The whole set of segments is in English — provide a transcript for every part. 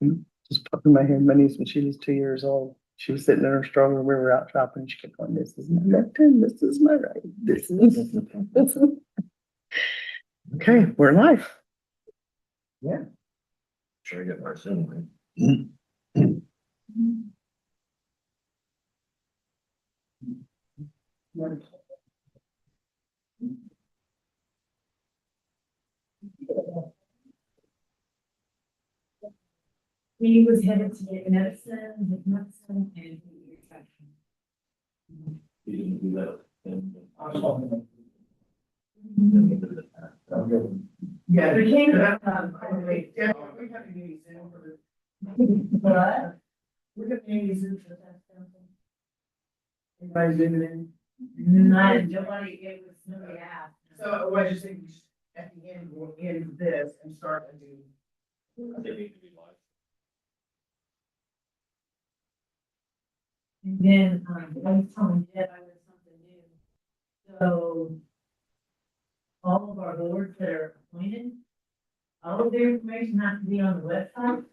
Just popping my head. My niece, when she was 2 years old, she was sitting in her stroller. We were out shopping. She kept going, "This is my left hand. This is my right. This is." This is. Okay, we're live. Yeah. Sure, you get more soon. He was headed to get medicine, and infection. You didn't do that. Yeah, we came to, Yeah, we have to use Zoom for this. what? We're gonna use Zoom for that. Everybody's zooming in. Nobody, it was nobody asked. So I just think we should, at the end, we'll end this and start a new. They need to be live. And then, I was telling Deb I learned something new. So all of our boards that are appointed, all of their information has to be on the website.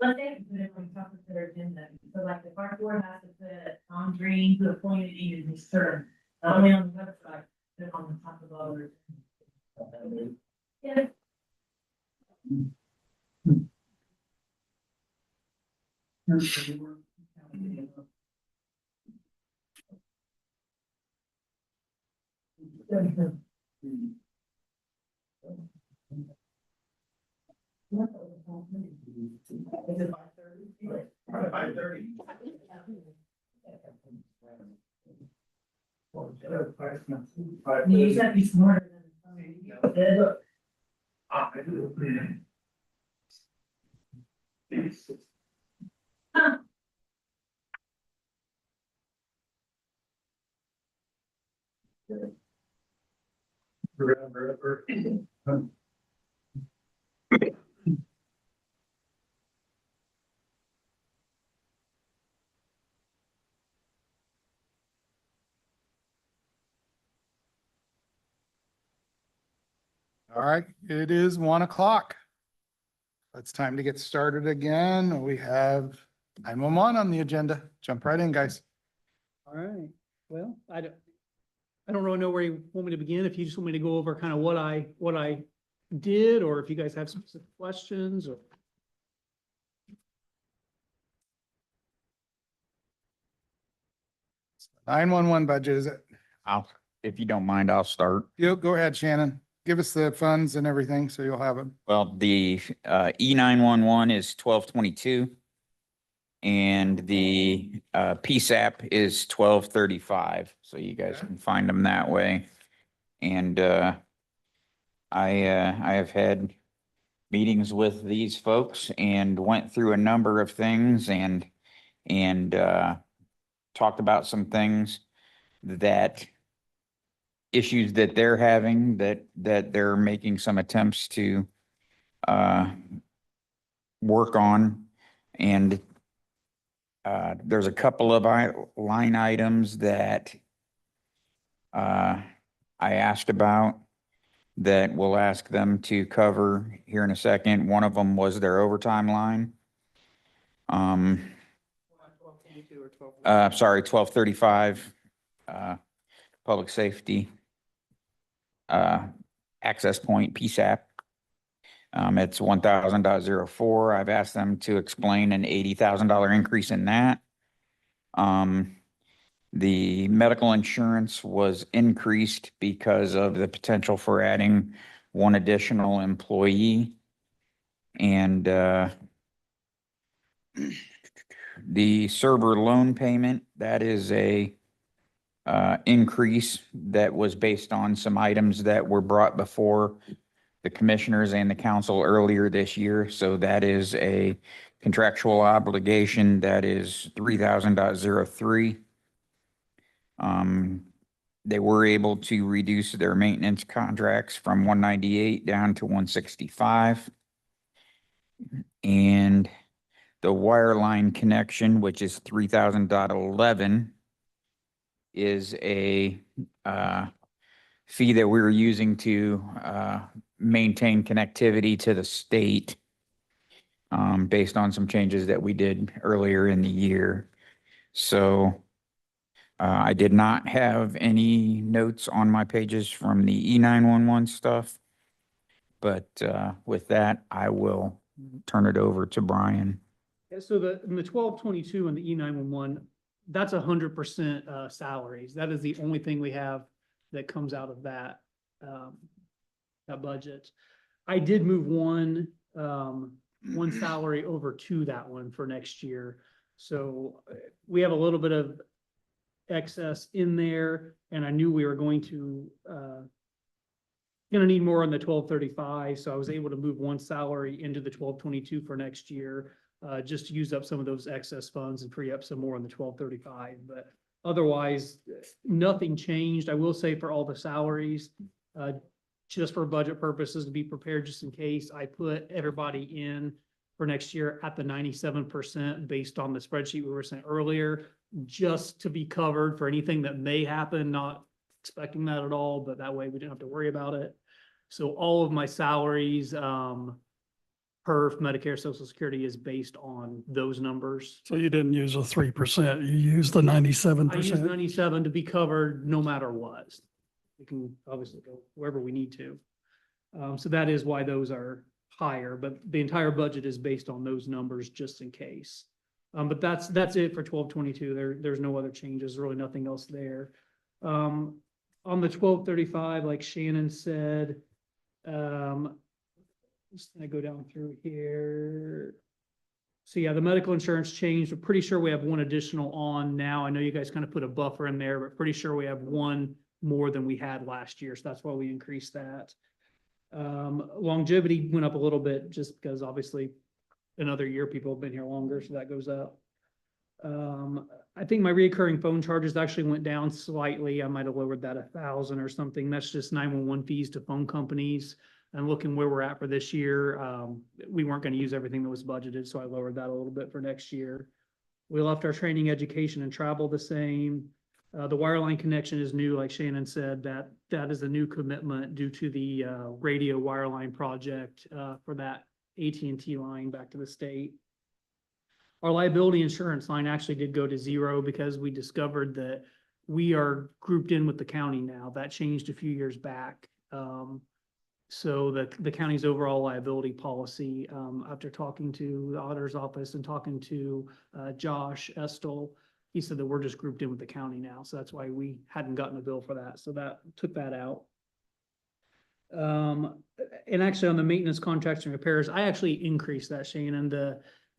But they have to put it on top of their agenda. So like the park board has to put Tom Green, who appointed in his term, not only on the website, but on the top of all their. Yeah. Is it 5:30? 5:30. You just have to be smarter than. All right, it is 1 o'clock. It's time to get started again. We have 911 on the agenda. Jump right in, guys. All right, well, I don't really know where you want me to begin, if you just want me to go over kind of what I did, or if you guys have specific questions, or. 911 budget, is it? If you don't mind, I'll start. You go ahead, Shannon. Give us the funds and everything, so you'll have them. Well, the E911 is 1222. And the PSAP is 1235, so you guys can find them that way. And I have had meetings with these folks and went through a number of things and talked about some things that issues that they're having that they're making some attempts to work on. And there's a couple of line items that I asked about that we'll ask them to cover here in a second. One of them was their overtime line. Sorry, 1235, public safety, access point, PSAP. It's 1,000.04. I've asked them to explain an $80,000 increase in that. The medical insurance was increased because of the potential for adding one additional employee. And the server loan payment, that is a increase that was based on some items that were brought before the commissioners and the council earlier this year. So that is a contractual obligation that is 3,000.03. They were able to reduce their maintenance contracts from 198 down to 165. And the wireline connection, which is 3,000.11, is a fee that we were using to maintain connectivity to the state. based on some changes that we did earlier in the year. So I did not have any notes on my pages from the E911 stuff. But with that, I will turn it over to Brian. Yeah, so in the 1222 and the E911, that's 100% salaries. That is the only thing we have that comes out of that, that budget. I did move one salary over to that one for next year. So we have a little bit of excess in there, and I knew we were going to gonna need more on the 1235, so I was able to move one salary into the 1222 for next year, just to use up some of those excess funds and free up some more on the 1235. But otherwise, nothing changed. I will say for all the salaries, just for budget purposes, to be prepared just in case, I put everybody in for next year at the 97% based on the spreadsheet we were sent earlier, just to be covered for anything that may happen, not expecting that at all, but that way we didn't have to worry about it. So all of my salaries, perf, Medicare, Social Security is based on those numbers. So you didn't use a 3%, you used the 97%. I use 97 to be covered no matter what. We can obviously go wherever we need to. So that is why those are higher, but the entire budget is based on those numbers just in case. But that's it for 1222. There's no other changes, really nothing else there. On the 1235, like Shannon said, just gonna go down through here. So yeah, the medical insurance changed. We're pretty sure we have one additional on now. I know you guys kind of put a buffer in there, but pretty sure we have one more than we had last year. So that's why we increased that. Longevity went up a little bit just because obviously another year people have been here longer, so that goes up. I think my recurring phone charges actually went down slightly. I might have lowered that 1,000 or something. That's just 911 fees to phone companies. And looking where we're at for this year, we weren't going to use everything that was budgeted, so I lowered that a little bit for next year. We left our training, education, and travel the same. The wireline connection is new, like Shannon said, that is a new commitment due to the radio wireline project for that AT&T line back to the state. Our liability insurance line actually did go to 0 because we discovered that we are grouped in with the county now. That changed a few years back. So the county's overall liability policy, after talking to the auditor's office and talking to Josh Estel, he said that we're just grouped in with the county now. So that's why we hadn't gotten a bill for that. So that took that out. And actually on the maintenance contracts and repairs, I actually increased that, Shannon.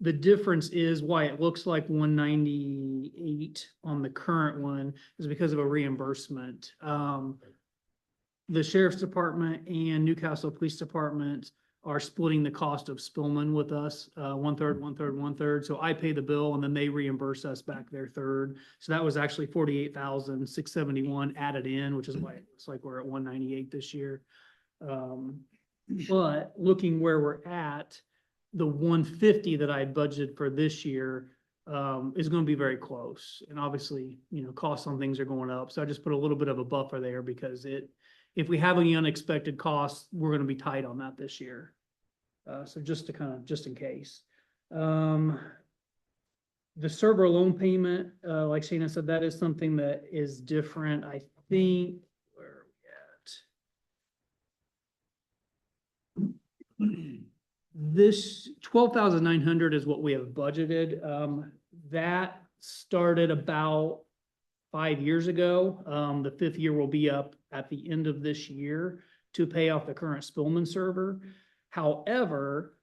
The difference is why it looks like 198 on the current one is because of a reimbursement. The Sheriff's Department and Newcastle Police Department are splitting the cost of Spillman with us, 1/3, 1/3, 1/3. So I pay the bill and then they reimburse us back their third. So that was actually 48,671 added in, which is why it looks like we're at 198 this year. But looking where we're at, the 150 that I had budgeted for this year is going to be very close. And obviously, costs on things are going up. So I just put a little bit of a buffer there because if we have any unexpected costs, we're going to be tight on that this year. So just in case. The server loan payment, like Shana said, that is something that is different. I think, where are we at? This 12,900 is what we have budgeted. That started about 5 years ago. The 5th year will be up at the end of this year to pay off the current Spillman server. However,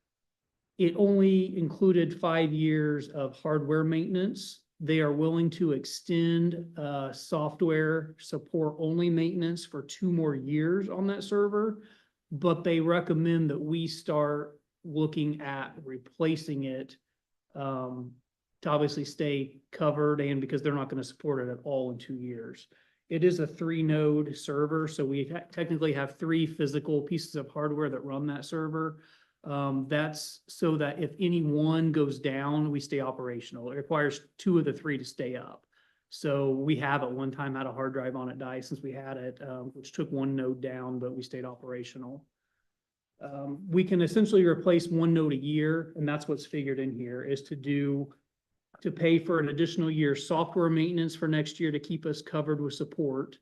it only included 5 years of hardware maintenance. They are willing to extend software support only maintenance for 2 more years on that server, but they recommend that we start looking at replacing it to obviously stay covered and because they're not going to support it at all in 2 years. It is a 3-node server, so we technically have 3 physical pieces of hardware that run that server. That's so that if any one goes down, we stay operational. It requires 2 of the 3 to stay up. So we have at one time had a hard drive on it die since we had it, which took 1 node down, but we stayed operational. We can essentially replace one node a year, and that's what's figured in here, is to pay for an additional year software maintenance for next year to keep us covered with support,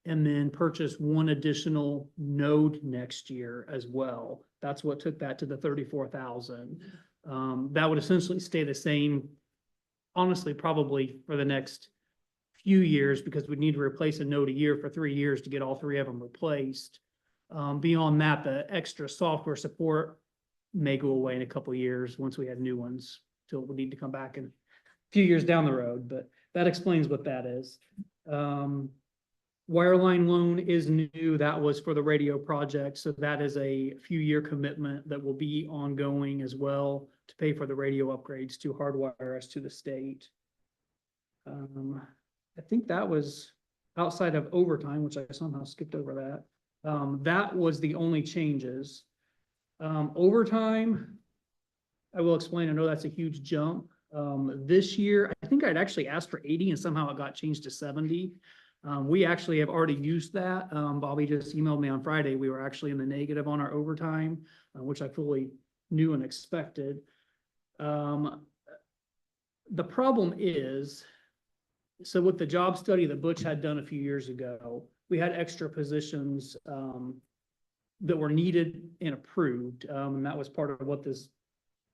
and then purchase one additional node next year as well. That's what took that to the 34,000. That would essentially stay the same, honestly, probably for the next few years, because we need to replace a node a year for 3 years to get all 3 of them replaced. Beyond that, the extra software support may go away in a couple of years once we have new ones, till we need to come back in a few years down the road, but that explains what that is. Wireline loan is new. That was for the radio project. So that is a few-year commitment that will be ongoing as well to pay for the radio upgrades to hardwire us to the state. I think that was outside of overtime, which I somehow skipped over that. That was the only changes. Overtime, I will explain. I know that's a huge jump. This year, I think I'd actually asked for 80 and somehow it got changed to 70. We actually have already used that. Bobby just emailed me on Friday. We were actually in the negative on our overtime, which I fully knew and expected. The problem is, so with the job study that Butch had done a few years ago, we had extra positions that were needed and approved. And that was part of what this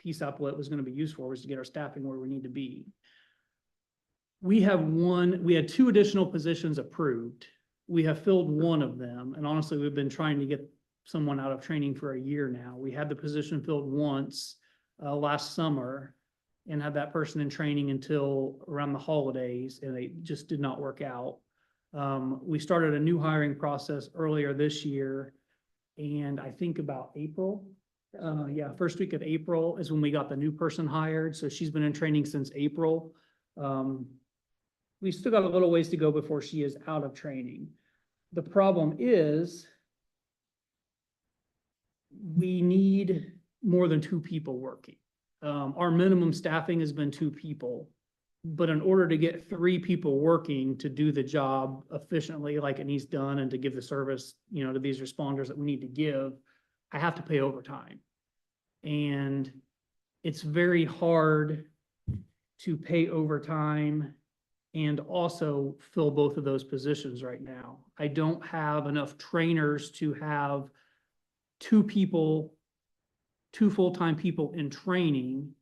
PSAP was going to be used for, was to get our staffing where we need to be. We had 2 additional positions approved. We have filled one of them. And honestly, we've been trying to get someone out of training for a year now. We had the position filled once last summer and had that person in training until around the holidays, and it just did not work out. We started a new hiring process earlier this year, and I think about April. First week of April is when we got the new person hired. So she's been in training since April. We still got a little ways to go before she is out of training. The problem is we need more than 2 people working. Our minimum staffing has been 2 people, but in order to get 3 people working to do the job efficiently like it needs done and to give the service, to these responders that we need to give, I have to pay overtime. And it's very hard to pay overtime and also fill both of those positions right now. I don't have enough trainers to have 2 full-time people in training.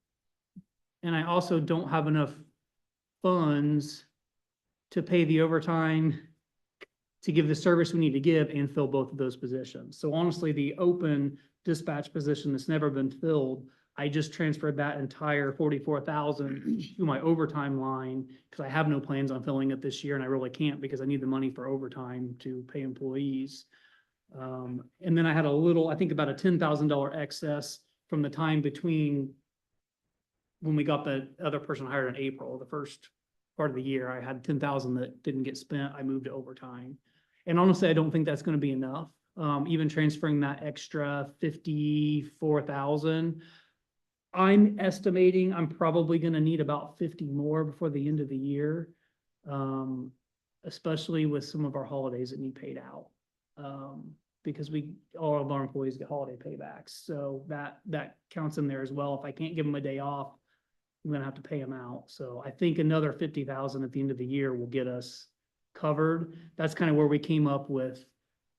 And I also don't have enough funds to pay the overtime to give the service we need to give and fill both of those positions. So honestly, the open dispatch position that's never been filled, I just transferred that entire 44,000 to my overtime line because I have no plans on filling it this year, and I really can't because I need the money for overtime to pay employees. And then I had I think about a $10,000 excess from the time between when we got the other person hired in April, the first part of the year. I had 10,000 that didn't get spent. I moved to overtime. And honestly, I don't think that's going to be enough. Even transferring that extra 54,000, I'm estimating I'm probably going to need about 50 more before the end of the year, especially with some of our holidays that need paid out, because all of our employees get holiday paybacks. So that counts in there as well. If I can't give them a day off, I'm going to have to pay them out. So I think another 50,000 at the end of the year will get us covered. That's kind of where we came up with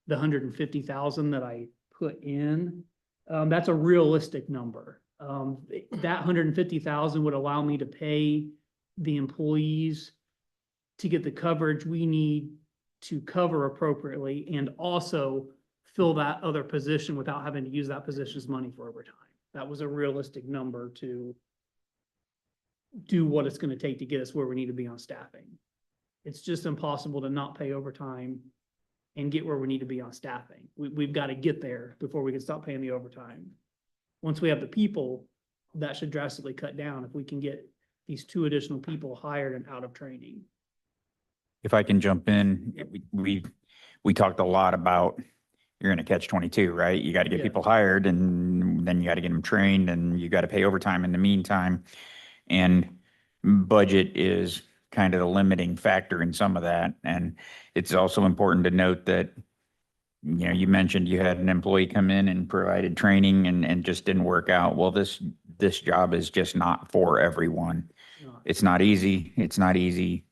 the 150,000 that I put in. That's a realistic number. That 150,000 would allow me to pay the employees to get the coverage we need to cover appropriately and also fill that other position without having to use that position's money for overtime. That was a realistic number to do what it's going to take to get us where we need to be on staffing. It's just impossible to not pay overtime and get where we need to be on staffing. We've got to get there before we can stop paying the overtime. Once we have the people, that should drastically cut down if we can get these 2 additional people hired and out of training. If I can jump in, we talked a lot about you're in a catch-22, right? You got to get Yeah. people hired and then you got to get them trained and you got to pay overtime in the meantime. And budget is kind of the limiting factor in some of that. And it's also important to note that you know, you mentioned you had an employee come in and provided training and just didn't work out. Well, this job is just not for everyone. Not- It's not easy. It's not easy.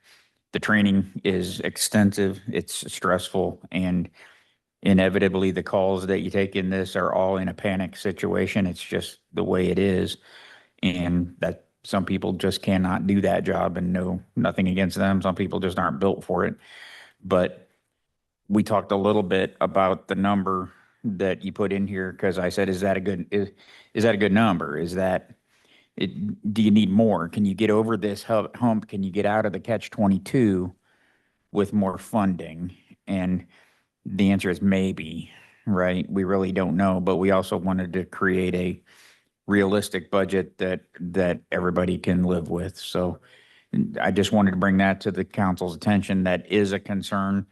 The training is extensive. It's stressful, and inevitably the calls that you take in this are all in a panic situation. It's just the way it is. And that some people just cannot do that job, and no, nothing against them. Some people just aren't built for it. But we talked a little bit about the number that you put in here, because I said, is that a good number? Is that it, do you need more? Can you get over this hump? Can you get out of the catch-22 with more funding? And the answer is maybe, right? We really don't know, but we also wanted to create a realistic budget that everybody can live with. So I just wanted to bring that to the council's attention. That is a concern.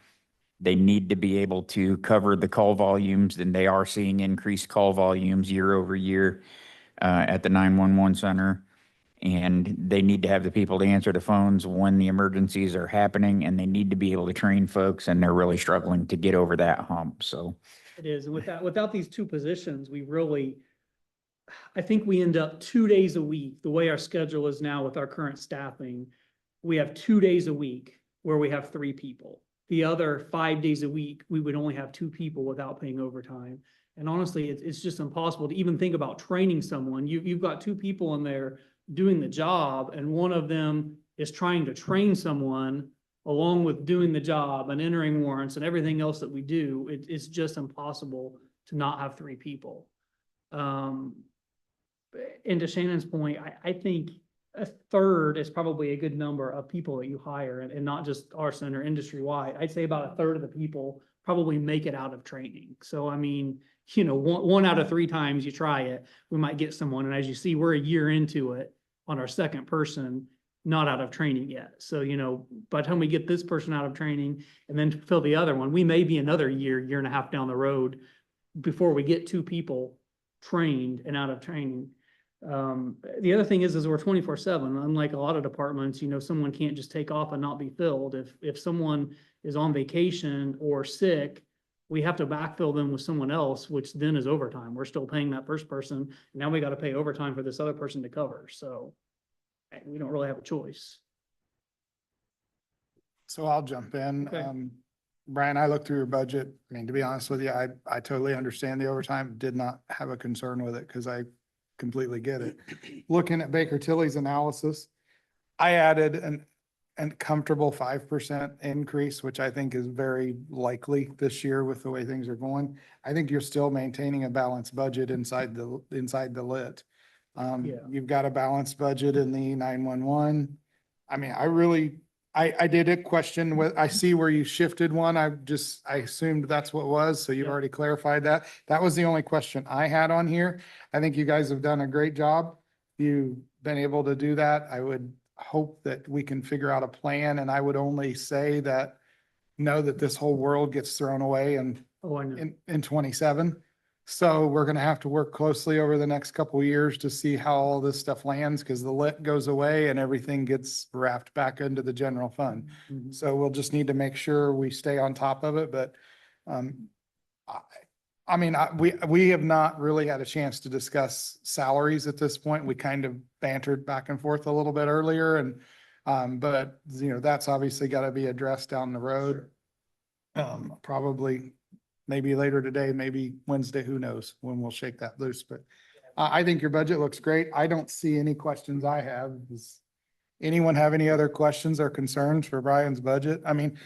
They need to be able to cover the call volumes, and they are seeing increased call volumes year over year at the 911 center. And they need to have the people to answer the phones when the emergencies are happening, and they need to be able to train folks, and they're really struggling to get over that hump. So It is, and without these two positions, I think we end up 2 days a week, the way our schedule is now with our current staffing. We have 2 days a week where we have 3 people. The other 5 days a week, we would only have 2 people without paying overtime. And honestly, it's just impossible to even think about training someone. You've got 2 people in there doing the job, and one of them is trying to train someone along with doing the job and entering warrants and everything else that we do. It's just impossible to not have 3 people. And to Shannon's point, I think a third is probably a good number of people that you hire, and not just our center, industry-wide. I'd say about a third of the people probably make it out of training. So, I mean, you know, one out of 3 times you try it, we might get someone. And as you see, we're a year into it on our second person, not out of training yet. So, you know, by the time we get this person out of training and then fill the other one, we may be another year and a half down the road before we get 2 people trained and out of training. The other thing is we're 24/7. Unlike a lot of departments, you know, someone can't just take off and not be filled. If someone is on vacation or sick, we have to backfill them with someone else, which then is overtime. We're still paying that first person. Now we got to pay overtime for this other person to cover. So we don't really have a choice. So I'll jump in. Okay. Brian, I looked through your budget. I mean, to be honest with you, I totally understand the overtime, did not have a concern with it because I completely get it. Looking at Baker Tilly's analysis, I added an comfortable 5% increase, which I think is very likely this year with the way things are going. I think you're still maintaining a balanced budget inside the lit. Yeah. You've got a balanced budget in the 911. I mean, I did a question with, I see where you shifted one. I assumed that's what it was. So you've Yeah. already clarified that. That was the only question I had on here. I think you guys have done a great job. You've been able to do that. I would hope that we can figure out a plan, and I would only say that know that this whole world gets thrown away Oh, I know. in 27. So we're gonna have to work closely over the next couple of years to see how all this stuff lands, because the lit goes away and everything gets wrapped back into the general fund. Mhm. So we'll just need to make sure we stay on top of it, but, I mean, we have not really had a chance to discuss salaries at this point. We kind of bantered back and forth a little bit earlier, and, but, you know, that's obviously gotta be addressed down the road. Probably maybe later today, maybe Wednesday, who knows when we'll shake that loose, but I think your budget looks great. I don't see any questions I have. Does anyone have any other questions or concerns for Brian's budget? I mean,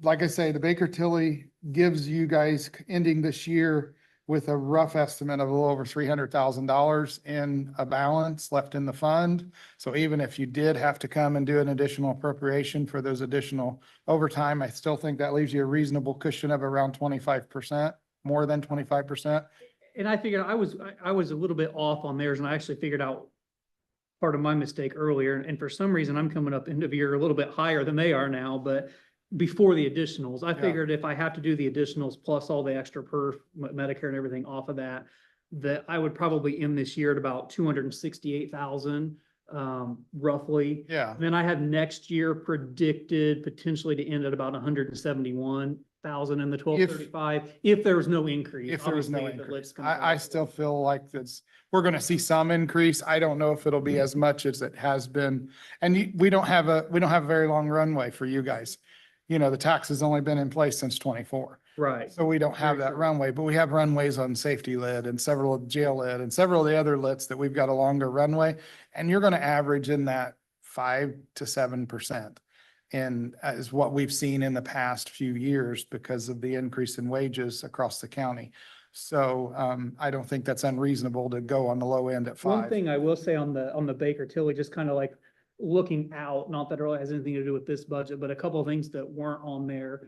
like I say, the Baker Tilly gives you guys ending this year with a rough estimate of a little over $300,000 in a balance left in the fund. So even if you did have to come and do an additional appropriation for those additional overtime, I still think that leaves you a reasonable cushion of around 25%, more than 25%. And I figured I was a little bit off on theirs, and I actually figured out part of my mistake earlier. And for some reason, I'm coming up end of year a little bit higher than they are now, but before the additionals, I figured if I have to do the additionals plus all the extra per Medicare and everything off of that, that I would probably end this year at about 268,000, roughly. Yeah. Then I have next year predicted potentially to end at about 171. thousand in the 1235, if there was no increase. If there was no Obviously, if the increase. list comes I out. still feel like this, we're gonna see some increase. I don't know if it'll be as much as it has been. And we don't have a very long runway for you guys. You know, the tax has only been in place since 24. Right. So we don't have Very that true. runway, but we have runways on safety lit and several of jail lit and several of the other lits that we've got a longer runway. And you're gonna average in that 5 to 7%. And is what we've seen in the past few years because of the increase in wages across the county. So I don't think that's unreasonable to go on the low end at One 5. thing I will say on the Baker Tilly, just kind of like looking out, not that it really has anything to do with this budget, but a couple of things that weren't on there.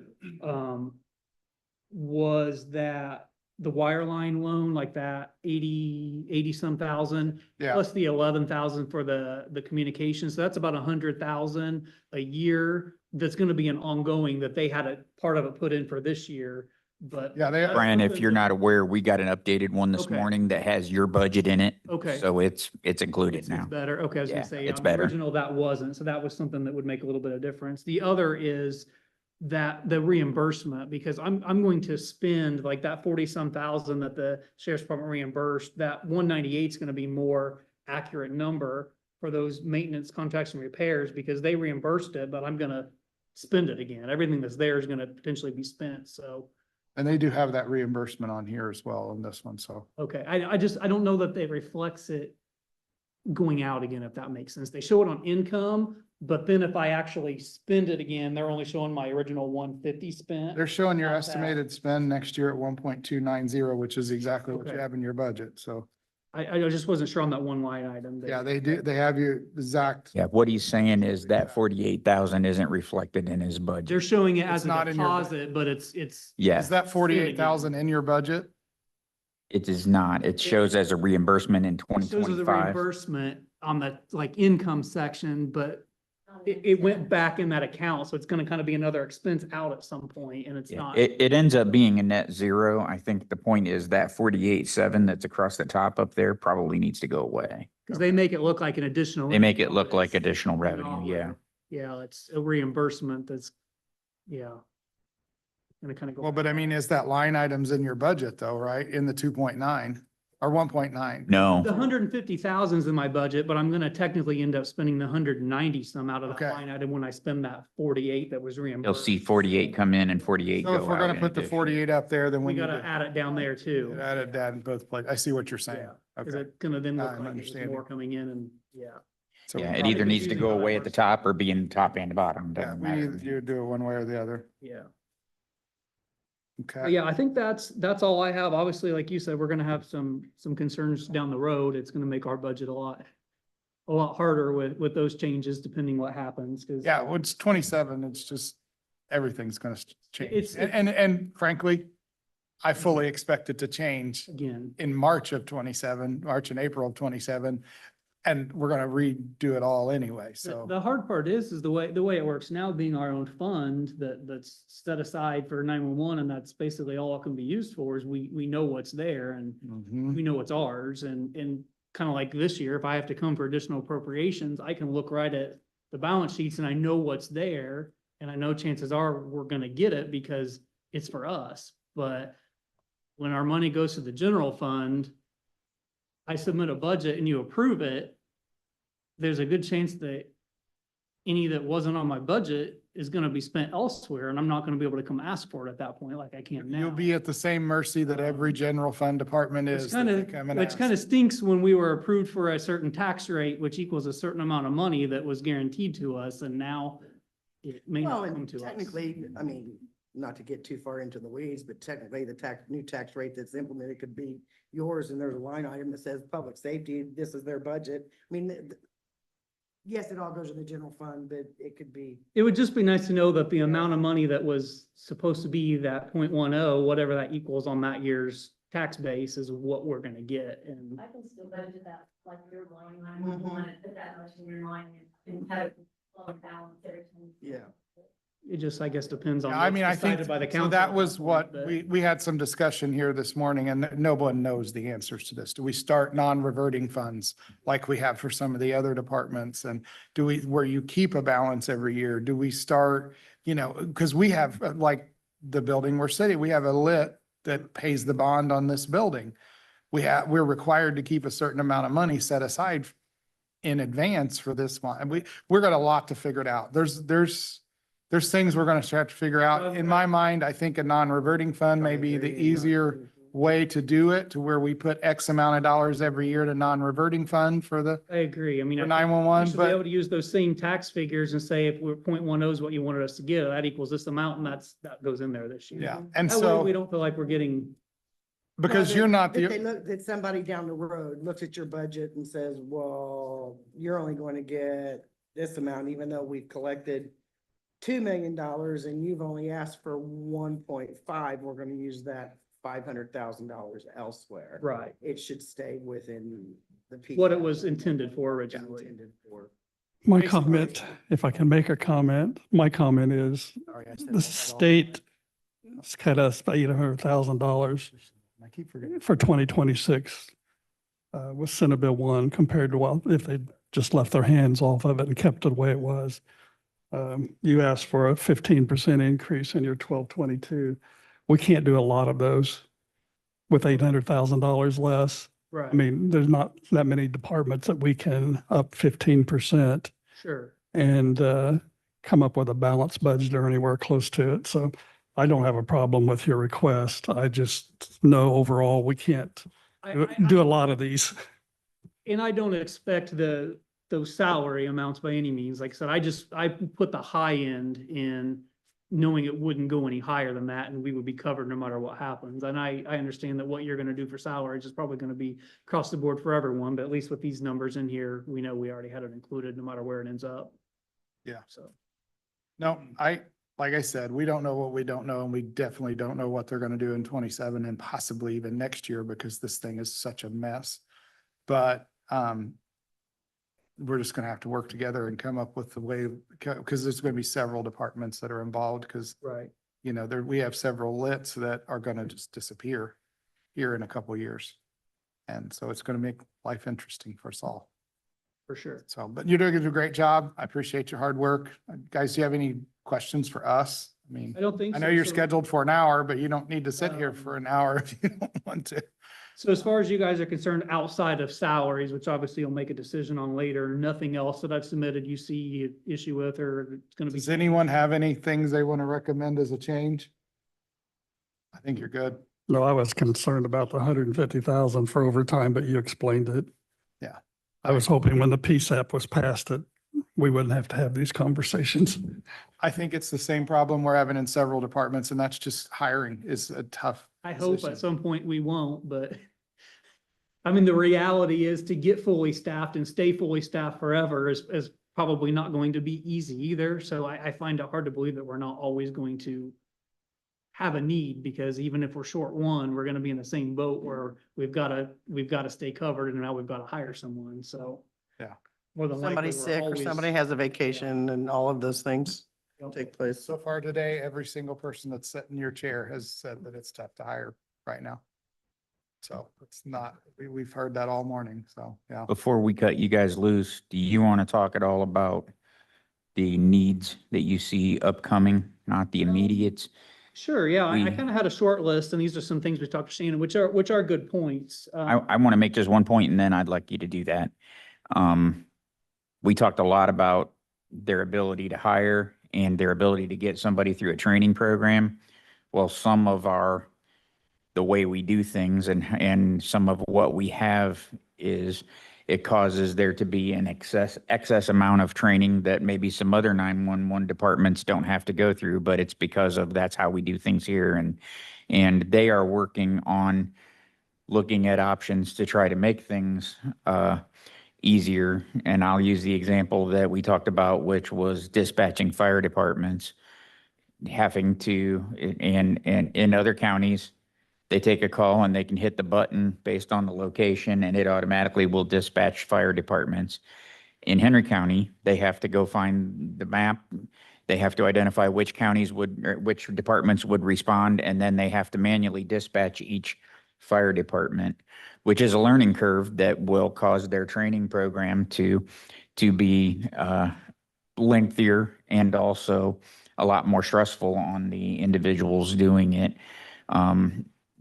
Was that the wireline loan, like that 80 some thousand, Yeah, plus the 11,000 for the communications. So that's about 100,000 a year. That's gonna be an ongoing that they had a part of it put in for this year, but. Yeah, they- that's Brian, if something you're that- not aware, we got an updated one this Okay. morning that has your budget in it. Okay. So it's included It's now. better. Okay, I was Yeah, gonna say, it's on the better. original, that wasn't, so that was something that would make a little bit of difference. The other is that the reimbursement, because I'm going to spend like that 40-some thousand that the sheriff's department reimbursed, that 198 is gonna be more accurate number for those maintenance contracts and repairs, because they reimbursed it, but I'm gonna spend it again. Everything that's there is gonna potentially be spent, so. and they do have that reimbursement on here as well in this one, so. Okay, I don't know that it reflects it going out again, if that makes sense. They show it on income, but then if I actually spend it again, they're only showing my original 150 spent. They're showing your Not that. estimated spend next year at 1.290, which is exactly what you Okay. have in your budget, so. I just wasn't sure on that one line item. Yeah, they do, they have you exact. Yeah, what he's saying is that 48,000 isn't reflected in his They're budget. showing it It's as a not in your budget. deposit, but it's. Yeah, Is that 48,000 in your budget? it is not. It shows as a reimbursement in It shows as a 2025. reimbursement on the like income section, but it went back in that account, so it's gonna kind of be another expense out at some point, and it's Yeah, not. it ends up being a net zero. I think the point is that 48.7 that's across the top up there probably needs to go away. Cause they make it look like an additional. They make it look income, like but it's additional not. revenue, yeah. Yeah, it's a reimbursement that's, yeah. Gonna kind of go. Well, but I mean, is that line items in your budget though, right? In the 2.9 or 1.9? No, The 150,000 is in my budget, but I'm gonna technically end up spending the 190 some out of the Okay. line item when I spend that 48 that was you'll reimbursed. see 48 come in and 48 So if go we're out gonna in put the addition. 48 up there, then we We need gotta to add it down there too. add it down in both places. I see what you're saying. Yeah, cause Okay. it's gonna then look I'm like there's understanding. more coming in and, yeah. So we Yeah, it probably- either needs to go away at the top or be in the top and bottom. Yeah, Doesn't we matter. need to do it one way or the other. Yeah. Okay. But yeah, I think that's all I have. Obviously, like you said, we're gonna have some concerns down the road. It's gonna make our budget a lot harder with those changes depending what happens, cause. Yeah, well, it's 27. It's just, everything's gonna change. It's- And frankly, I fully expect it to change Again, in March of 27, March and April of 27. And we're gonna redo it all anyway, the, so. the hard part is the way it works now, being our own fund that's set aside for 911, and that's basically all it can be used for, is we know what's there and Mhm. we know what's ours, and kind of like this year, if I have to come for additional appropriations, I can look right at the balance sheets and I know what's there, and I know chances are we're gonna get it because it's for us. But when our money goes to the general fund, I submit a budget and you approve it, there's a good chance that any that wasn't on my budget is gonna be spent elsewhere, and I'm not gonna be able to come ask for it at that point like I can now. You'll be at the same mercy that every general fund department Which is. kind that of, they come and which ask. kind of stinks when we were approved for a certain tax rate, which equals a certain amount of money that was guaranteed to us, and now it may Well, not come and to us. technically, I mean, not to get too far into the weeds, but technically the new tax rate that's implemented could be yours, and there's a line item that says public safety, this is their budget. I mean, yes, it all goes in the general fund, but it could be, It would just be nice to know that the amount of money that was supposed to be that 0.10, whatever that equals on that year's tax base, is what we're gonna get, and. I can still budget that, like your line, I Mhm. want to put that much in your line and have it flow and balance everything. yeah. It just, I guess, depends on Yeah, I mean, I what's think, decided by the so council. that at was point, what, but- we had some discussion here this morning and no one knows the answers to this. Do we start non-reverting funds like we have for some of the other departments? And where you keep a balance every year? Do we start, because we have, like the building we're sitting. We have a lit that pays the bond on this building. We're required to keep a certain amount of money set aside in advance for this one. And we're got a lot to figure it out. There's things we're gonna have to figure out. In my mind, I think a non-reverting fund may be the easier way to do it, to where we put X amount of dollars every year to non-reverting fund for the I agree. I mean, for I think we 911, should be able but to use those same tax figures and say if we're 0.10 is what you wanted us to give, that equals this amount, and that goes in there this year. yeah. And That way we so, don't feel like we're getting, because you're not If they the, look, that somebody down the road looks at your budget and says, well, you're only going to get this amount, even though we've collected $2 million and you've only asked for 1.5, we're gonna use that $500,000 elsewhere. right, It should stay within the. what it was intended for originally. Intended for. My Basically- comment, if I can make a comment, my comment is the state is cut us $800,000 I keep forgetting. for 2026 with Senate Bill 1 compared to what if they just left their hands off of it and kept it the way it was. You asked for a 15% increase in your 1222. We can't do a lot of those with $800,000 less. I Right, mean, there's not that many departments that we can up 15% sure. and come up with a balanced budget or anywhere close to it. So I don't have a problem with your request. I just know overall we can't do a lot of these. And I don't expect those salary amounts by any means. Like I said, I put the high end in knowing it wouldn't go any higher than that and we would be covered no matter what happens. And I understand that what you're gonna do for salaries is probably gonna be across the board for everyone, but at least with these numbers in here, we know we already had it included no matter where it ends up. Yeah. So, No, like I said, we don't know what we don't know, and we definitely don't know what they're gonna do in 27 and possibly even next year, because this thing is such a mess. But, we're just gonna have to work together and come up with the way, because there's gonna be several departments that are involved, because, right, you know, we have several lits that are gonna just disappear here in a couple of years. And so it's gonna make life interesting for us all. for sure. So, but you're doing a great job. I appreciate your hard work. Guys, do you have any questions for us? I mean, I don't think I so. know you're So- scheduled for an hour, but you don't need to sit here for an hour if you don't want to. So as far as you guys are concerned, outside of salaries, which obviously you'll make a decision on later, nothing else that I've submitted you see an issue with, or it's gonna be. Does anyone have any things they want to recommend as a change? I think you're good. No, I was concerned about the 150,000 for overtime, but you explained it. Yeah. I was hoping when the PSAP was passed that we wouldn't have to have these conversations. I think it's the same problem we're having in several departments, and that's just hiring is a tough. I hope position. at some point we won't, but I mean, the reality is to get fully staffed and stay fully staffed forever is probably not going to be easy either. So I find it hard to believe that we're not always going to have a need, because even if we're short one, we're gonna be in the same boat where we've gotta stay covered and now we've got to hire someone. So. Yeah. More than likely, Somebody's we're sick or always- somebody has a vacation and all of those things take place. So far today, every single person that's sitting in your chair has said that it's tough to hire right now. So it's not, we've heard that all morning. So, yeah. Before we cut you guys loose, do you want to talk at all about the needs that you see upcoming, not the immediates? Sure, yeah, I We- kind of had a short list, and these are some things we talked to Shannon, which are good points. I want to make just one point and then I'd like you to do that. We talked a lot about their ability to hire and their ability to get somebody through a training program. Well, some of the way we do things and some of what we have is it causes there to be an excess amount of training that maybe some other 911 departments don't have to go through, but it's because of that's how we do things here. And they are working on looking at options to try to make things easier. And I'll use the example that we talked about, which was dispatching fire departments having to, and in other counties, they take a call and they can hit the button based on the location and it automatically will dispatch fire departments. In Henry County, they have to go find the map. They have to identify which counties or which departments would respond, and then they have to manually dispatch each fire department, which is a learning curve that will cause their training program to be lengthier and also a lot more stressful on the individuals doing it.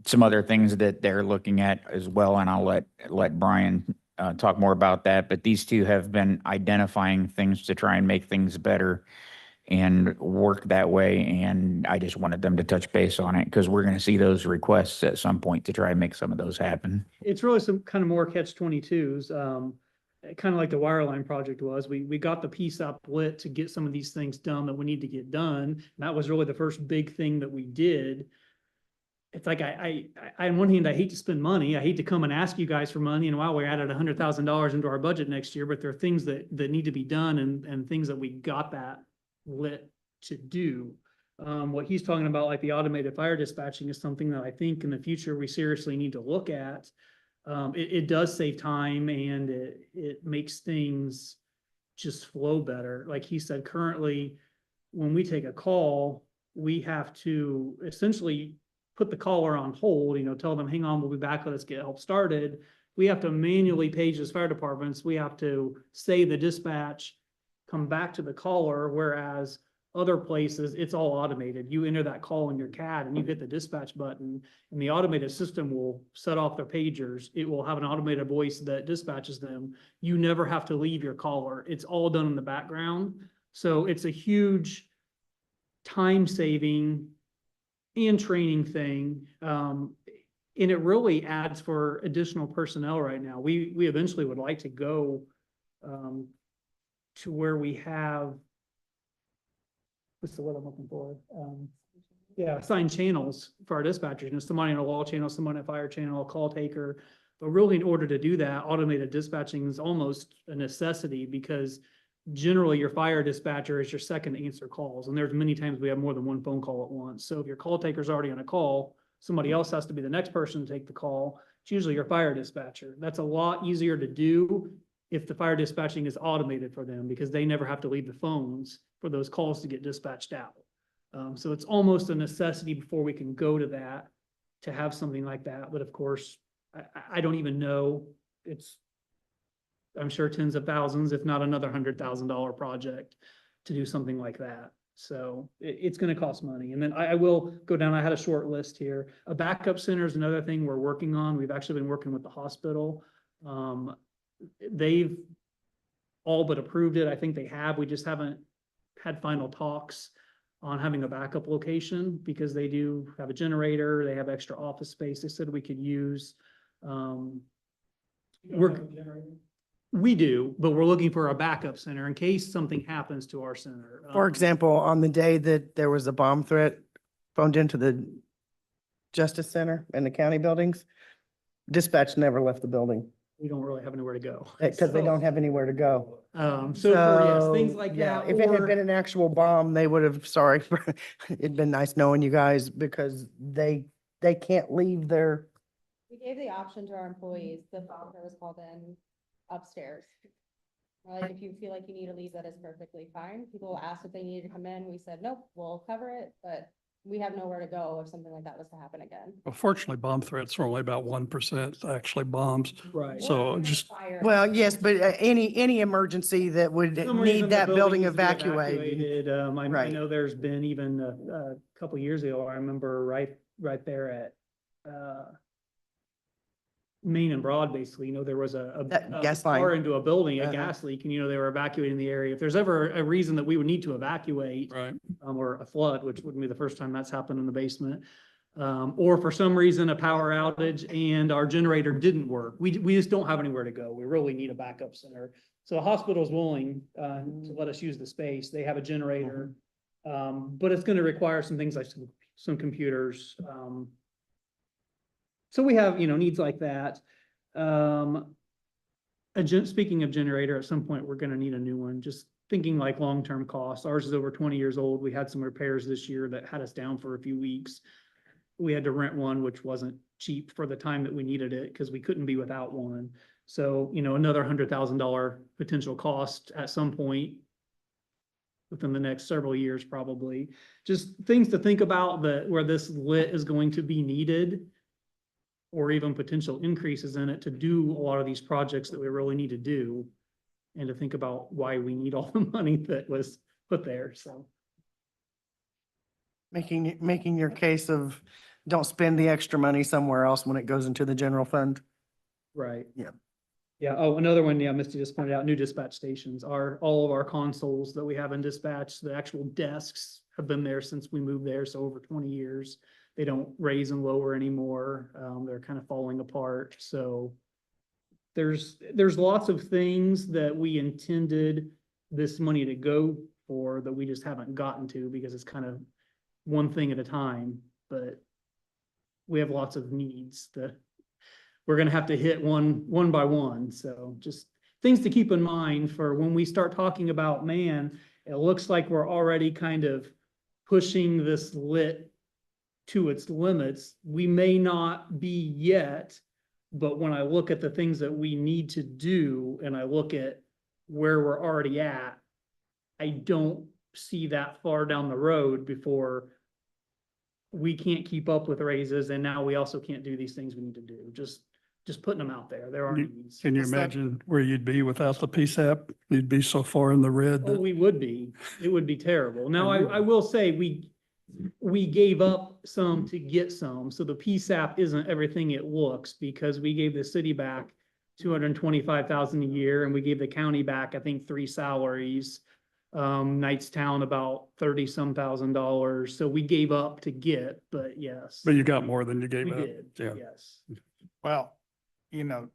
Some other things that they're looking at as well, and I'll let Brian talk more about that, but these two have been identifying things to try and make things better and work that way. And I just wanted them to touch base on it because we're going to see those requests at some point to try and make some of those happen. It's really some kind of more catch-22s, kind of like the wireline project was. We got the PSAP lit to get some of these things done that we need to get done. And that was really the first big thing that we did. It's like, I on one hand, I hate to spend money. I hate to come and ask you guys for money. And wow, we added $100,000 into our budget next year, but there are things that need to be done and things that we got that lit to do. What he's talking about, like the automated fire dispatching, is something that I think in the future we seriously need to look at. It does save time and it makes things just flow better. Like he said, currently, when we take a call, we have to essentially put the caller on hold, tell them, hang on, we'll be back, let us get help started. We have to manually page those fire departments. We have to say the dispatch, come back to the caller, whereas other places, it's all automated. You enter that call in your CAD and you hit the dispatch button and the automated system will set off their pagers. It will have an automated voice that dispatches them. You never have to leave your caller. It's all done in the background. So it's a huge time saving and training thing. And it really adds for additional personnel right now. We eventually would like to go to where we have, what's the word I'm looking for? Assigned channels for our dispatchers, somebody on a wall channel, someone on a fire channel, a call taker. But really, in order to do that, automated dispatching is almost a necessity because generally your fire dispatcher is your second to answer calls. And there's many times we have more than one phone call at once. So if your call taker's already on a call, somebody else has to be the next person to take the call. It's usually your fire dispatcher. That's a lot easier to do if the fire dispatching is automated for them because they never have to leave the phones for those calls to get dispatched out. So it's almost a necessity before we can go to that, to have something like that. But of course, I don't even know. I'm sure tens of thousands, if not another $100,000 project to do something like that. So it's going to cost money. And then I will go down. I had a short list here. A backup center is another thing we're working on. We've actually been working with the hospital. They've all but approved it. I think they have. We just haven't had final talks on having a backup location because they do have a generator. They have extra office space they said we could use. We do, but we're looking for a backup center in case something happens to our center. For example, on the day that there was a bomb threat phoned into the Justice Center and the county buildings, dispatch never left the building We don't really have anywhere to go. because they don't have anywhere to go. So for, yes, things like yeah, that. if it had or- been an actual bomb, they would have, sorry, it'd been nice knowing you guys because they can't leave their, We gave the option to our employees, the phone that was called in upstairs. Like, if you feel like you need to leave, that is perfectly fine. People asked if they needed to come in. We said, nope, we'll cover it, but we have nowhere to go if something like that was to happen again. Well, fortunately, bomb threats are only about 1% actually bombs. Right. So just, Fire. well, yes, but any emergency that would some reason need the that building needs to be evacuated. I Right. know there's been even a couple years ago, I remember right there at Main and Broad, basically, there was a That gas line. power into a building, a Uh-huh. gas leak, and they were evacuating the area. If there's ever a reason that we would need to evacuate, right. or a flood, which wouldn't be the first time that's happened in the basement. Or for some reason, a power outage and our generator didn't work. We just don't have anywhere to go. We really need a backup center. So the hospital's willing, to let us use the space. They have a generator. But it's gonna require some things like some computers. So we have, needs like that. Speaking of generator, at some point, we're gonna need a new one, just thinking like long-term costs. Ours is over 20 years old. We had some repairs this year that had us down for a few weeks. We had to rent one, which wasn't cheap for the time that we needed it because we couldn't be without one. So, another $100,000 potential cost at some point within the next several years, probably. Just things to think about where this lit is going to be needed, or even potential increases in it to do a lot of these projects that we really need to do, and to think about why we need all the money that was put there, so. making your case of don't spend the extra money somewhere else when it goes into the general fund. Right. Yeah. Yeah. Oh, another one, yeah, Misty just pointed out, new dispatch stations are all of our consoles that we have in dispatch. The actual desks have been there since we moved there. So over 20 years, they don't raise and lower anymore. They're kind of falling apart. So there's lots of things that we intended this money to go for that we just haven't gotten to because it's kind of one thing at a time, but we have lots of needs that we're gonna have to hit one by one. So just things to keep in mind for when we start talking about, man, it looks like we're already kind of pushing this lit to its limits. We may not be yet, but when I look at the things that we need to do and I look at where we're already at, I don't see that far down the road before we can't keep up with raises, and now we also can't do these things we need to do. Just putting them out there. There are needs. Can you imagine where you'd be without the PSAP? You'd be so far in the red. Oh, that- we would be. It would be terrible. Now, I will say, we gave up some to get some, so the PSAP isn't everything it looks, because we gave the city back 225,000 a year, and we gave the county back, I think, 3 salaries. Knightstown about 30-some thousand dollars, so we gave up to get, but yes. But you got more than you We gave up. did, Yeah. yes. Well, you know,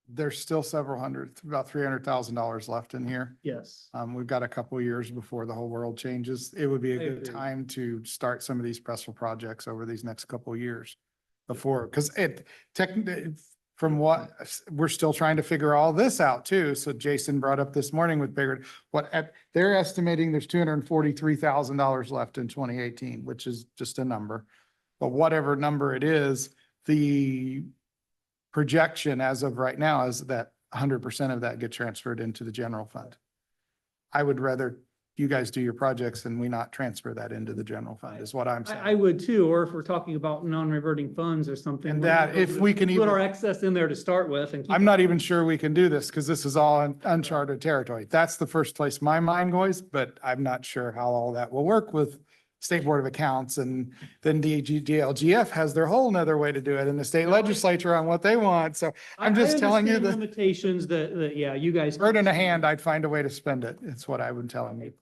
there's still about $300,000 left in here. Yes. We've got a couple of years before the whole world changes. It would be a I good agree. time to start some of these pressful projects over these next couple of years. Before, because from what, we're still trying to figure all this out too. So Jason brought up this morning with bigger, they're estimating there's $243,000 left in 2018, which is just a number. But whatever number it is, the projection as of right now is that 100% of that get transferred into the general fund. I would rather you guys do your projects and we not transfer that into the general fund is what I'm I saying. would too, or if we're talking about non-reverting funds or something. And that, if we can Put even, our excess in there to start with and. keep I'm it- not even sure we can do this because this is all uncharted territory. That's the first place my mind goes, but I'm not sure how all that will work with State Board of Accounts, and then DLGF has their whole nother way to do it, and the state legislature on what they want. So I'm just telling you understand the Limitations that, yeah, you guys. bird in a hand, I'd find a way to spend it. It's what I would tell you.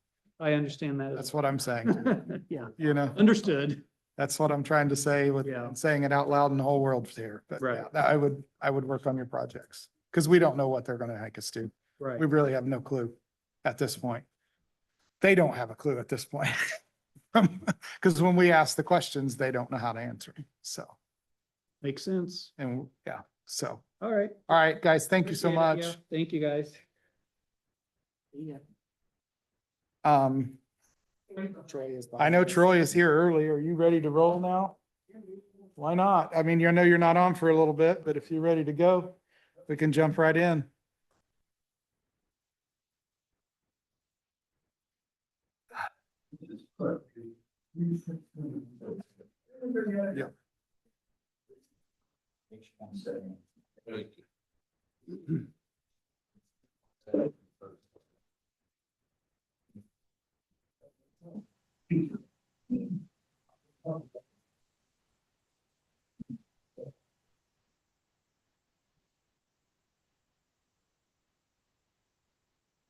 I understand that. That's what I'm saying, Yeah, you know? understood. That's what I'm trying to say with Yeah. saying it out loud and the whole world's here. But Right. yeah, I would work on your projects because we don't know what they're going to hike us to. Right. We really have no clue at this point. They don't have a clue at this point. Because when we ask the questions, they don't know how to answer. So, Makes sense. and yeah, so, All right. all right, guys, thank you so Appreciate it. much. Yeah, thank you, guys. I I know Troy is here early. Are you ready to roll now? Why not? I mean, you know, you're not on for a little bit, but if you're ready to go, we can jump right in. Yeah.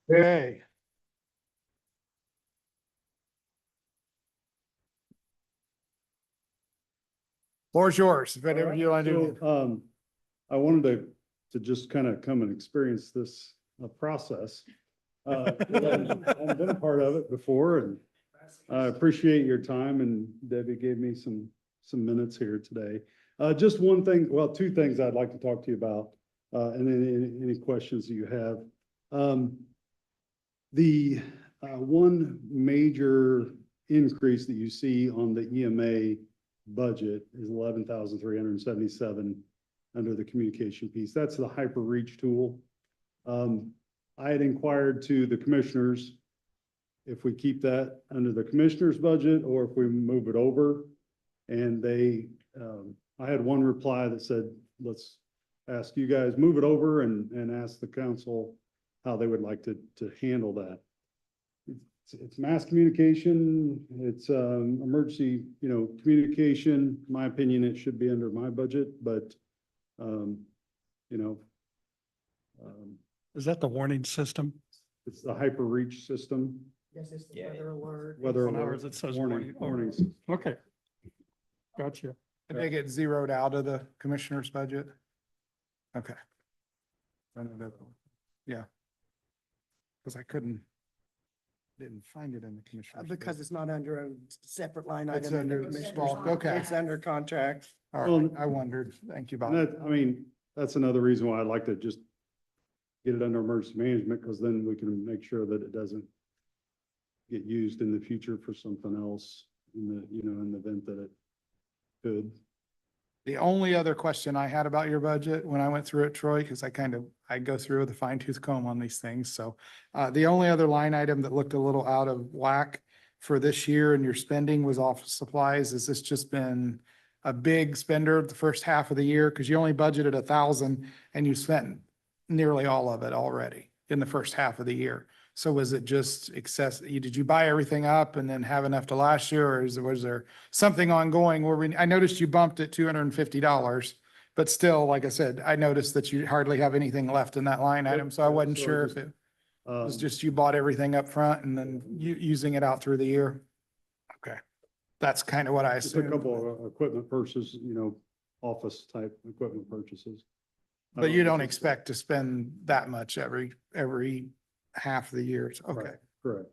Hey. Floor's yours, if whatever you want to do. So, I wanted to just kind of come and experience this process. I've been a part of it before, and I appreciate your time, and Debbie gave me some minutes here today. Just one thing, well, 2 things I'd like to talk to you about, and then any questions that you have. The one major increase that you see on the EMA budget is 11,377 under the communication piece. That's the Hyper Reach tool. I had inquired to the commissioners if we keep that under the commissioner's budget or if we move it over. And I had one reply that said, let's ask you guys, move it over and ask the council how they would like to handle that. it's mass communication, it's, emergency, communication. In my opinion, it should be under my budget, but, you know, Is that the warning system? it's the hyper reach system, Yes, it's the Yeah. weather alert. weather On alert, ours, it says warning, warning. warning. Okay. Gotcha. Did they get zeroed out of the commissioner's budget? Okay. Yeah. Because I didn't find it in the commissioner's. Because budget. it's not under a separate line It's item. in the under commissioner's bulk, budget. okay. It's under contract. All right, Well- I wondered. Thank you, And Bob. that, I mean, that's another reason why I'd like to just get it under emergency management, because then we can make sure that it doesn't get used in the future for something else in the, in the event that it could. The only other question I had about your budget when I went through it, Troy, because I go through with a fine tooth comb on these things. So the only other line item that looked a little out of whack for this year and your spending was office supplies. Has this just been a big spender the first half of the year? Because you only budgeted 1,000 and you spent nearly all of it already in the first half of the year. So was it just excess? Did you buy everything up and then have enough to last year, or was there something ongoing where I noticed you bumped it $250, but still, like I said, I noticed that you hardly have anything left in that line item, so I wasn't So sure just, if it was Um, just you bought everything up front and then using it out through the year. Okay, that's kind of what I just a assumed. couple of equipment purchases, office type equipment purchases. But you don't Just- expect to spend that much every half of the year. Okay. Right, correct.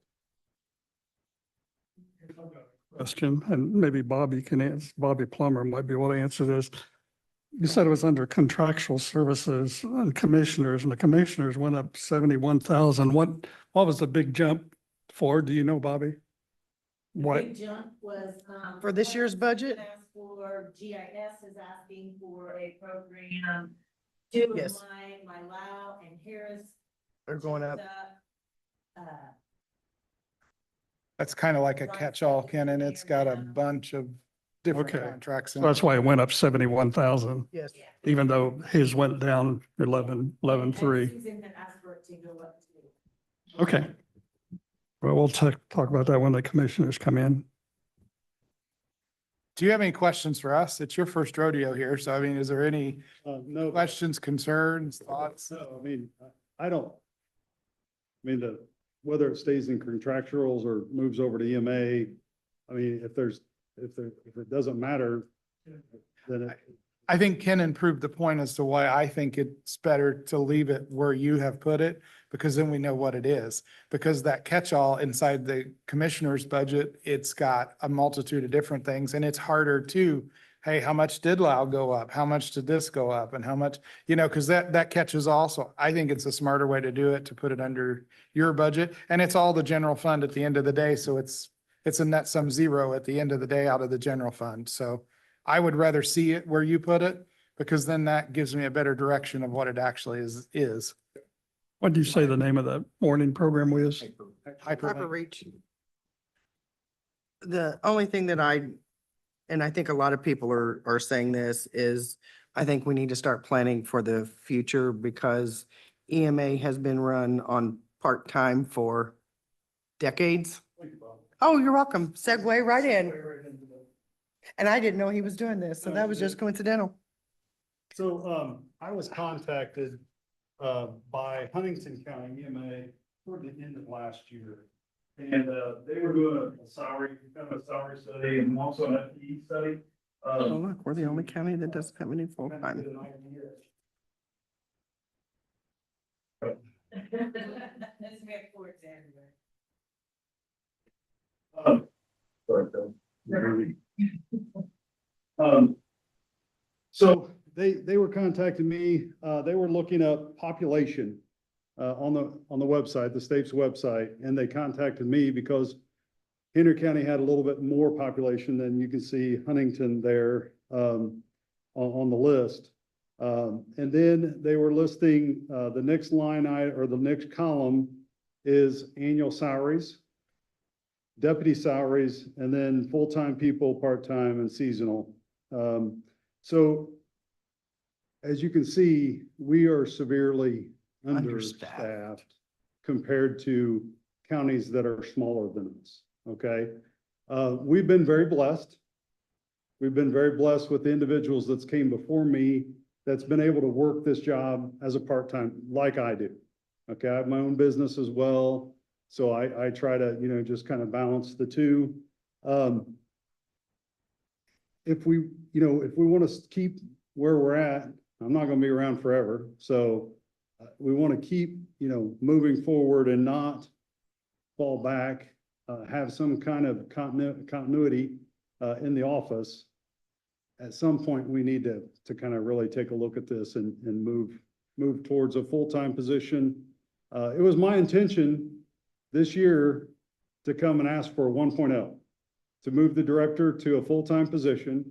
Question, and maybe Bobby can answer, Bobby Plummer might be able to answer this. You said it was under contractual services and commissioners, and the commissioners went up 71,000. What was the big jump for? Do you know, Bobby? The What? big jump was, For this year's budget? asked for, GIS is asking for a program. Two of Yes. my Lao and Harris. They're going up. Uh, That's kind of like a Right. catch-all, Ken, and it's got a Yeah. bunch of different Okay. contracts. So in it. that's why it went up 71,000, Yes. even though his went down 11,3. And Susan had asked for it to go up too. Okay. Well, we'll talk about that when the commissioners come in. Do you have any questions for us? It's your first rodeo here, so I mean, is there any No. questions, concerns, thoughts? So, I mean, I don't, whether it stays in contractuals or moves over to EMA, I mean, if it doesn't matter, then it, I think Ken improved the point as to why I think it's better to leave it where you have put it, because then we know what it is. Because that catch-all inside the commissioner's budget, it's got a multitude of different things, and it's harder to, hey, how much did Lao go up? How much did this go up? And how much, because that catches also. I think it's a smarter way to do it, to put it under your budget, and it's all the general fund at the end of the day, so it's a net sum zero at the end of the day out of the general fund. So I would rather see it where you put it, because then that gives me a better direction of what it actually is. What do you say the name of the morning program was? Hyperlink. Reach. The only thing that and I think a lot of people are saying this, is I think we need to start planning for the future, because EMA has been run on part-time for decades. Oh, you're welcome. Segue right in. And I didn't know he was doing this, so that was just coincidental. So, I was contacted, by Huntington County EMA toward the end of last year. And, they were doing a salary study and also an FTE study. Oh, look, we're the only county that doesn't have any full-time. Let's make for example. Sorry, Phil. So they were contacting me, they were looking up population, on the website, the state's website, and they contacted me because Henry County had a little bit more population than you can see Huntington there, on the list. And then they were listing, the next line or the next column is annual salaries, deputy salaries, and then full-time people, part-time and seasonal. So as you can see, we are severely Understaffed. understaffed compared to counties that are smaller than us, okay? We've been very blessed. We've been very blessed with the individuals that's came before me that's been able to work this job as a part-time, like I do. Okay, I have my own business as well, so I try to, you know, just kind of balance the two. If we, you know, if we want to keep where we're at, I'm not going to be around forever, so we want to keep, you know, moving forward and not fall back, have some kind of continuity in the office. At some point, we need to kind of really take a look at this and move towards a full-time position. It was my intention this year to come and ask for a 1.0, to move the director to a full-time position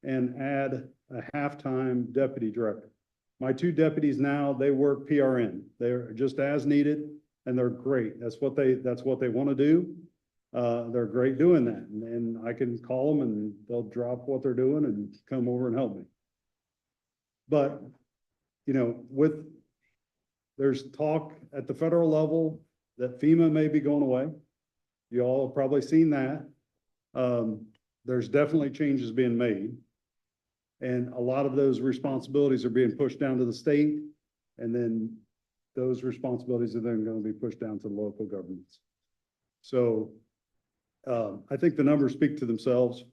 and add a half-time deputy director. My two deputies now, they work PRN. They're just as needed and they're great. That's what they want to do. They're great doing that. And I can call them and they'll drop what they're doing and come over and help me. But, you know, there's talk at the federal level that FEMA may be going away. You all have probably seen that. There's definitely changes being made. And a lot of those responsibilities are being pushed down to the state. And then those responsibilities are then going to be pushed down to the local governments. So I think the numbers speak for themselves.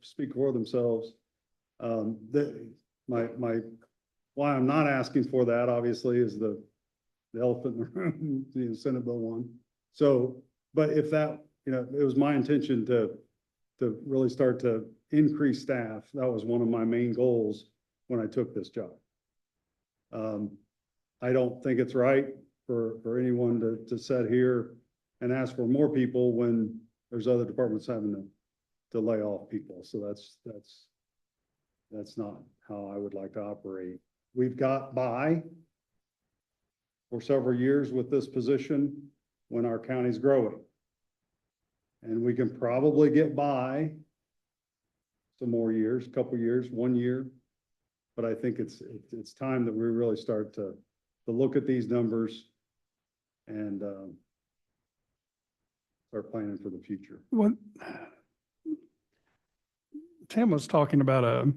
Why I'm not asking for that, obviously, is the elephant in the room, the Senate Bill 1. So, but if that, you know, it was my intention to really start to increase staff. That was one of my main goals when I took this job. I don't think it's right for anyone to sit here and ask for more people when there's other departments having to lay off people. So that's not how I would like to operate. We've got by for several years with this position when our county's growing. And we can probably get by some more years, couple years, 1 year. But I think it's time that we really start to look at these numbers and start planning for the future. What Tim was talking about a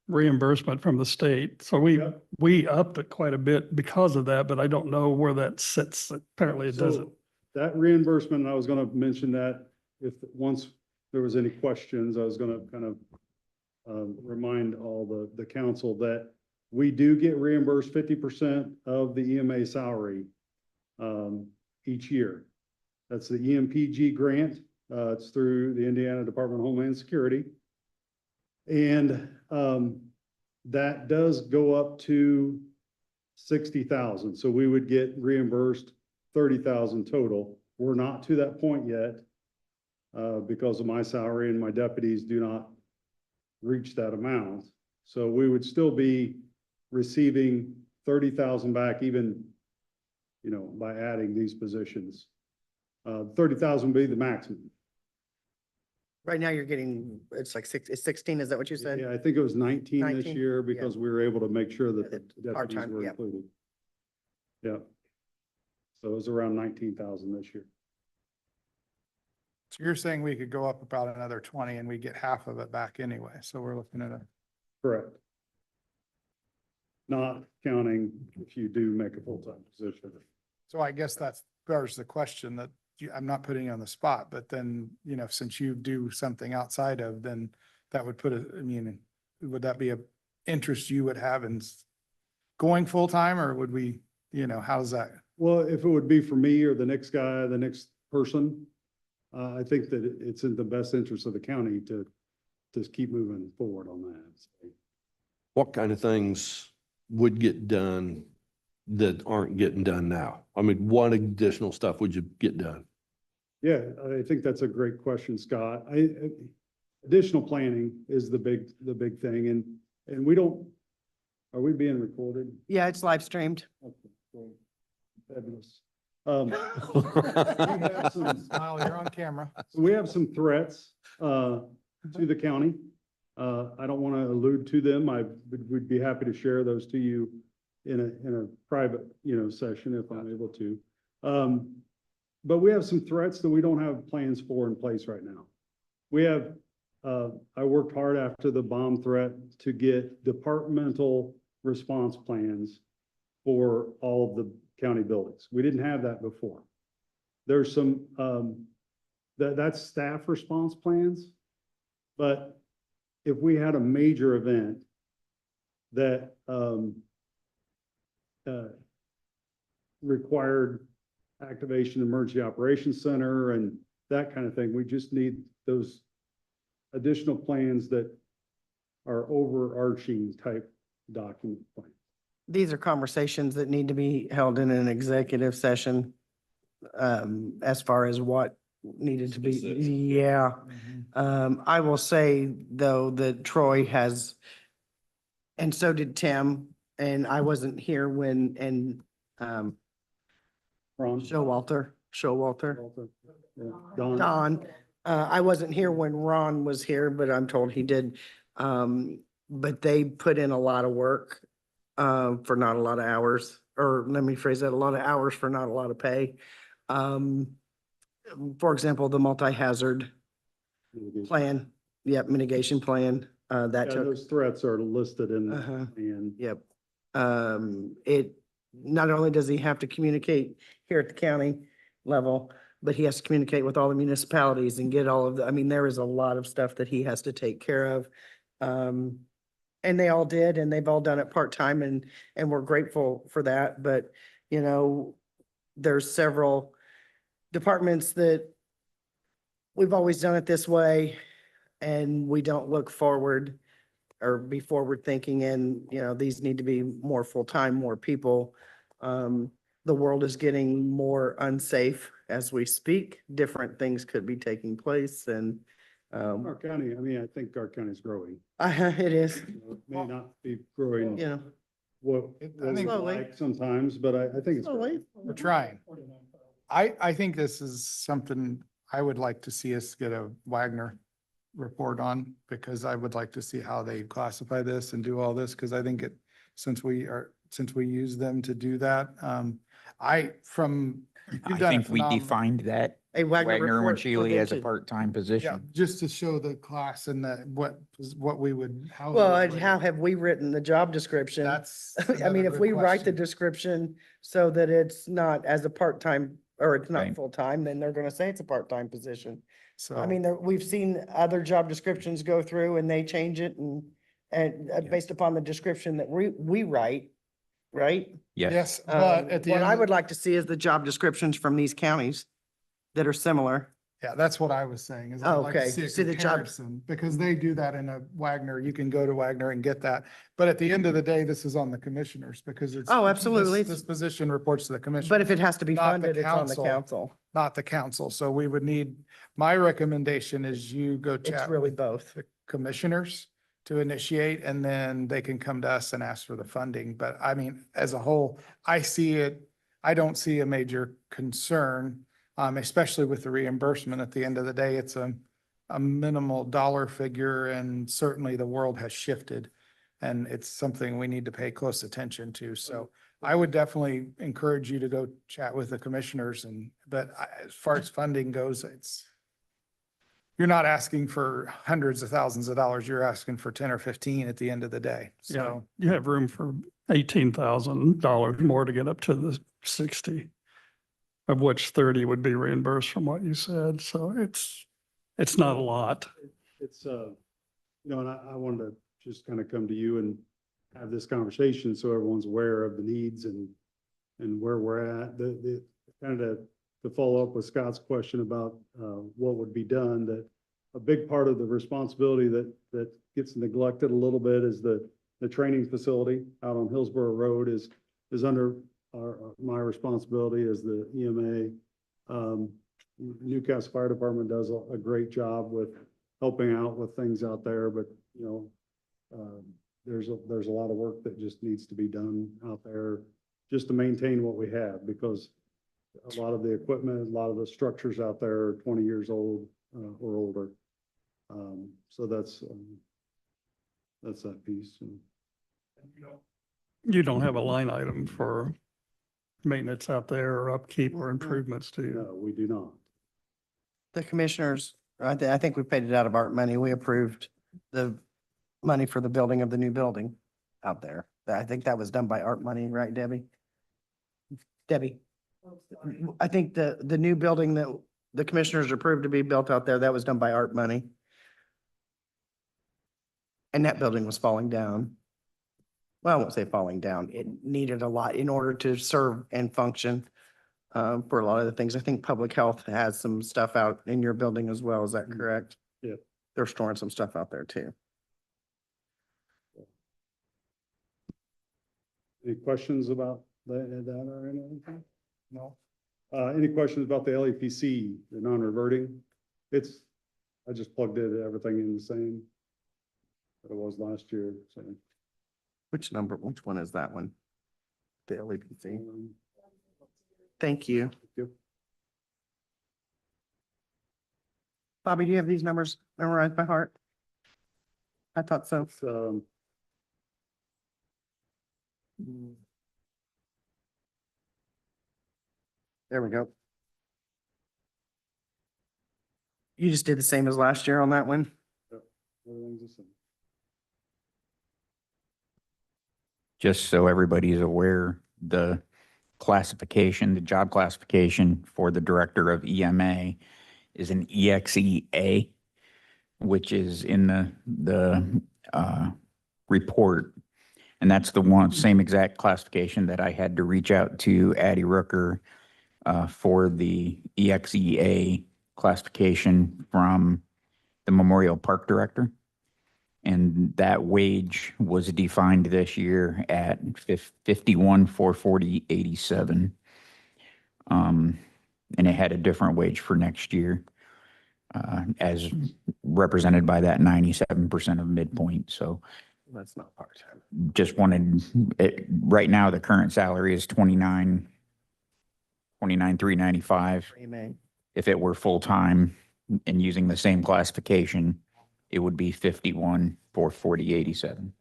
reimbursement from the state. So Yep. we upped it quite a bit because of that, but I don't know where that sits. Apparently it doesn't. So that reimbursement, I was going to mention that if once there was any questions, I was going to kind of remind all the council that we do get reimbursed 50% of the EMA salary each year. That's the EMPG grant. It's through the Indiana Department of Homeland Security. And that does go up to 60,000. So we would get reimbursed 30,000 total. We're not to that point yet because of my salary, and my deputies do not reach that amount. So we would still be receiving 30,000 back, even, you know, by adding these positions. 30,000 would be the maximum. Right now you're getting, it's 16, is that what you said? Yeah, I think it was 19 this 19, year because we were able to make sure that the deputies Part-time, were yeah. included. Yeah. So it was around 19,000 this year. So you're saying we could go up about another 20 and we get half of it back anyway. So we're looking at Correct. Not counting if you do make a full-time position. so I guess there's the question that I'm not putting you on the spot, but then, you know, since you do something outside of, then that would would that be a interest you would have in going full-time, or would we, you know, how's that? Well, if it would be for me or the next guy, the next person, I think that it's in the best interest of the county to just keep moving forward on that. What kind of things would get done that aren't getting done now? I mean, what additional stuff would you get done? Yeah, I think that's a great question, Scott. Additional planning is the big thing, and we don't, are we being recorded? Yeah, it's live streamed. Okay, great. Fabulous. We have some Smile, you're on camera. So we have some threats to the county. I don't want to allude to them. Would be happy to share those to you in a private, you know, session if I'm able to. but we have some threats that we don't have plans for in place right now. We have, I worked hard after the bomb threat to get departmental response plans for all of the county buildings. We didn't have that before. There's some, that's staff response plans. But if we had a major event that, required activation emergency operations center and that kind of thing, we just need those additional plans that are overarching type document plans. These are conversations that need to be held in an executive session. As far as what needed to be, yeah. I will say though that Troy has, and so did Tim, and I wasn't here when, Ron? Showalter. Yeah, Don? Don, I wasn't here when Ron was here, but I'm told he did. But they put in a lot of work, for not a lot of hours, or let me phrase that, a lot of hours for not a lot of pay. For example, the multi-hazard plan, mitigation plan, that Yeah, took. those threats are listed in, Uh-huh. and Yep. It, not only does he have to communicate here at the county level, but he has to communicate with all the municipalities and get all of the, I mean, there is a lot of stuff that he has to take care of. And they all did, and they've all done it part-time, and we're grateful for that. But, you know, there's several departments that we've always done it this way, and we don't look forward or be forward thinking, and, you know, these need to be more full-time, more people. The world is getting more unsafe as we speak. Different things could be taking place, and, our county, I mean, I think our county's growing. it is, It may not be growing you know, what I we think- Slowly. like sometimes, but I think it's. slowly. We're trying. I think this is something I would like to see us get a Wagner report on, because I would like to see how they classify this and do all this, because I think since we use them to do that, I think we defined that, A Wagner and report for Shealy them as a to- part-time Yeah, position. just to show the class and what we would, how. Well, we and would- how have we written the job description? That's. I mean, another if good we write the question. description so that it's not as a part-time, or it's not Right. full-time, then they're gonna say it's a part-time position. So. I mean, we've seen other job descriptions go through and they change it and, based upon the description that we write, right? Yes, Yes, but at the What end. I would like to see is the job descriptions from these counties that are similar. Yeah, that's what I was saying, is I'd like Okay, to see a see the job- comparison, because they do that in a Wagner, you can go to Wagner and get that. But at the end of the day, this is on the commissioners, because it's. Oh, absolutely. This position reports to the commission. But if it has to be Not the funded, it's on the council. council. Not the council, so we would need, my recommendation is you go It's chat really with both. the commissioners to initiate, and then they can come to us and ask for the funding. But I mean, as a whole, I don't see a major concern, especially with the reimbursement. At the end of the day, it's a minimal dollar figure, and certainly the world has shifted. And it's something we need to pay close attention to. So I would definitely encourage you to go chat with the commissioners, but as far as funding goes, you're not asking for hundreds of thousands of dollars. You're asking for 10 or 15 at the end of the day. Yeah, So, you have room for $18,000 more to get up to the 60, of which 30 would be reimbursed from what you said. So it's not a lot. It's, and I wanted to just kind of come to you and have this conversation so everyone's aware of the needs and where we're at. The kind of to follow up with Scott's question about what would be done, that a big part of the responsibility that gets neglected a little bit is the training facility out on Hillsborough Road is under my responsibility as the EMA. Newcastle Fire Department does a great job with helping out with things out there, but there's a lot of work that just needs to be done out there just to maintain what we have, because a lot of the equipment, a lot of the structures out there are 20 years old or older. So that's that piece. You don't have a line item for maintenance out there or upkeep or improvements to you? No, we do not. The commissioners, I think we paid it out of art money. We approved the money for the building of the new building out there. I think that was done by art money, right, Debbie? Debbie, I think the new building that the commissioners approved to be built out there, that was done by art money. And that building was falling down. Well, I won't say falling down. It needed a lot in order to serve and function for a lot of the things. I think public health has some stuff out in your building as well. Is that correct? Yeah. They're storing some stuff out there too. Any questions about that or anything? No. Any questions about the LEPC, the non-reverting? I just plugged everything in the same that it was last year, so. Which one is that one? The LEPC. um, Thank you. Yep. Bobby, do you have these numbers memorized by heart? I thought so. It's, There we go. You just did the same as last year on that one? everything's the same. Just so everybody is aware, the classification, the job classification for the director of EMA is an EXEA, which is in the report. And that's the one, same exact classification that I had to reach out to Addie Rooker for the EXEA classification from the Memorial Park Director. And that wage was defined this year at 51,440.87. And it had a different wage for next year, as represented by that 97% of midpoint. So That's not part-time. just wanted, right now, the current salary is 29,395. EMA. If it were full-time and using the same classification, it would be 51,440.87.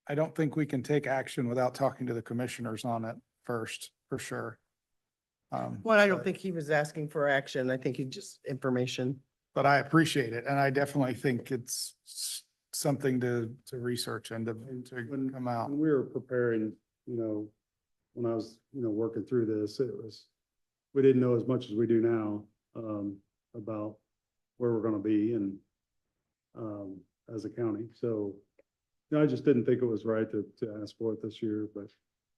I don't think we can take action without talking to the commissioners on it first, for sure. Well, I don't think he was asking for action. I think he just information. But I appreciate it, and I definitely think it's something to research and to come out. When we were preparing, when I was, working through this, we didn't know as much as we do now, about where we're gonna be and, as a county. So, I just didn't think it was right to ask for it this year, but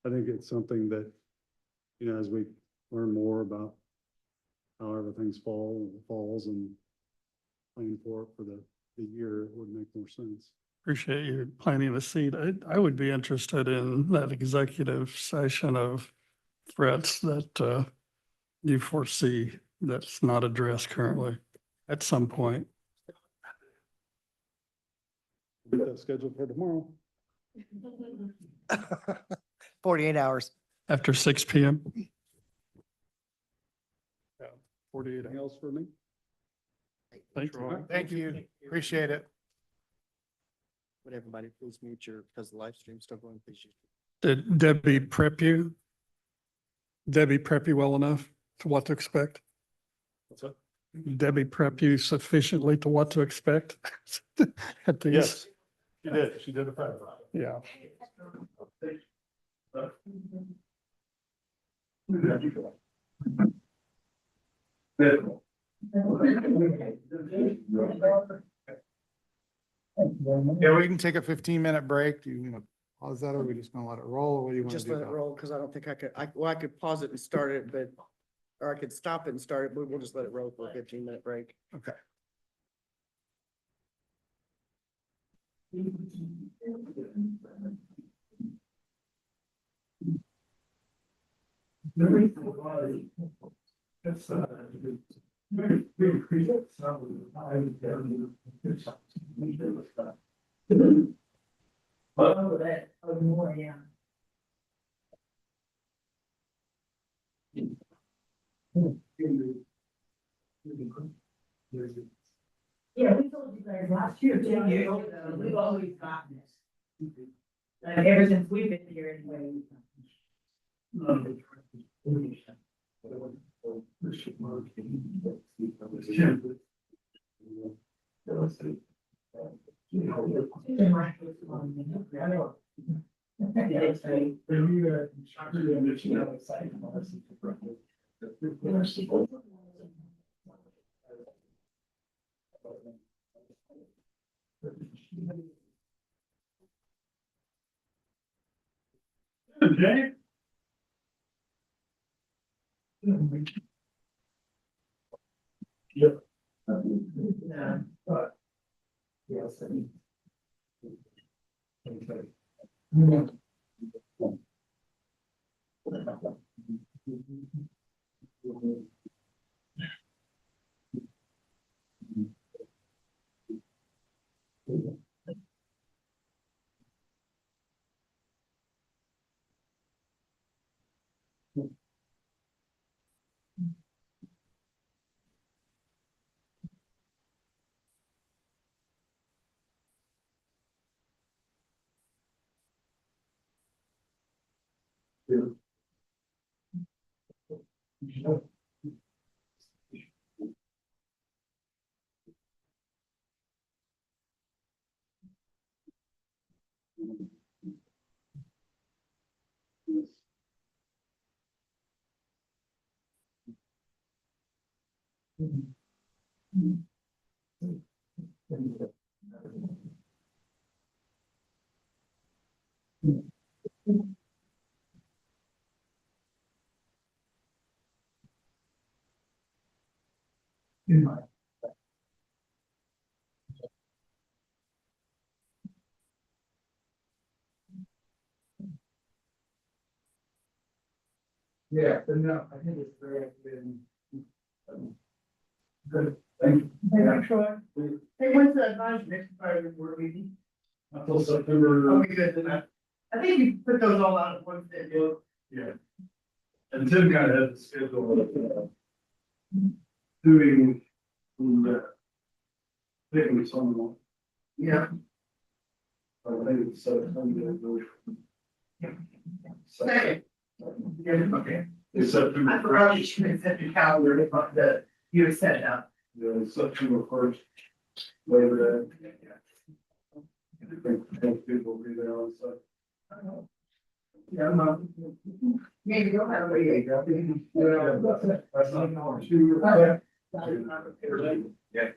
I think it's something that, as we learn more about how everything's falls and planning for it for the year, it would make more sense. Appreciate you planting the seed. I would be interested in that executive session of threats that you foresee that's not addressed currently at some point. Get that scheduled for tomorrow. 48 hours. After 6 PM? 48 Anything else for me? Thank you. Thank you. Appreciate it. Would everybody please mute because the live stream's still going, please. Did Debbie prep you? Debbie prep you well enough to what to expect? What's that? Debbie prep you sufficiently to what to expect? At these? Yes, she did. She did a prep. Yeah. Yeah, we can take a 15-minute break. Do you want to pause that, or are we just gonna let it roll, or what do you want to Just do? let it about roll because I don't think I could, I could pause it and start it, or I could stop it and start it, but we'll just let it roll for a 15-minute break. Okay. More, yeah. Yeah, we told you guys last year, 2 years ago, we've always gotten this. Like ever since we've been here anyway. Okay. Yep. Yeah. Yes. Yeah, but no, I think it's very good. Good, thank you. Hey, Troy. Hey, when's the advisory next part of the board meeting? Until September. Okay, good, then I think you put those all out at once, didn't you? Yeah. And Tim kind of had the schedule of, doing, picking someone. Yeah. I think it's September. Second. Yeah, okay. It's September. I forgot you had set your calendar, but that you had set it up. Yeah, September first. Labor Day. I think people will be there on site. Yeah, maybe you'll have a. Yeah, that's not an hour. Yeah.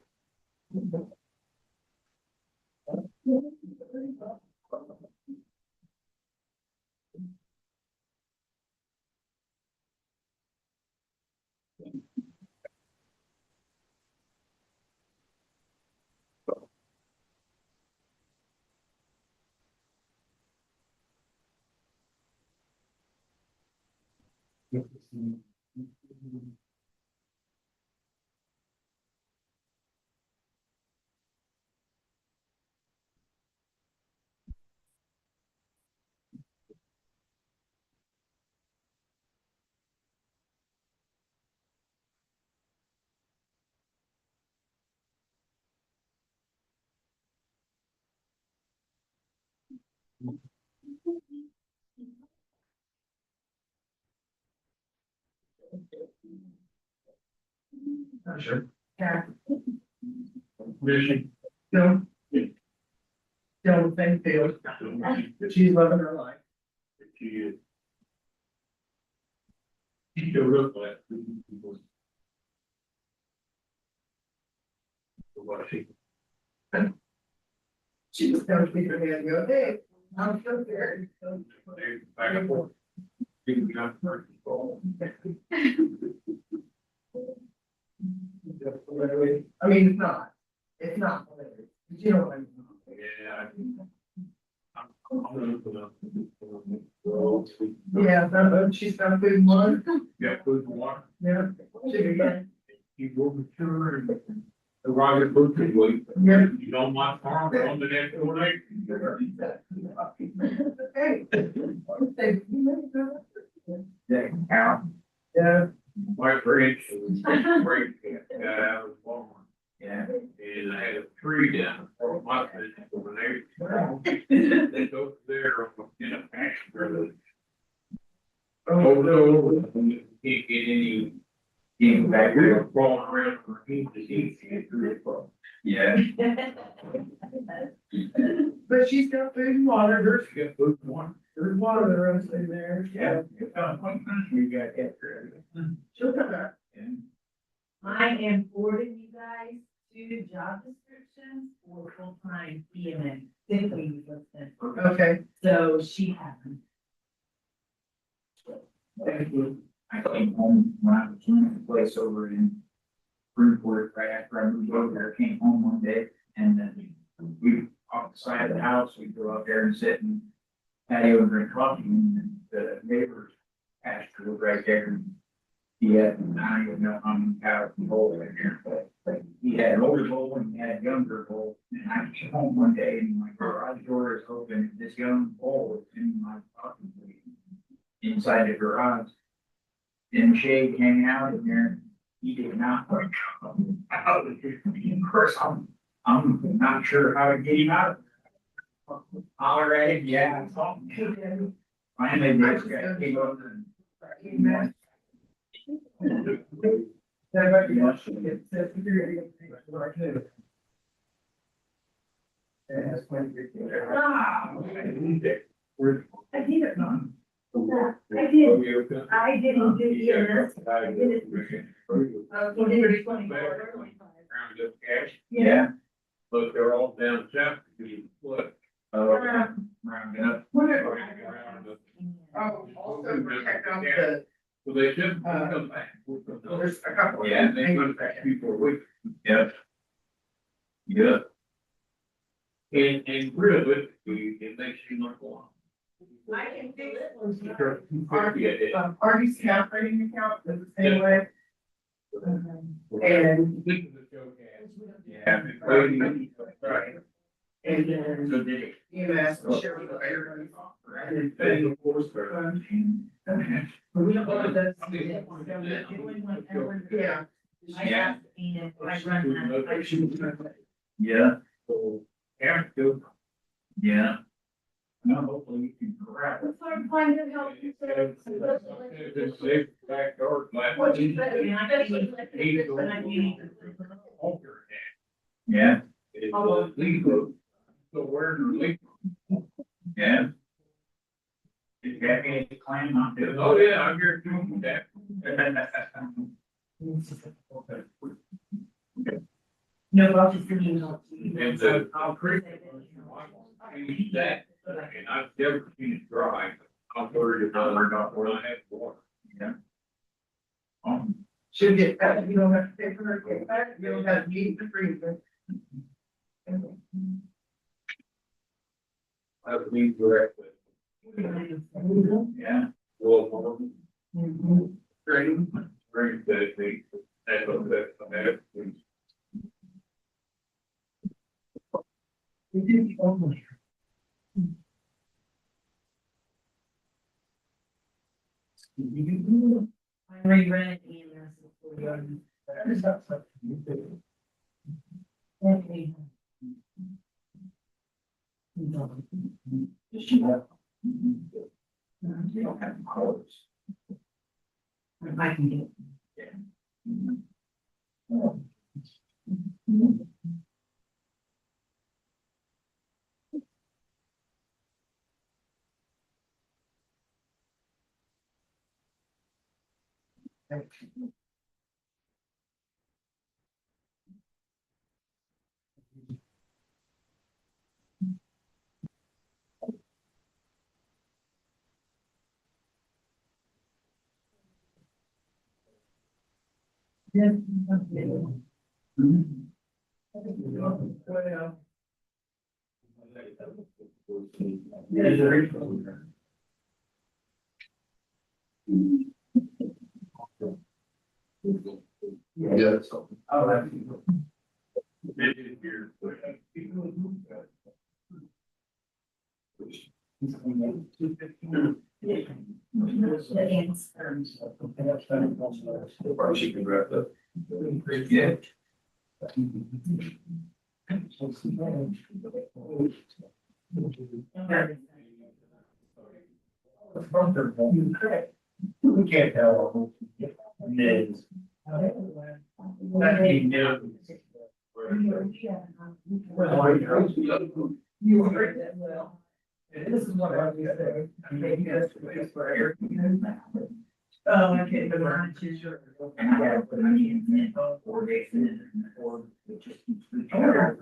Sure. Yeah. Vision. No. Don't think they, she's loving her life. You go real quick. She just comes to her hand and go, hey, I'm so scared. Back and forth. You got first. I mean, it's not, but you know what I mean. Yeah. Yeah, she's got a good one. Yeah, food and water. Yeah. You will mature and arrive at food and wait. Yeah. You don't want farm on the next door night. Hey. Yeah. My fridge was great. I was warm. Yeah. And I had Can't get any. Getting back there, crawling around for him to see. Yeah. But she's got food and water. She got food and water. There's water the rest in there. Yeah. We got that. She'll come back. I am forwarding you guys to job descriptions for full-time EMS, sick leave listed. Okay. So she hasn't. Thank you. I came home when I was in a place over in Bridgeport, right after I moved over there, came home one day and then we off the side of the house, we go out there and sit and patio and drink coffee and the neighbor's pasture was right there. And he had, I don't even know how many cows and bulls in there, but he had an older bull and he had a younger bull. And I came home one day and my garage door is open and this young bull is in my fucking inside the garage. In the shade hanging out in there, he did not want to come out. Of course, I'm not sure how to get him out. Holler at him, yeah. Finally, this guy came over and. I did it wrong. I didn't do EMS. I did it. He did it 24. Yeah. Look, they're all down south. What? Rounded up. Oh, also check out the, Well, they should come back. there's a couple. of Yeah, they come back before we. Yep. Yep. And really, it makes you look long. I can do it. Artie's account, rating account is the same way. And, Yeah. Right. and then So did it. EMS, share with everybody. And of course, We don't want that. Yeah. Yeah. And I run that. Yeah. So, yeah, good. Yeah. Now, hopefully you can correct. Let's start finding help. It's safe backyard. What you said, Yeah. It's legal. So where's the legal? Yeah. Did you have any claim on it? Oh, yeah, I'm here doing that. No, I'll just give you. And I'll create. That, and I've never seen it dry. I'm worried about where I have water. Yeah. Should get that, you don't have to pay for her, get back, you don't have to eat the freezer. I believe directly. Yeah. Well, great, great, that's what that. I reread EMS. Okay. You don't have colors. I can do it. Yes. Oh, that's. Or she can wrap up. Yeah. We can't tell. Mids. That ain't new. You heard that well. This is what I was saying. I mean, you guys. Oh, okay, but I'm not too sure. Yeah, but I mean, 4 days in, or it just keeps. Yeah,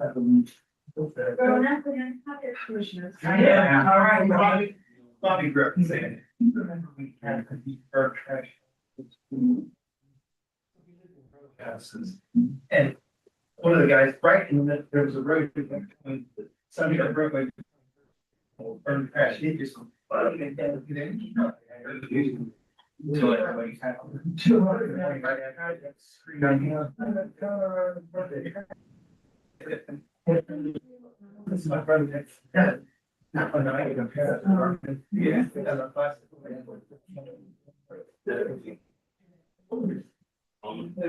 all right, Bobby grew up saying. Remember we had to be our trash. Houses. And one of the guys, right in the, there was a road, somebody got broke by. Burn trash, he just. So everybody's happy. 200. This is my brother next. Yeah. No, I can compare it. Yeah.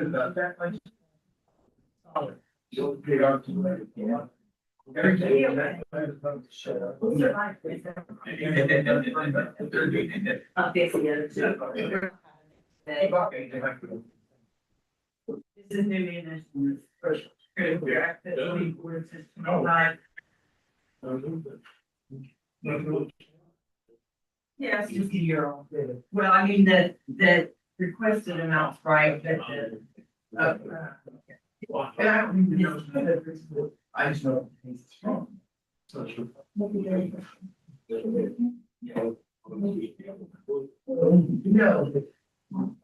About that much. You'll get on to it. Yeah. Every day. Shut up. I'll fix the other two. This is new municipal. Yes, just a year old. Well, I mean, that requested amounts, right, but And I don't even know. I just know it's strong. So. No.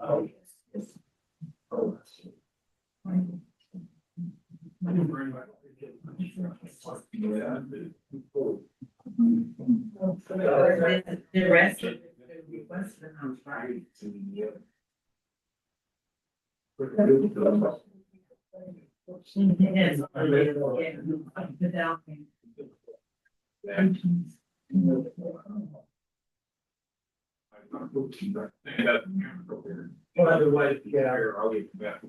Oh, yes. Oh. the rest of the requested amounts, right? Yes. Without. Well, otherwise, yeah, I'll get you back.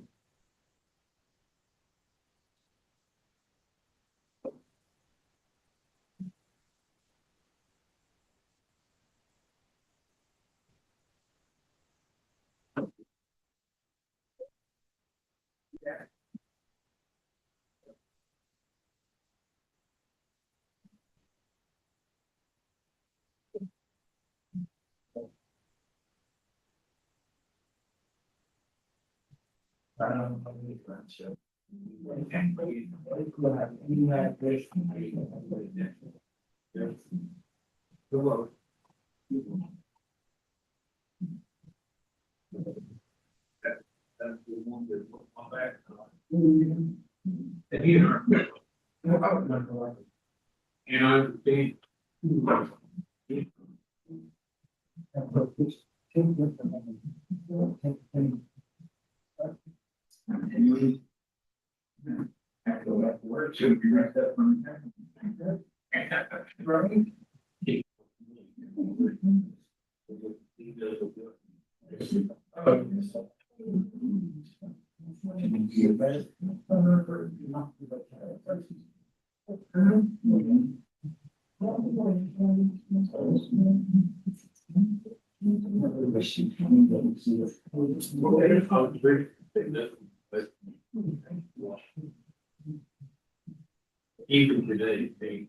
Should be right up from even today, they.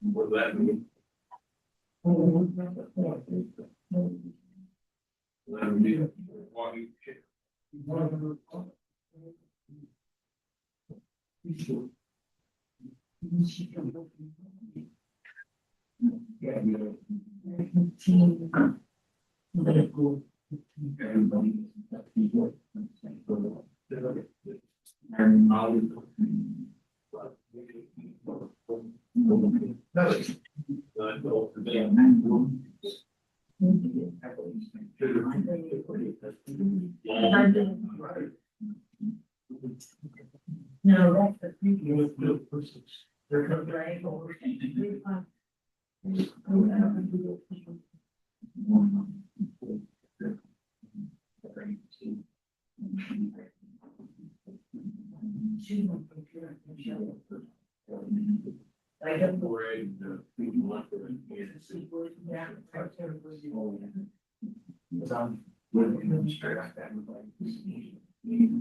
What that mean? No, that's the previous.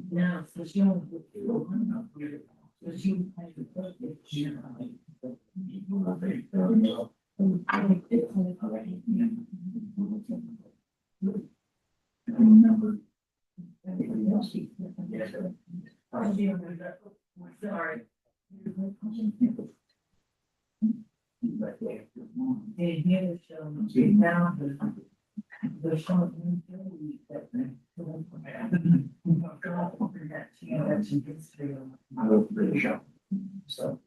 No, so she won't. So she. Sorry. They never show them down. The short. So.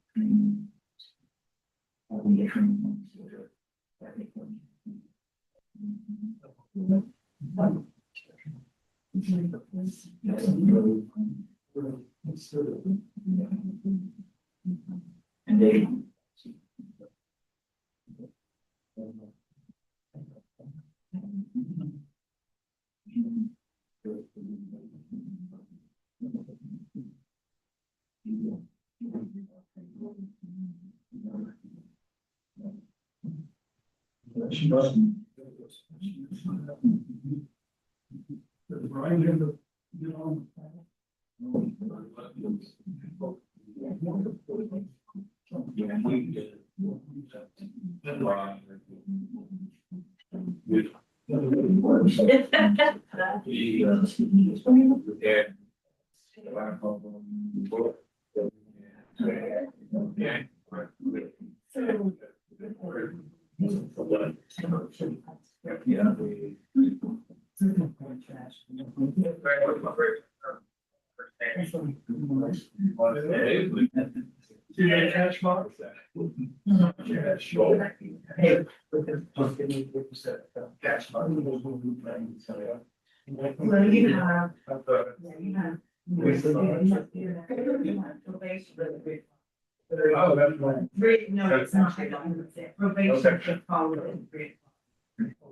And they. Well, you have. Oh, that's right. No, it's not. Probation should follow it.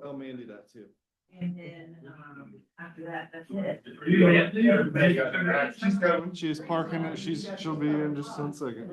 Tell Mandy that too. And then, after that, that's it. She's coming, she's parking it, she'll be in just 1 second.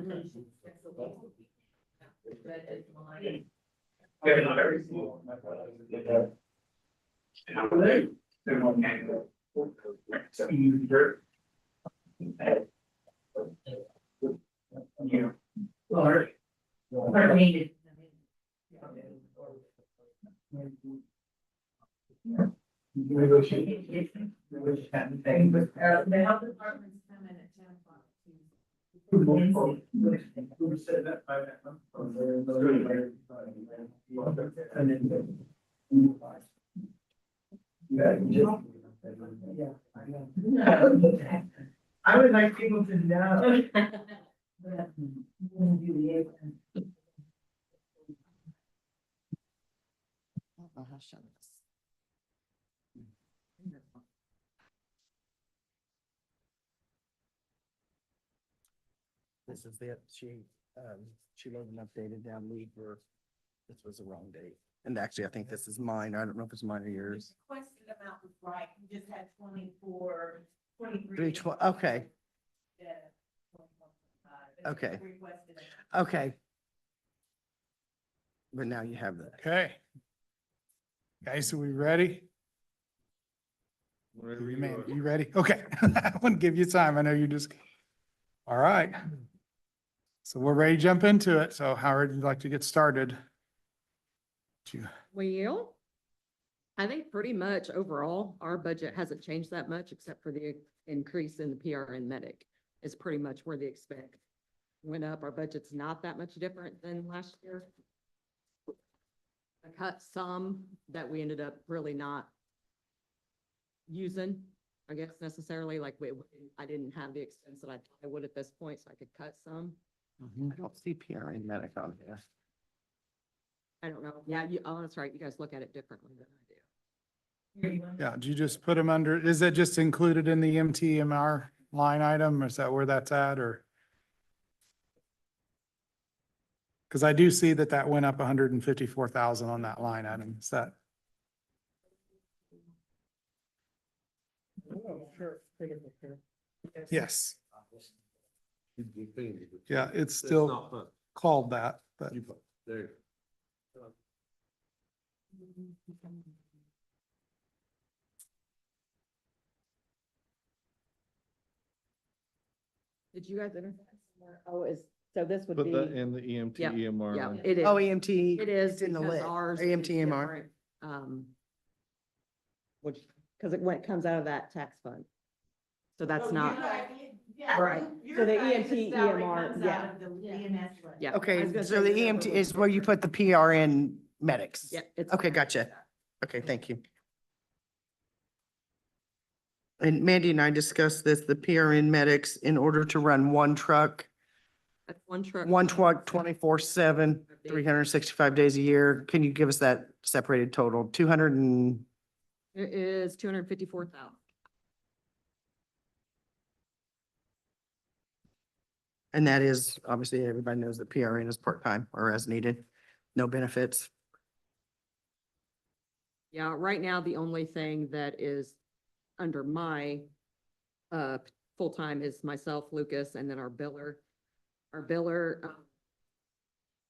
The health department's coming at 10 o'clock. I would like people to know. This is it. She wrote an updated down lead for, this was the wrong date. And actually, I think this is mine. I don't know if it's mine or yours. Requested amount was right, you just had 24, 23. 312, okay, Yeah, 24, 25. Okay. Requested. okay. But now you have that. Okay. Guys, are we ready? Man, you ready? Okay. I want to give you time. I know you just. All right. So we're ready to jump into it. So Howard, you'd like to get started? Well, I think pretty much overall, our budget hasn't changed that much except for the increase in the PRN medic is pretty much where the expect went up. Our budget's not that much different than last year. I cut some that we ended up really not using, I guess necessarily, like I didn't have the expense that I would at this point, so I could cut some. I don't see PRN medic on here. I don't know. Yeah, oh, that's right. You guys look at it differently than I do. Yeah, do you just put them under, is that just included in the MTMR line item? Is that where that's at or? Because I do see that went up 154,000 on that line item. Is that? Yes. Yeah, it's still called that, but There. Did you guys enter? Oh, so this would Put be, that in the EMT, Yeah, EMR. yeah, line. it is. Oh, EMT. It is It's in the because lit. ours. EMT is MR. different, which, because it comes out of that tax fund. So that's not, right. So the EMT, EMR, yeah. Yeah. I Okay, was gonna so say the your EMT number was is where you put the PRN medics. Yeah. It's Okay, gotcha. Okay, thank you. And Mandy and I discussed this, the PRN medics, in order to run one truck, That's one truck. 24/7, 365 days a year. Can you give us that separated total? 200 and, It is 254,000. and that is, obviously, everybody knows that PRN is part-time or as needed, no benefits. Yeah, right now, the only thing that is under my full-time is myself, Lucas, and then our biller. Our biller,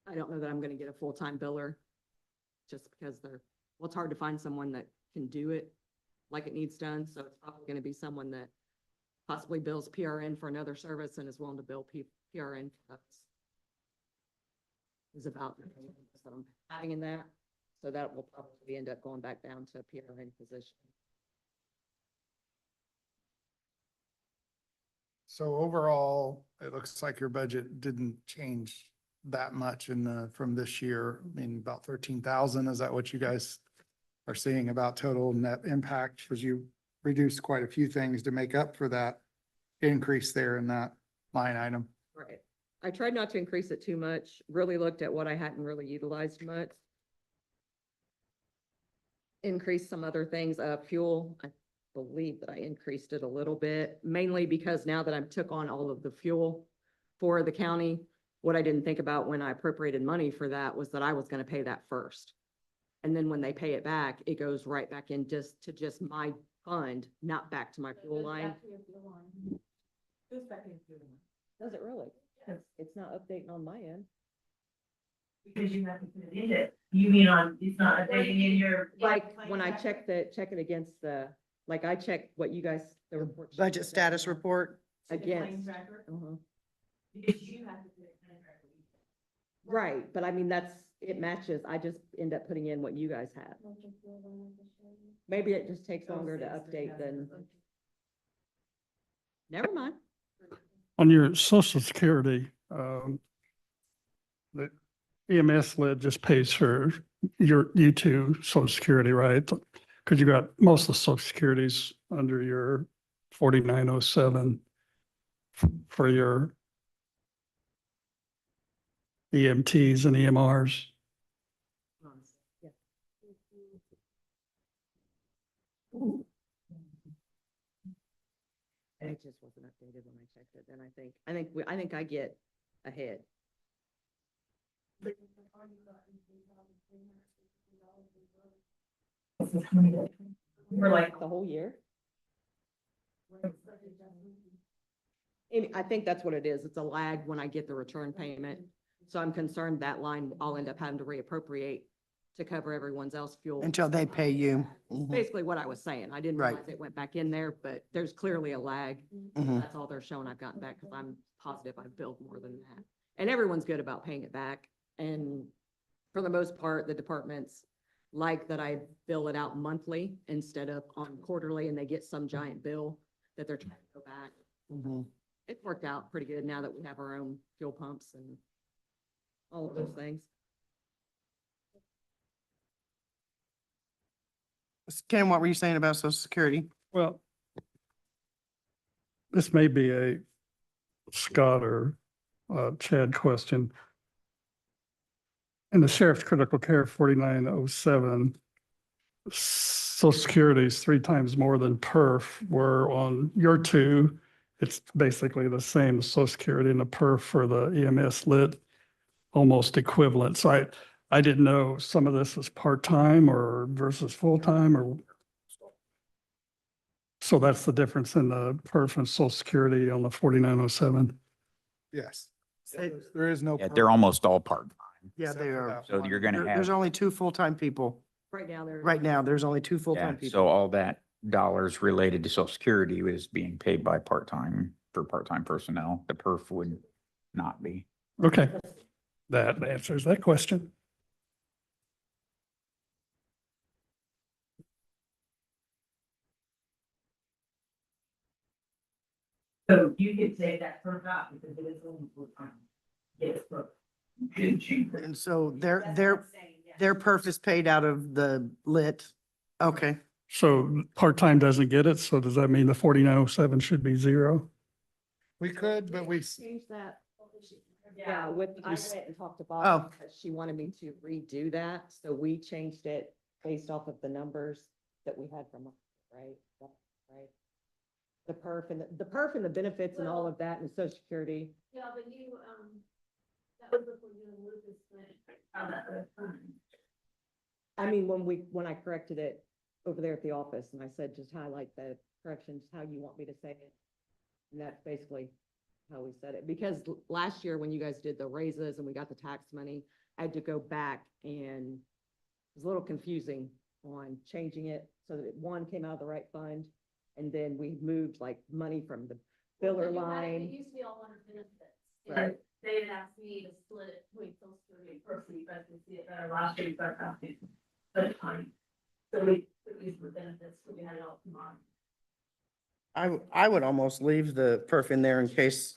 I don't know that I'm gonna get a full-time biller, just because well, it's hard to find someone that can do it like it needs done, so it's probably gonna be someone that possibly bills PRN for another service and is willing to bill PRN for us. Is about that I'm having in that, so that will probably end up going back down to a PRN position. so overall, it looks like your budget didn't change that much from this year. I mean, about 13,000. Is that what you guys are seeing about total net impact? Because you reduced quite a few things to make up for that increase there in that line item. Right. I tried not to increase it too much, really looked at what I hadn't really utilized much. Increased some other things, fuel, I believe that I increased it a little bit, mainly because now that I took on all of the fuel for the county, what I didn't think about when I appropriated money for that was that I was gonna pay that first. And then when they pay it back, it goes right back in just my fund, not back to my fuel line. Does it really? It's not updating on my end. Because you have to put it in it. You mean it's not updating in your. Like, when I check it against like I check what you guys, the report. sheet Budget is status report. Against. Tracker? Uh-huh. Because you have to put it in a tracker. Right, but I mean, it matches, I just end up putting in what you guys have. Maybe it just takes longer to update than. Never mind. On your social security, the EMS lid just pays for you two social security, right? Because you got most of the social securities under your 4907 for your EMTs and EMRs. Yeah. It just wasn't updated when I checked it, then I think I get ahead. For like, The whole year? I think that's what it is. It's a lag when I get the return payment. So I'm concerned that line, I'll end up having to reappropriate to cover everyone's else fuel. Until they pay you. Mhm. Basically what I was saying. I didn't Right. realize it went back in there, but there's clearly a lag. Mhm. That's all they're showing I've gotten back because I'm positive I've billed more than that. And everyone's good about paying it back. And for the most part, the departments like that I bill it out monthly instead of on quarterly, and they get some giant bill that they're trying to go back. Mhm. It worked out pretty good now that we have our own fuel pumps and all of those things. Ken, what were you saying about social security? Well, this may be a Scott or Chad question. In the sheriff's critical care 4907, social security is 3 times more than perf, where on your two, it's basically the same as social security, and the perf for the EMS lit, almost equivalent. So I didn't know some of this is part-time or versus full-time, or. So that's the difference in the perf and social security on the 4907. Yes. Say- There is no. Yeah, they're almost all part-time. Yeah, except they for are. that So one. you're gonna There's have, only two full-time people. Right now, they're. Right now, there's only two yeah, full-time people. so all that dollars related to social security is being paid by part-time for part-time personnel. The perf would not be. Okay, that answers that question. So you could say that per out because it is only full time. Yes, per. Didn't change it. And so their, That's what their, I'm saying, yeah. their perf is paid out of the lit. Okay. So part-time doesn't get it, so does that mean the 4907 should be zero? We could, but we, Change that. Yeah, with, I went and talked to Oh. Bob, because she wanted me to redo that, so we changed it based off of the numbers that we had from, right? Right. The perf and the perf and the benefits and all of that and social security. Yeah, but you, that was before you and Lucas went on that other time. I mean, when I corrected it over there at the office and I said, just highlight the corrections, how you want me to say it. And that's basically how we said it, because last year when you guys did the raises and we got the tax money, I had to go back and it was a little confusing on changing it so that one came out of the right fund. And then we moved like money from the filler It line. used to be all under benefits. Right. And they had asked me to split it between social security and personal, you guys can see it better last year, but time. So we used the benefits, so we had it all combined. I would almost leave the perf in there in case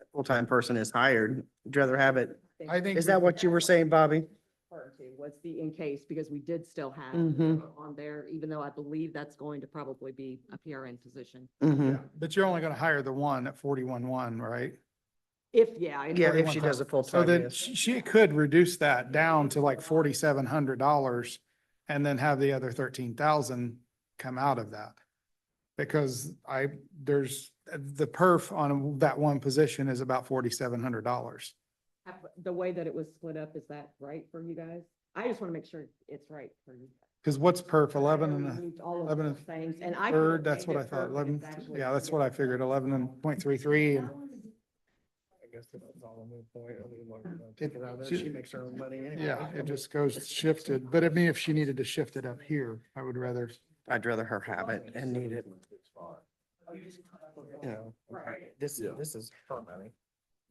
a full-time person is hired. Would you rather have it? I think. Is that what you were saying, Bobby? Part two was the in case, because we did still have Mhm. on there, even though I believe that's going to probably be a PRN position. Mm-hmm. Yeah, but you're only gonna hire the one at 41.1, right? If, yeah. Yeah, if she does a So full-time, then yes. she could reduce that down to like $4,700 and then have the other 13,000 come out of that. Because there's, the perf on that one position is about $4,700. The way that it was split up, is that right for you guys? I just want to make sure it's right for you. Cause what's perf, 11 and a Removed all of 11 those and things, and I. third, that's what I thought, 11, yeah, that's what I figured, 11 and 0.33 and. I guess that's all a moot point. I mean, like, take it out of there, she makes her own money anyway. Yeah, it just goes shifted, but I mean, if she needed to shift it up here, I would rather, I'd rather her have it and need it. You know, Right. this Yeah. is her money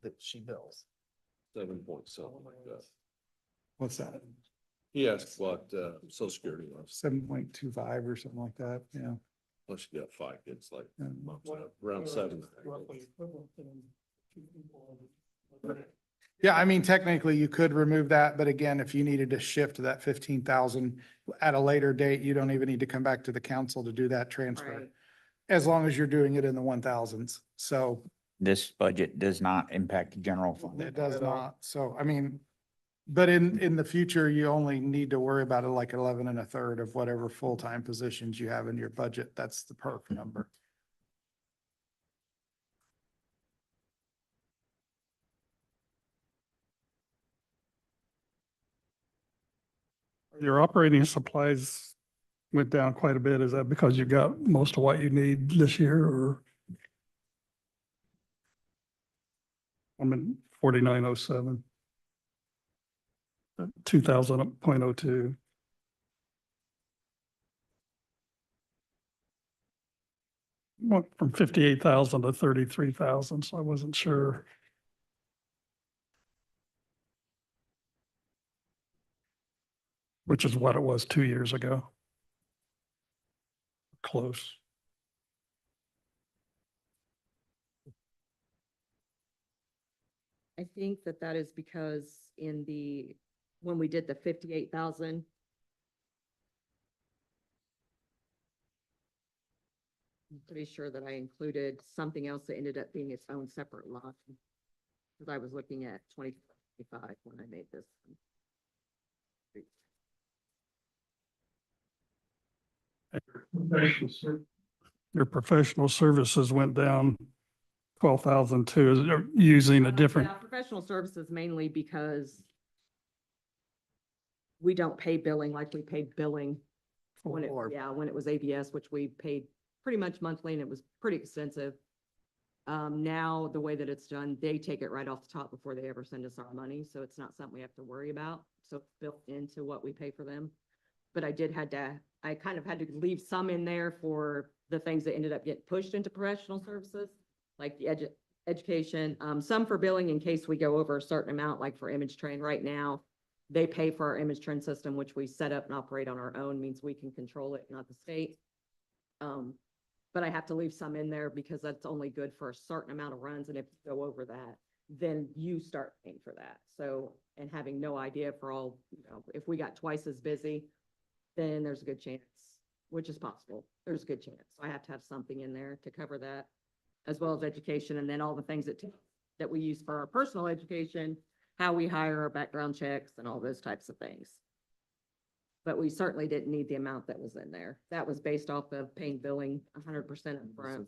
that she bills. 7.7. what's that? He asked what, social security was. 7.25 or something like that, yeah. Unless you got five kids, like, Yeah. bumps it up around 7. Yeah, I mean, technically you could remove that, but again, if you needed to shift to that 15,000 at a later date, you don't even need to come back to the council to do that transfer. Right. As long as you're doing it in the 1,000s. So This budget does not impact the general fund. it does not. So, I mean, but in the future, you only need to worry about it like 11 and a third of whatever full-time positions you have in your budget. That's the perf number. Your operating supplies went down quite a bit. Is that because you got most of what you need this year or? I'm in 4907. 2000.02. Went from 58,000 to 33,000, so I wasn't sure. Which is what it was 2 years ago. Close. I think that is because when we did the 58,000. I'm pretty sure that I included something else that ended up being its own separate line. Because I was looking at 2025 when I made this. Your professional services went down 12,000 too, is it using a different, Yeah, professional services mainly because we don't pay billing like we paid billing when it, Or- yeah, when it was ABS, which we paid pretty much monthly and it was pretty extensive. Now, the way that it's done, they take it right off the top before they ever send us our money, so it's not something we have to worry about. So it's built into what we pay for them. But I kind of had to leave some in there for the things that ended up getting pushed into professional services, like the education, some for billing in case we go over a certain amount, like for Image Train right now. They pay for our Image Train system, which we set up and operate on our own, means we can control it, not the state. But I have to leave some in there because that's only good for a certain amount of runs, and if you go over that, then you start paying for that. So, and having no idea for all, if we got twice as busy, then there's a good chance, which is possible, there's a good chance. So I have to have something in there to cover that, as well as education, and then all the things that we use for our personal education, how we hire our background checks and all those types of things. But we certainly didn't need the amount that was in there. That was based off of paying billing 100% upfront.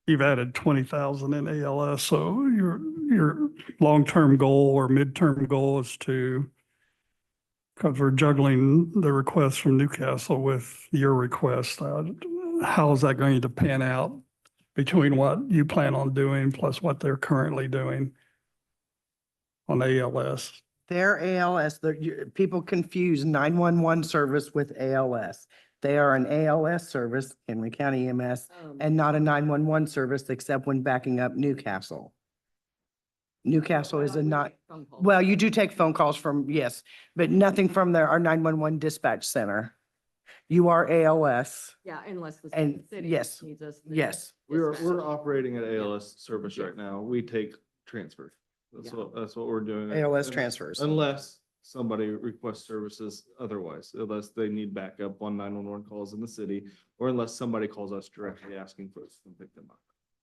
You've added 20,000 in ALS, so your long-term goal or midterm goal is to, because we're juggling the request from Newcastle with your request, how is that going to pan out between what you plan on doing plus what they're currently doing on ALS? Their ALS, people confuse 911 service with ALS. They are an ALS service, Henry County EMS, and not a 911 service except when backing up Newcastle. Newcastle is a not, well, you do take phone calls from, yes, but nothing from our 911 dispatch center. You are ALS. Yeah, unless the And city yes, needs us. then yes. dispatch. We're operating at ALS service right now. We take transfers. Yeah. That's what we're doing. ALS transfers. Unless somebody requests services otherwise, unless they need backup on 911 calls in the city, or unless somebody calls us directly asking for us to pick them up.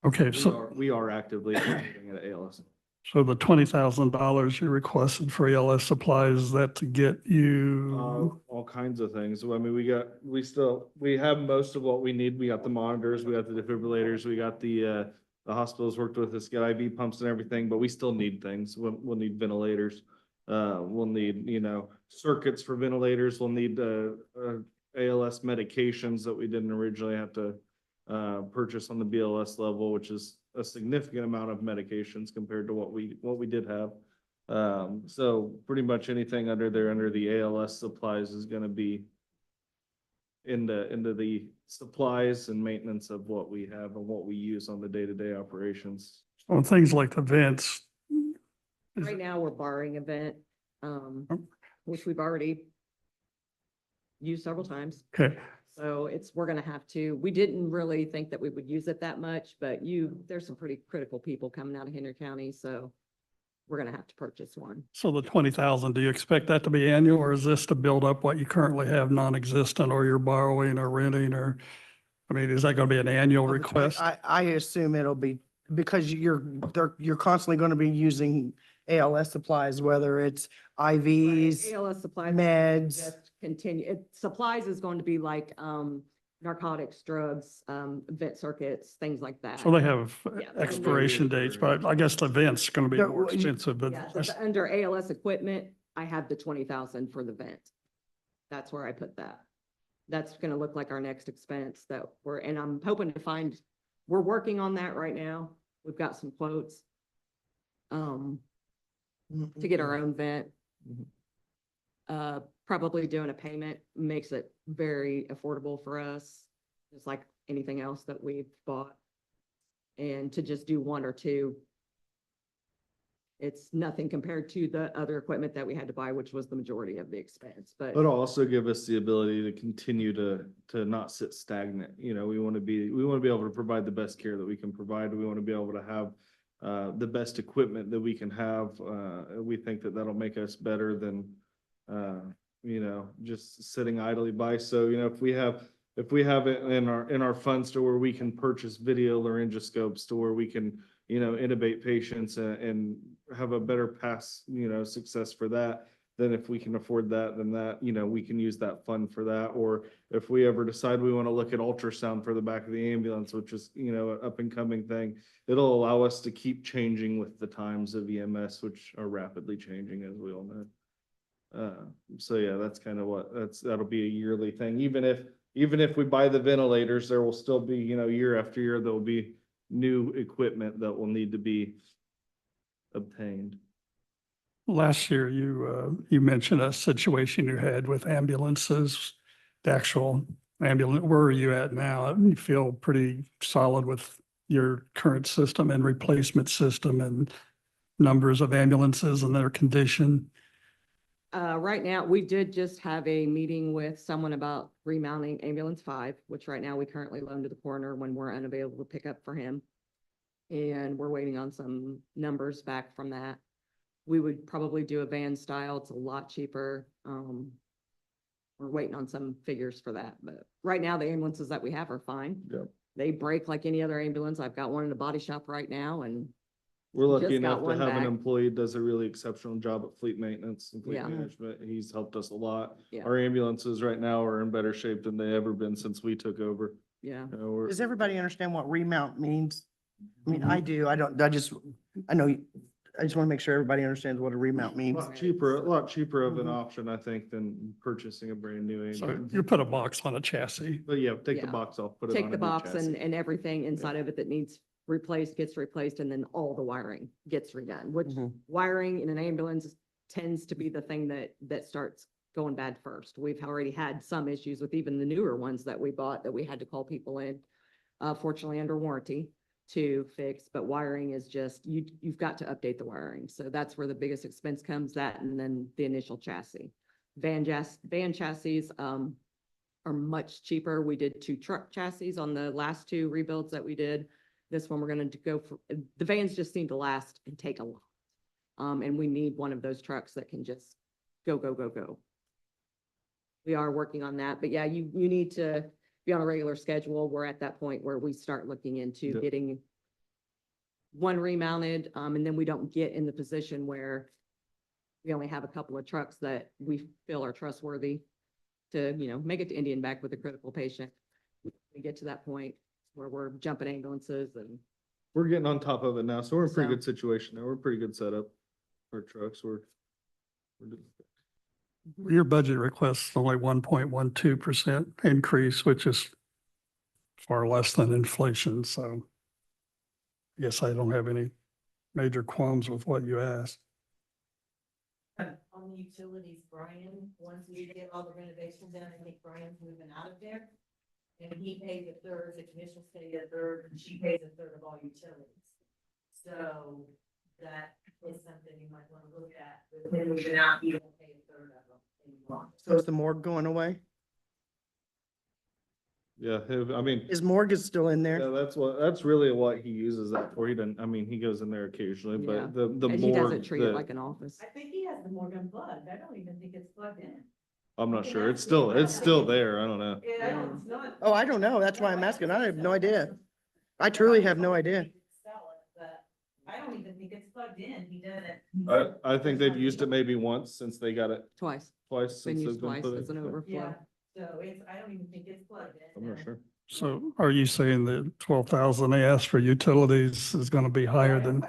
Okay, We are actively operating at ALS. so the $20,000 you requested for ALS supplies, is that to get you? All kinds of things. I mean, we have most of what we need. We got the monitors, we got the defibrillators, we got the hospitals worked with us, got IV pumps and everything, but we still need things. We'll need ventilators. We'll need, circuits for ventilators. We'll need, ALS medications that we didn't originally have to, purchase on the BLS level, which is a significant amount of medications compared to what we did have. So pretty much anything under the ALS supplies is gonna be into the supplies and maintenance of what we have and what we use on the day-to-day operations. On things like the vents. Right now, we're borrowing a vent, which we've already used several times. Okay, So we're gonna have to, we didn't really think that we would use it that much, but there's some pretty critical people coming out of Henry County, so we're gonna have to purchase one. so the 20,000, do you expect that to be annual, or is this to build up what you currently have non-existent, or you're borrowing or renting, or, I mean, is that going to be an annual request? I assume it'll be, because you're constantly going to be using ALS supplies, whether it's IVs, ALS supplies. meds. Just continue, supplies is going to be like, narcotics, drugs, vent circuits, things like that. So they have Yeah. expiration dates, but I guess the vent's going to be Yeah, more well, you- expensive, but Yeah, so under ALS equipment, I have the 20,000 for the vent. That's where I put that. That's gonna look like our next expense and I'm hoping to find, we're working on that right now. We've got some quotes. To get our own vent. Probably doing a payment makes it very affordable for us. Just like anything else that we've bought. And to just do one or two, it's nothing compared to the other equipment that we had to buy, which was the majority of the expense, but. But also give us the ability to continue to not sit stagnant. We want to be able to provide the best care that we can provide. We want to be able to have the best equipment that we can have. We think that that'll make us better than, just sitting idly by. So, if we have it in our funds to where we can purchase video laryngoscopes, to where we can, intubate patients and have a better pass, success for that. Then if we can afford that, then that, we can use that fund for that. Or if we ever decide we want to look at ultrasound for the back of the ambulance, which is, an up and coming thing, it'll allow us to keep changing with the times of EMS, which are rapidly changing, as we all know. So yeah, that's kind of that'll be a yearly thing. Even even if we buy the ventilators, there will still be, you know, year after year, there will be new equipment that will need to be obtained. Last year, you mentioned a situation you had with ambulances, the actual ambulance. Where are you at now? You feel pretty solid with your current system and replacement system and numbers of ambulances and their condition? Right now, we did just have a meeting with someone about remounting ambulance 5, which right now we currently loan to the coroner when we're unavailable to pick up for him. And we're waiting on some numbers back from that. We would probably do a van style. It's a lot cheaper. We're waiting on some figures for that, but right now the ambulances that we have are fine. Yep. They break like any other ambulance. I've got one in the body shop right now and We're lucky Just got enough to one have an back. employee that does a really exceptional job at fleet maintenance and fleet Yeah. management. He's helped us a lot. Yeah. Our ambulances right now are in better shape than they ever been since we took over. yeah. You know, we're- Does everybody understand what remount means? I mean, Mm-hmm. I do. I don't, I just want to make sure everybody understands what a remount A means. lot cheaper of an option, I think, than purchasing a brand new So ambulance. you put a box on a chassis. But yeah, take the Yeah. box off, put it Take on the a new box chassis. and everything inside of it that needs replaced, gets replaced, and then all the wiring gets redone, which Mhm. wiring in an ambulance tends to be the thing that starts going bad first. We've already had some issues with even the newer ones that we bought that we had to call people in, fortunately under warranty to fix, but wiring is just, you've got to update the wiring. So that's where the biggest expense comes, that and then the initial chassis. Van chassis, are much cheaper. We did 2 truck chassis on the last 2 rebuilds that we did. This one, we're gonna go for, the vans just seem to last and take a lot. And we need one of those trucks that can just go, go, go, go. We are working on that, but yeah, you need to be on a regular schedule. We're at that point where we start looking into Yep. getting one remounted, and then we don't get in the position where we only have a couple of trucks that we feel are trustworthy to, make it to Indian back with a critical patient. We get to that point where we're jumping ambulances and We're getting on top of it now, so we're in a pretty So- good situation now. We're a pretty good setup. Our trucks, we're doing. Your budget requests only 1.12% increase, which is far less than inflation, so I guess I don't have any major qualms with what you asked. On the utilities, Brian, once we get all the renovations done, I think Brian's moving out of there. And he pays a third, the commissioners pay a third, and she pays a third of all utilities. So that is something you might want to look at. With him moving out, he won't pay a third of them anymore. So is the morgue going away? Yeah, I mean, Is morgue is still in yeah, there? that's really what he uses that for. He doesn't, I mean, he goes in there occasionally, Yeah. but the and he more, doesn't treat it like an office. I think he has the morgue unplugged. I don't even think it's plugged in. I'm not sure. It's still there. I don't know. Yeah, it's not. Oh, I don't know. That's why I'm asking. I have no idea. I truly have no idea. Sell it, but I don't even think it's plugged in. He doesn't. I think they've used it maybe once since they got it Twice, twice been since used they've been twice put as an in. overflow. Yeah, so it's, I don't even think it's plugged in. I'm not sure. So are you saying that 12,000 they asked for utilities is going to be higher than?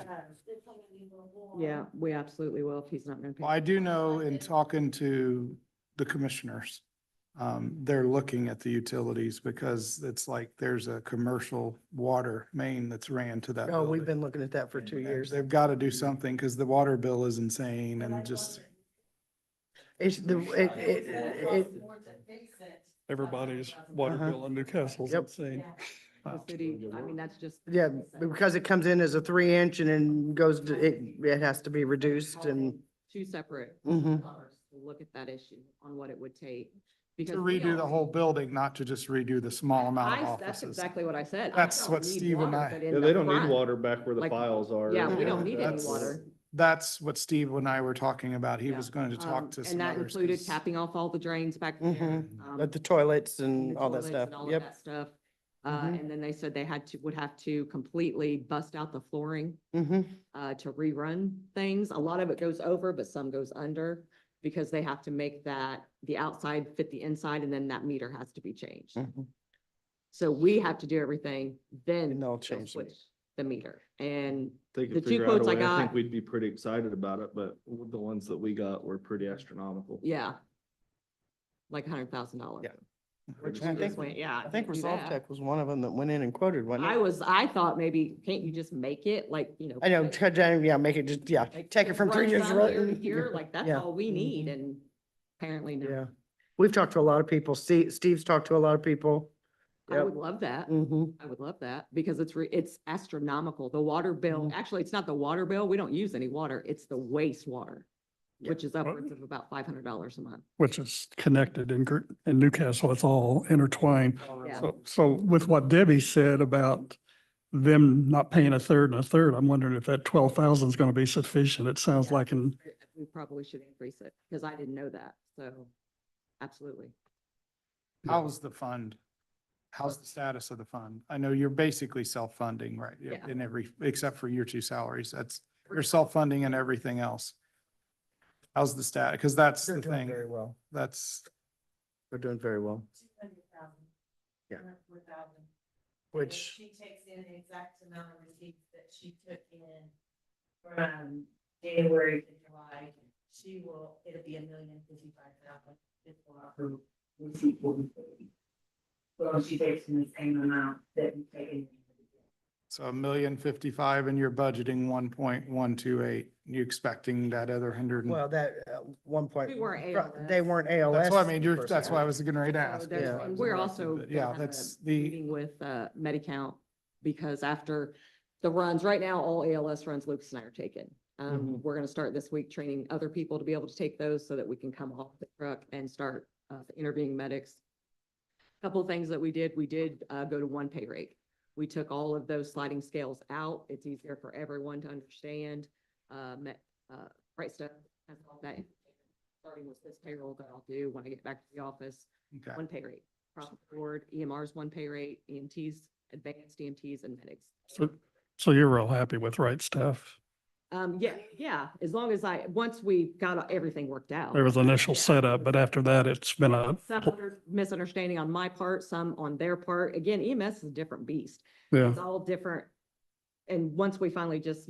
Yeah, we absolutely will if he's not gonna pay. Well, I do know in talking to the commissioners, they're looking at the utilities because it's like there's a commercial water main that's ran to that Oh, we've building. been looking at that for 2 And years. They've got to do something because the water bill is insane and just, It's Everybody's water Uh-huh. bill in Newcastle's Yep. insane. The city, I mean, that's just. yeah, because it comes in as a 3-inch and then goes to, it has to be reduced and, 2 separate Mhm. cars to look at that issue on what it would take. Because to we redo the don't- whole building, not to just redo the small amount of That's offices. exactly what I said. I That's don't what need Steve and water, I- but in Yeah, the they don't need front, water back where the like- files are. Yeah, we don't need any That's- water. That's what Steve and I were talking about. He Yeah. was going to talk to some And that others. included 'cause- capping off all the drains back there. Mhm. um, at the toilets and and the all that toilets stuff. and all of Yep. that stuff. Mhm. And then they said they would have to completely bust out the flooring, Mm-hmm. to rerun things. A lot of it goes over, but some goes under because they have to make the outside fit the inside and then that meter has to be changed. Mhm. So we have to do everything, then And they'll they'll change them. switch the meter. And They The could 2 figure out a quotes I way. I think got- we'd be pretty excited about it, but the ones that we got were pretty astronomical. yeah, like $100,000. Yeah. Which We I just think, went, yeah. I think can't do Resolve that. Tech was one of them that went in and quoted, wasn't it? I thought maybe, can't you just make it like, you know? I know, cut down, yeah, make it just, yeah, like, take it from 3 years. run Here to here, like, that's Yeah. all we need, Mhm. and apparently Yeah, no. we've talked to a lot of people. Steve's talked to a lot of people. I would love that. Hmm. I would love that because it's astronomical. The water bill, Mhm. actually, it's not the water bill. We don't use any water. It's the wastewater, Yeah. which is upwards of about $500 a month. Which is connected in Newcastle. It's all intertwined. Yeah. So with what Debbie said about them not paying a third and a third, I'm wondering if that 12,000 is going to be sufficient. It sounds Yeah. like We probably should increase it because I didn't know that. So absolutely. How's the fund? How's the status of the fund? I know you're basically self-funding, right? Yeah. In every, except for your two salaries. That's, you're self-funding and everything else. How's the stat? Because that's They're the doing thing. very well. That's, They're doing very well. 200,000. Yeah. 4,000. Which, She takes in the exact amount of receipts that she took in from January to July. It'll be $1,055,000. It's what her receipt will be. So she takes in the same amount that we take in. so 1,055,000 and you're budgeting 1.128. You expecting that other 100? well, that, 1 point. We weren't ALS. They weren't ALS. That's what I mean. That's personnel. why I was getting ready to So ask. there's- Yeah. and we're also. But yeah, gonna have a that's the, Meeting with, Medi-Count, because after the runs, right now, all ALS runs Lucas and I are taking. Mhm. We're gonna start this week training other people to be able to take those so that we can come off the truck and start, interviewing medics. Couple of things that we did go to one pay rate. We took all of those sliding scales out. It's easier for everyone to understand. Right Stuff has all that. Starting with this payroll that I'll do when I get back to the office. okay. One pay rate, across the board, EMR's one pay rate, EMTs, advanced EMTs and medics. so you're real happy with Right Stuff. Yeah, as long as once we got everything worked out. There was initial setup, but after that, it's been Some misunderstanding on my part, some on their part. Again, EMS is a different beast. yeah. It's all different. And once we finally just,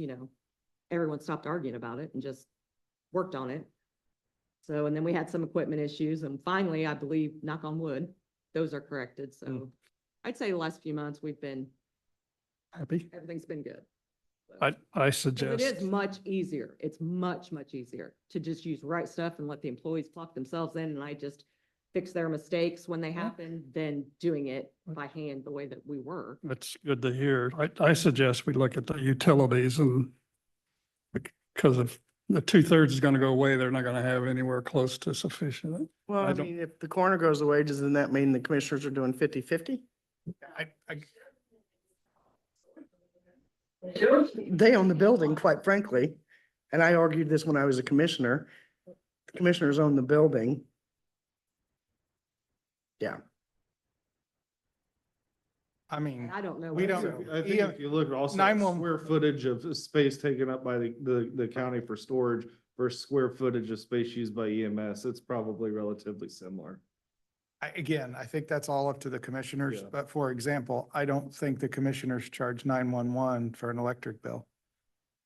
everyone stopped arguing about it and just worked on it. So, and then we had some equipment issues and finally, I believe, knock on wood, those are corrected. So I'd say the last few months Happy. everything's been good. So- I 'Cause suggest. It is much easier. It's much, much easier to just use Right Stuff and let the employees clock themselves in and I just fix their mistakes when they happen than doing it by hand the way that we were. That's good to hear. I suggest we look at the utilities and because if the 2/3 is going to go away, they're not going to have anywhere close to sufficient. Well, I I don't- mean, if the corner goes away, doesn't that mean the commissioners are doing 50-50? I, They own the building, quite frankly. And I argued this when I was a commissioner. The commissioners own the building. I mean, I don't know. We what- don't- I think if you look also at 911 square footage of space taken up by the county for storage versus square footage of space used by EMS, it's probably relatively similar. again, I think that's all up to the commissioners, Yeah. but for example, I don't think the commissioners charge 911 for an electric bill.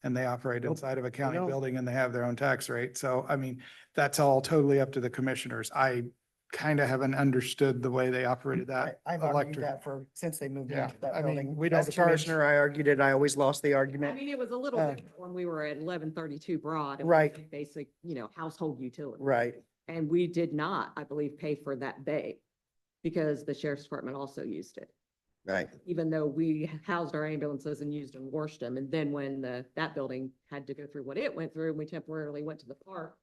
And they operate Nope, inside of a county don't. building and they have their own tax rate. So, I mean, that's all totally up to the commissioners. I kind of haven't understood the way they operated that. I've argued electric. that since they moved Yeah, into that I mean, building. we don't As a charge- commissioner, I argued it. I always lost the I argument. mean, it was a little Uh, different when we were at 1132 Broad. and we Right. did Basic, household utility. Right. And we did not, I believe, pay for that bay because the sheriff's department also used it. Right. Even though we housed our ambulances and used and washed them. And then when that building had to go through what it went through, and we temporarily went to the park.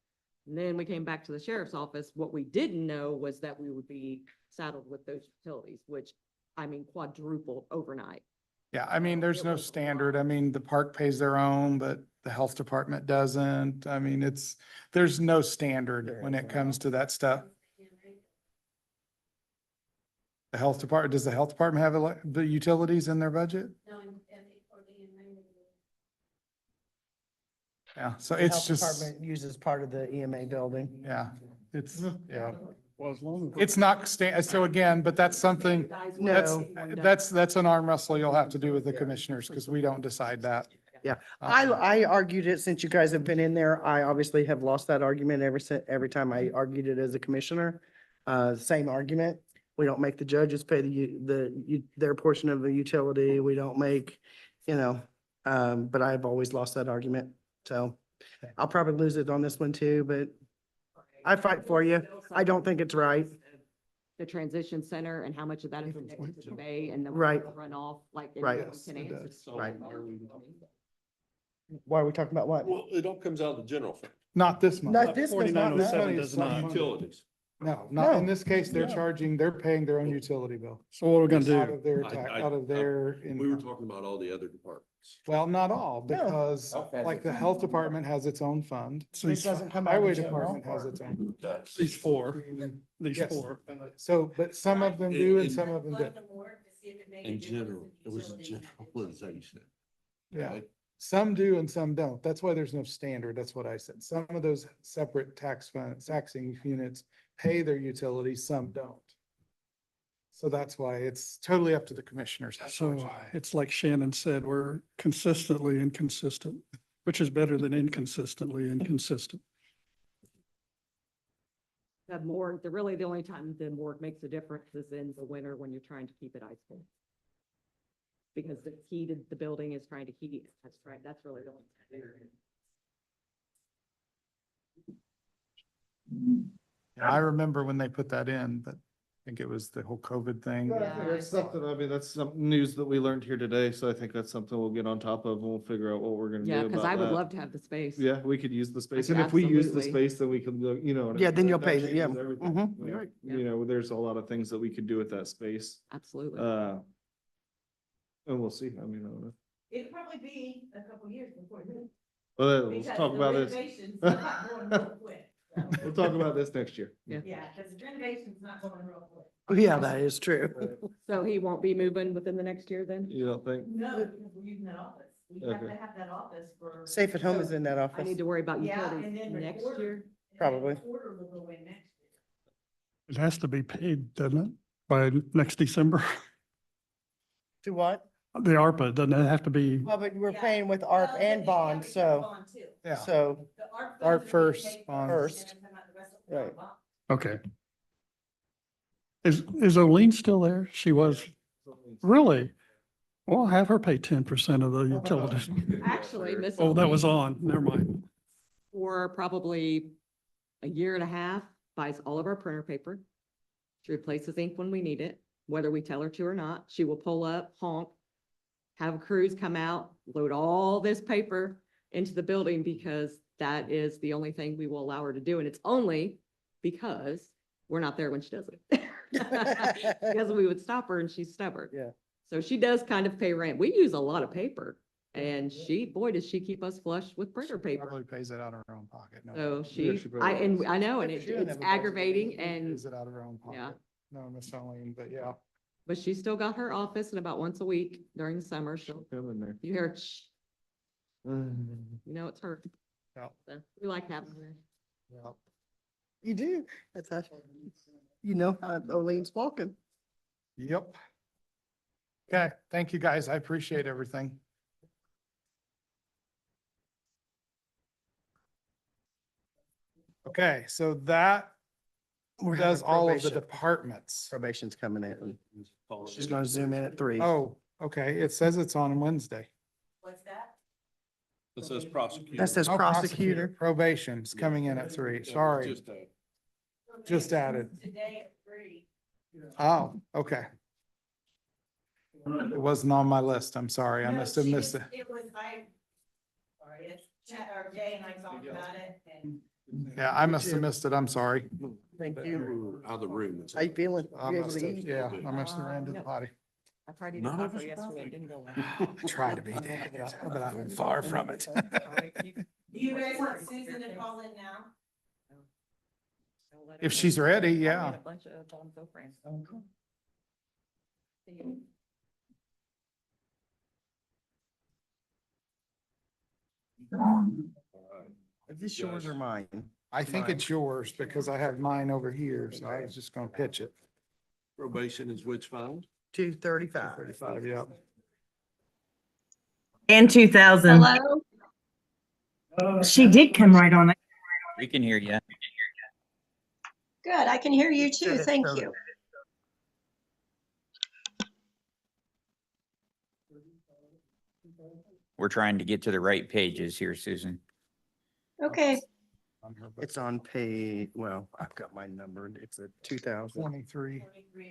And then we came back to the sheriff's office. What we didn't know was that we would be saddled with those utilities, which, I mean, quadrupled overnight. Yeah, I mean, there's no standard. I mean, the park pays their own, but the health department doesn't. I mean, there's no standard when it comes to that stuff. The health department, does the health department have the utilities in their budget? Yeah, so The it's health just, department uses part of the EMA building. yeah, it's, yeah. Well, as long as. It's not so again, but that's something, that's, No. that's an arm wrestle you'll have to do with the commissioners because we don't decide that. Yeah, Uh, I argued it since you guys have been in there. I obviously have lost that argument every time I argued it as a commissioner. Same argument We don't make the judges pay their portion of the utility. We don't make, but I've always lost that argument. So I'll probably lose it on this one too, but I fight for you. I don't think it's right. The transition center and how much of that is connected to the bay and the Right. runoff, like. Right. everyone can answer. Right. Why are we talking about what? Well, it all comes out of the general fund. Not this month. Not this does not. This 4907 money is does not. self-funded. Utilities. No, not in No. this case, they're No. they're paying their own utility bill. So what are we gonna Out do? of their, I- out of their. We were income. talking about all the other departments. Well, not all, No. because like the health department has its own fund. This doesn't come out of Highway general. department has its own. These four, these Yes. four. So, but some of them do and some of them don't. In general, it was generalization. Yeah. right? Some do and some don't. That's why there's no standard. That's what I said. Some of those separate taxing units pay their utilities, some don't. So that's why it's totally up to the commissioners. So it's like Shannon said, we're consistently inconsistent, which is better than inconsistently inconsistent. Really the only time the morgue makes a difference is in the winter when you're trying to keep it ice cold. Because it's heated, the building is trying to heat, that's right, that's really the only time. I remember when they put that in, but I think it was the whole COVID thing. Yeah. That's something, I mean, that's some news that we learned here today, so I think that's something we'll get on top of and we'll figure out what we're gonna do Yeah, about because I would that. love to have the space. Yeah, we could use the space, could and if we use the absolutely. space, then we can, Yeah, then you'll that pay, changes yeah. everything. Mhm. Yeah. Right. There's a lot of things that we could do with that space, Absolutely. and we'll see, I mean, I don't know. It'll probably be a couple years before then. Well, let's because talk the about this, renovation's not going real quick, so. we'll talk about this next year. Yeah. Yeah, because the renovation's not going real quick. Yeah, that is true. So he won't be moving within the next year then? You don't think? No, because we're using that office. We have to Okay. have that office for. Safe at Home is in that I office. need to worry about Yeah, and utilities then next recorder- year. and then Probably. recorder will go in next year. It has to be paid, doesn't it, by next December? To what? The ARPA, doesn't it have to be? Well, but we're Yeah. paying with ARP Well, and the bond, ARP so, bond too. Yeah. so, The ARP funds ARP are being first, paid bond first. and then the rest of the Right. bond. Okay. Is Oline still there? She was, really? Well, have her pay 10% of the utilities. Actually, Miss. Oh, that was O'Leary, on, never mind. For probably a year and a half, buys all of our printer paper. She replaces ink when we need it, whether we tell her to or not. She will pull up, honk, have crews come out, load all this paper into the building because that is the only thing we will allow her to do. And it's only because we're not there when she does it. Because we would stop her and she's stubborn. Yeah. So she does kind of pay rent. We use a lot of paper and boy, does she keep us flush with printer paper. Probably pays it out of her own pocket. No. So Yeah, she, she probably and does. I know, and She it's doesn't have a budget. aggravating and, Pays it out of her own pocket. yeah. No, Miss Colleen, but yeah. but she still got her office and about once a week during the summer, she'll, Come in there. you hear, shh, you know, it's her. Yeah. So we like having her. Yeah. you do. That's how, you know how Olene's walking. Yep. Okay, thank you, guys. I appreciate everything. Okay, so that We're does having all of the probation. departments. Probation's coming in. She's gonna zoom in at 3. Oh, okay. It says it's on Wednesday. What's that? It says prosecutor. That says Oh, prosecutor. Probation's coming in at 3. Sorry. Just added. Today at 3. Oh, okay. It wasn't on my list. I'm sorry. I No, must have she missed just- it. It was, sorry, it's, or Jay and I talked about it and. Yeah, I must have missed it. I'm sorry. Thank you. Out of the room. How you feeling? I You able must to have, eat? yeah, I must have ran to the potty. I tried to None do of us yesterday, it didn't go well. I try to be, but I'm far from it. Do you guys want Susan to call in now? If she's ready, yeah. A bunch of friends. Is this yours or mine? I think it's yours because I have mine over here, so I was just gonna pitch it. Probation is which file? 235. 35, yep. And 2000. She did come right on it. We can hear you. Good, I can hear you too. Good, Thank so- you. we're trying to get to the right pages here, Susan. Okay, On her book. It's on page, well, I've got mine numbered. It's a 2000. 23,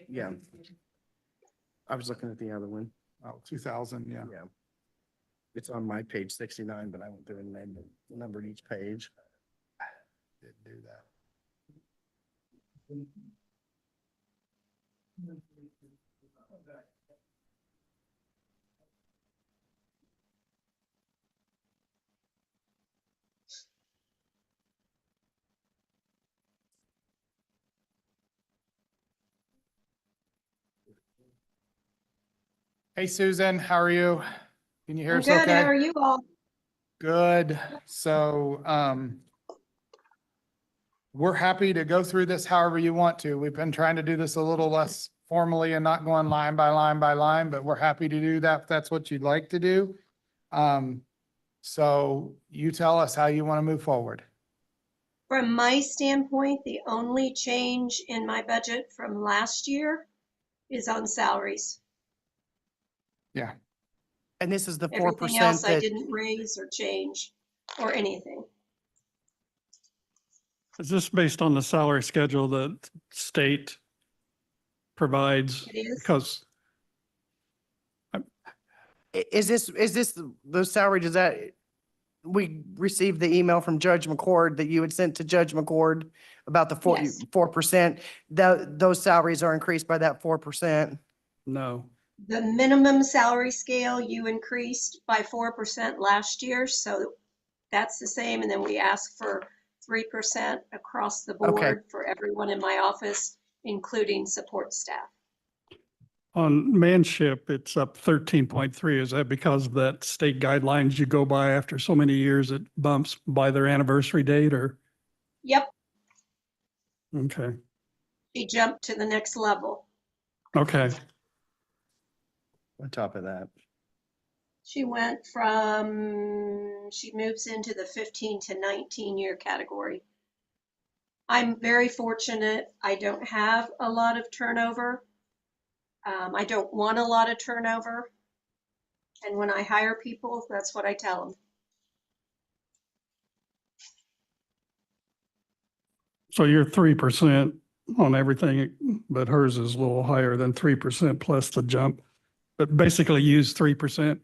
Yeah. I was looking at the other one. 2000, yeah. Yeah. It's on my page 69, but I went through and named it, numbered each page. Did do that. Hey, Susan, how are you? Can you hear I'm us good. How are okay? you all? Good. So, we're happy to go through this however you want to. We've been trying to do this a little less formally and not going line by line by line, but we're happy to do that if that's what you'd like to do. So you tell us how you want to move forward. From my standpoint, the only change in my budget from last year is on salaries. Yeah. And this is the Everything 4% else I that, didn't raise or change or anything. Is this based on the salary schedule that state provides? It is. Because is this the salary, does that, we received the email from Judge McCord that you had sent to Judge McCord about the Yes. 4%. Those salaries are increased by that 4%. no. The minimum salary scale you increased by 4% last year, so that's the same. And then we asked for 3% across the Okay. board for everyone in my office, including support staff. On manship, it's up 13.3. Is that because of that state guidelines you go by after so many years, it bumps by their anniversary date or? Yep, Okay, she jumped to the next level. okay. On top of that. She moves into the 15 to 19 year category. I'm very fortunate. I don't have a lot of turnover. I don't want a lot of turnover. And when I hire people, that's what I tell them. So you're 3% on everything, but hers is a little higher than 3% plus the jump. But basically use 3%.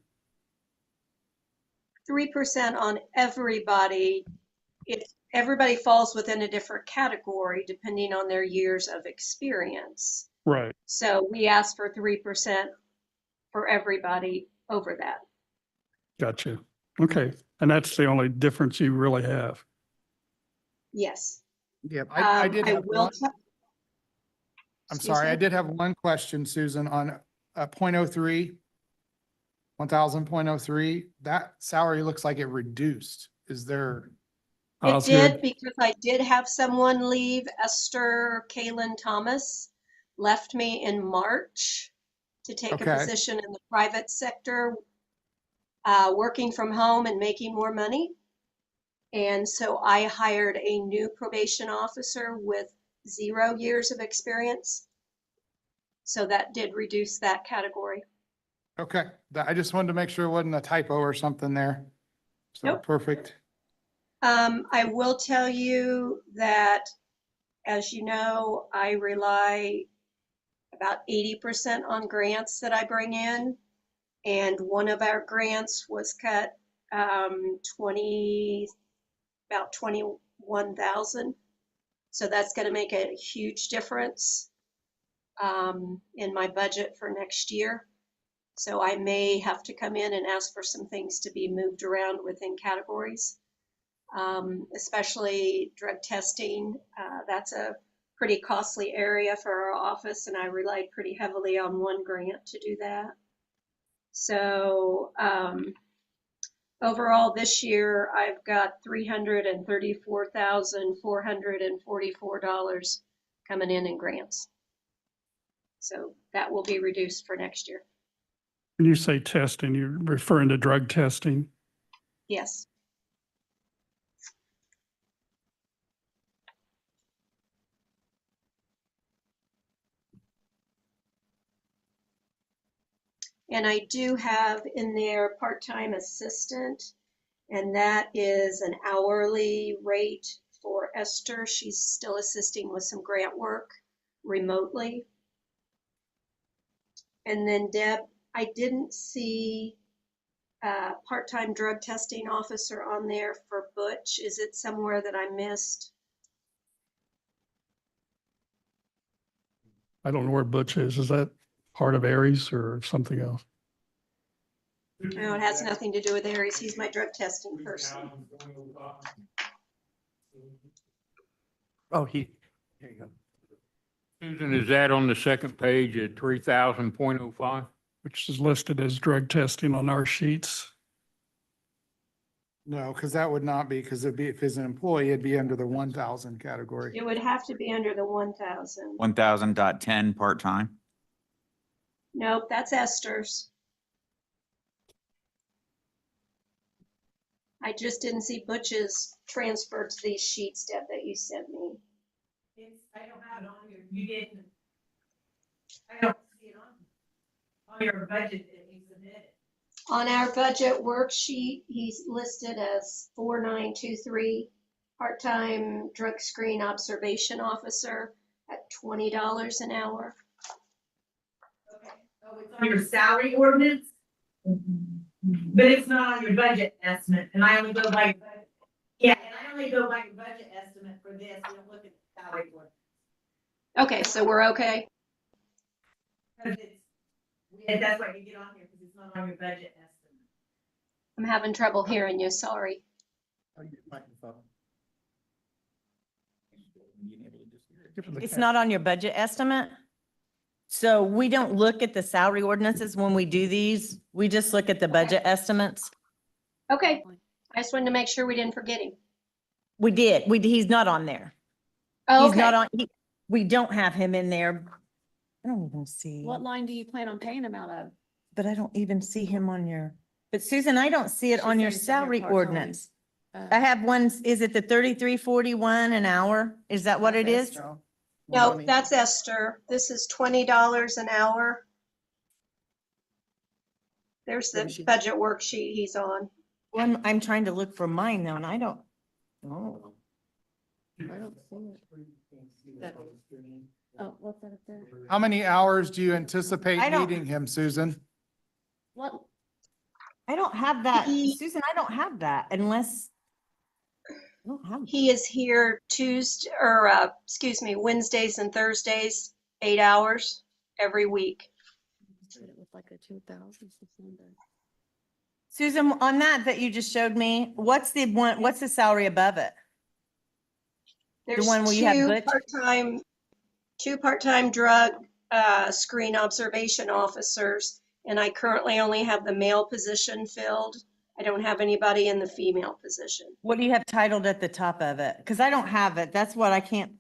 3% on everybody. If everybody falls within a different category, depending on their years of experience. Right. So we ask for 3% for everybody over that. Gotcha. Okay. And that's the only difference you really have. Yes. Yep. I did have will one. tell- I'm Excuse sorry, I me? did have one question, Susan, on 0.03, 1000.03. That salary looks like it reduced. Is there? Oh, It that's did good. because I did have someone leave. Esther Kaylin Thomas left me in March to take a Okay. position in the private sector, working from home and making more money. And so I hired a new probation officer with 0 years of experience. So that did reduce that category. Okay, I just wanted to make sure it wasn't a typo or something there. So Nope. perfect. I will tell you that, as you know, I rely about 80% on grants that I bring in. And one of our grants was cut about 21,000. So that's going to make a huge difference in my budget for next year. So I may have to come in and ask for some things to be moved around within categories, especially drug testing. That's a pretty costly area for our office, and I relied pretty heavily on one grant to do that. So overall this year, I've got $334,444 coming in grants. So that will be reduced for next year. When you say testing, you're referring to drug testing. Yes. And I do have in there part-time assistant, and that is an hourly rate for Esther. She's still assisting with some grant work remotely. And then Deb, I didn't see part-time drug testing officer on there for Butch. Is it somewhere that I missed? I don't know where Butch is. Is that part of Aries or something else? No, it has nothing to do with Aries. He's my drug testing person. Oh, here you go. Susan, is that on the second page at 3,000.05? Which is listed as drug testing on our sheets. No, because that would not be, because it'd be, if he's an employee, it'd be under the 1,000 category. It would have to be under the 1,000. 1,000.10 part-time. Nope, that's Esther's. I just didn't see Butch's transfer to these sheets, Deb, that you sent me. I don't have it on here. You didn't. I don't see it on your budget that you submitted. On our budget worksheet, he's listed as 4923, part-time drug screen observation officer at $20 an hour. Okay, so it's on your salary ordinance, but it's not on your budget estimate, and I only go by your budget. Yeah, and I only go by your budget estimate for this, we don't look at the salary ordinance. Okay, so we're okay. Because that's what you get on here, because it's not on your budget estimate. I'm having trouble hearing you, sorry. It's not on your budget estimate. So we don't look at the salary ordinances when we do these. We just look at the budget estimates. Okay, I just wanted to make sure we didn't forget him. We did. He's not on there. Oh, He's not okay. on, we don't have him in there. I don't even see, What line do you plan on paying him out of? but I don't even see him on your, but Susan, I don't see it on your She's saying salary part-time. ordinance. I have one, is it the 33.41 an hour? Is that what it is? No, that's Esther. This is $20 an hour. There's the budget worksheet he's on. Well, I'm trying to look for mine now and I don't, oh. I don't see it. Oh, what's that up there? How many hours do you anticipate I don't- needing him, Susan? What? I don't have that, He- Susan, I don't have that unless. I don't have. He is here Wednesdays and Thursdays, 8 hours every week. It was like a 2,600. Susan, on that you just showed me, what's the salary above it? There's one where you have Butch? two part-time drug screen observation officers, and I currently only have the male position filled. I don't have anybody in the female position. What do you have titled at the top of it? Because I don't have it. That's what I can't.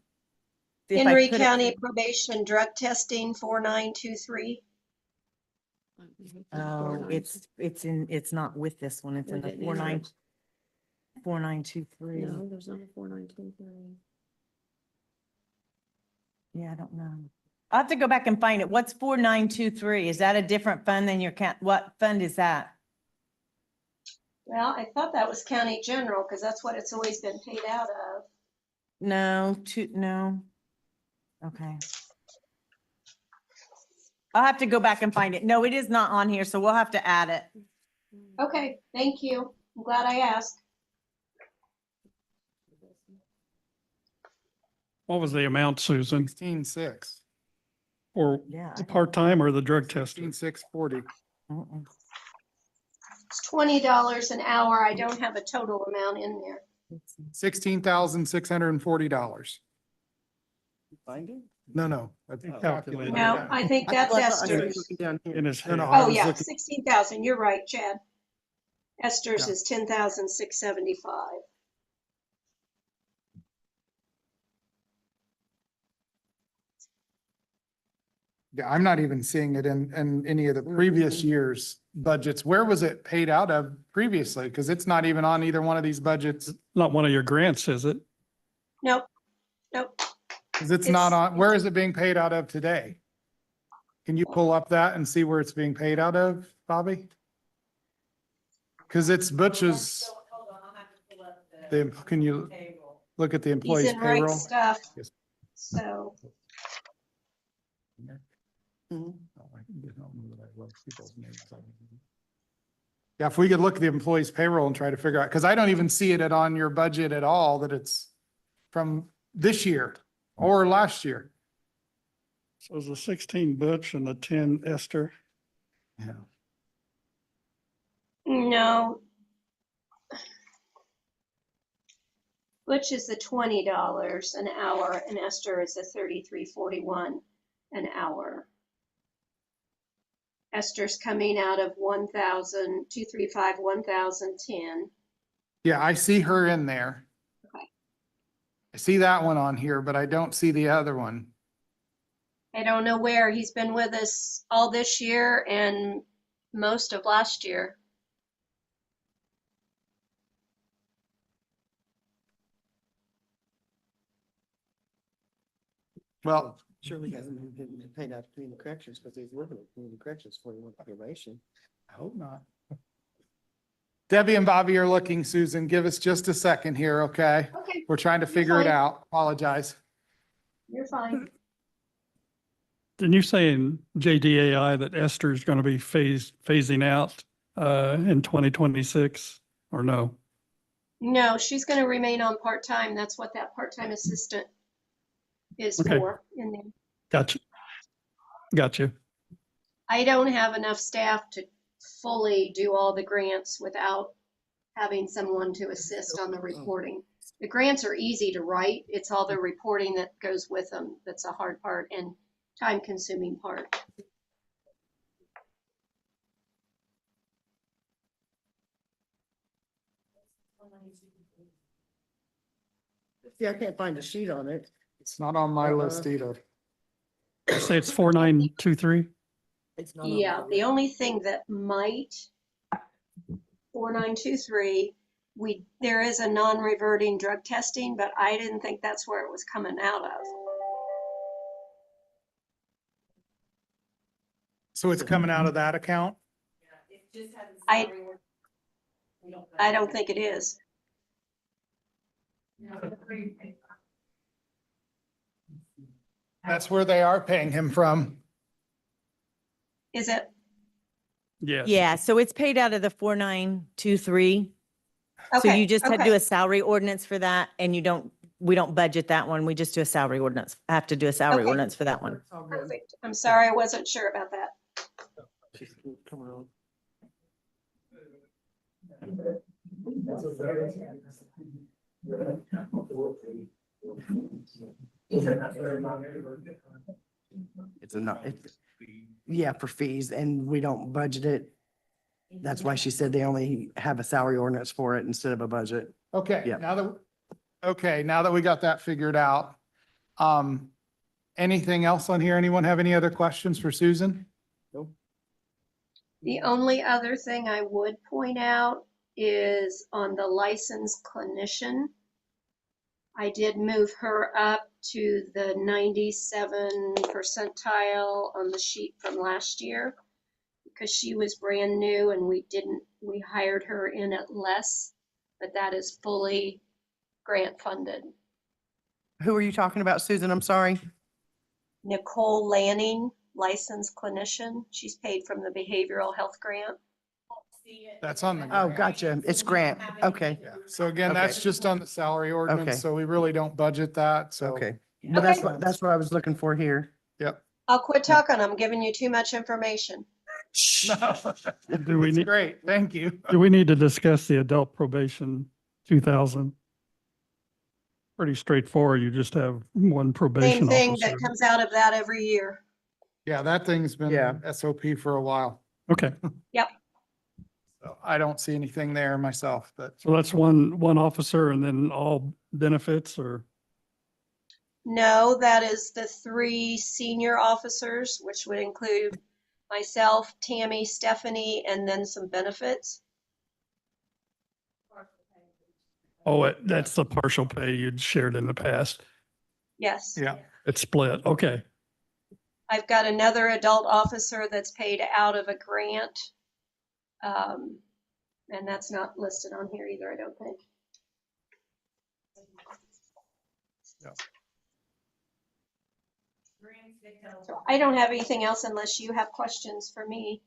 if I Henry put it- County Probation Drug Testing 4923. Oh, it's not with this one. It's in the 4923. No, there's not a 4923. Yeah, I don't know. I'll have to go back and find it. What's 4923? Is that a different fund than your what fund is that? Well, I thought that was county general because that's what it's always been paid out of. No, no. Okay. I'll have to go back and find it. No, it is not on here, so we'll have to add it. Okay, thank you. I'm glad I asked. What was the amount, Susan, 16,600. or Yeah. the part-time or the drug testing? 16,640. It's $20 an hour. I don't have a total amount in there. $16,640. Find it? No. I think calculated No, that. I think that's I thought I Esther's. was looking down here. In his No, no, head. I Oh, was yeah, looking- 16,000. You're right, Chad. Esther's Yeah. is 10,675. Yeah, I'm not even seeing it in any of the previous years' budgets. Where was it paid out of previously? Because it's not even on either one of these budgets. Not one of your grants, is it? Nope. Because it's not It's- on, where is it being paid out of today? Can you pull up that and see where it's being paid out of, Bobby? Because it's Butch's, can you look at the He's employee's in right payroll? stuff, Yes. so. Yeah, if we could look at the employee's payroll and try to figure out, because I don't even see it on your budget at all, that it's from this year or last year. So it's the 16 Butch and the 10 Esther. Yeah. No. Butch is the $20 an hour and Esther is the $33.41 an hour. Esther's coming out of 1,10. Yeah, I see her in there. Okay. I see that one on here, but I don't see the other one. I don't know where. He's been with us all this year and most of last year. Well, Surely hasn't been paid out to community corrections because he's living at community corrections for one population. I hope not. Debbie and Bobby are looking, Susan. Give us just a second here, okay? Okay, We're trying to figure it fine. out. Apologize. you're fine. Didn't you say in JDAI that Esther is going to be phasing out in 2026 or no? No, she's going to remain on part-time. That's what that part-time assistant is Okay. for in there. Gotcha. Gotcha. I don't have enough staff to fully do all the grants without having someone to assist on the reporting. The grants are easy to write. It's all the reporting that goes with them that's a hard part and time-consuming part. See, I can't find a sheet on it. It's not on my list either. You say it's 4923? It's not on Yeah, my the only thing that might, 4923, there is a non-reverting drug testing, but I didn't think that's where it was coming out of. So it's coming out of that account? I don't think it is. That's where they are paying him from. Is it? Yes. Yeah, so it's paid out of the 4923. So Okay, you just had to okay. do a salary ordinance for that and we don't budget that one. We just do a salary ordinance. I have to do a salary Okay. ordinance for that one. Perfect. I'm sorry, I wasn't sure about that. Come on. It's yeah, for fees, and we don't budget it. That's why she said they only have a salary ordinance for it instead of a budget. Okay, Yeah. now that we got that figured out. Anything else on here? Anyone have any other questions for Susan? The only other thing I would point out is on the licensed clinician. I did move her up to the 97 percentile on the sheet from last year because she was brand new and we hired her in at less, but that is fully grant funded. Who are you talking about, Susan? I'm sorry. Nicole Lanning, licensed clinician. She's paid from the behavioral health grant. That's on the. Oh, grant. gotcha. It's grant. Okay, Yeah. So again, that's Okay. just on the salary Okay. ordinance, so we really don't budget that, so. okay. But that's what I was looking for here. Yep. I'll quit talking. I'm giving you too much information. Do we It's need, great, thank you. do we need to discuss the adult probation 2000? Pretty straightforward. You just have one Same probation thing officer. that comes out of that every year. Yeah, that thing's been Yeah. SOP for a while, Okay, so I don't see anything there myself, but. so that's one officer and then all benefits or? No, that is the 3 senior officers, which would include myself, Tammy, Stephanie, and then some benefits. Oh, that's the partial pay you'd shared in the past. Yes. Yeah. It's split. Okay. I've got another adult officer that's paid out of a grant. And that's not listed on here either, I don't think. So I don't have anything else unless you have questions for me.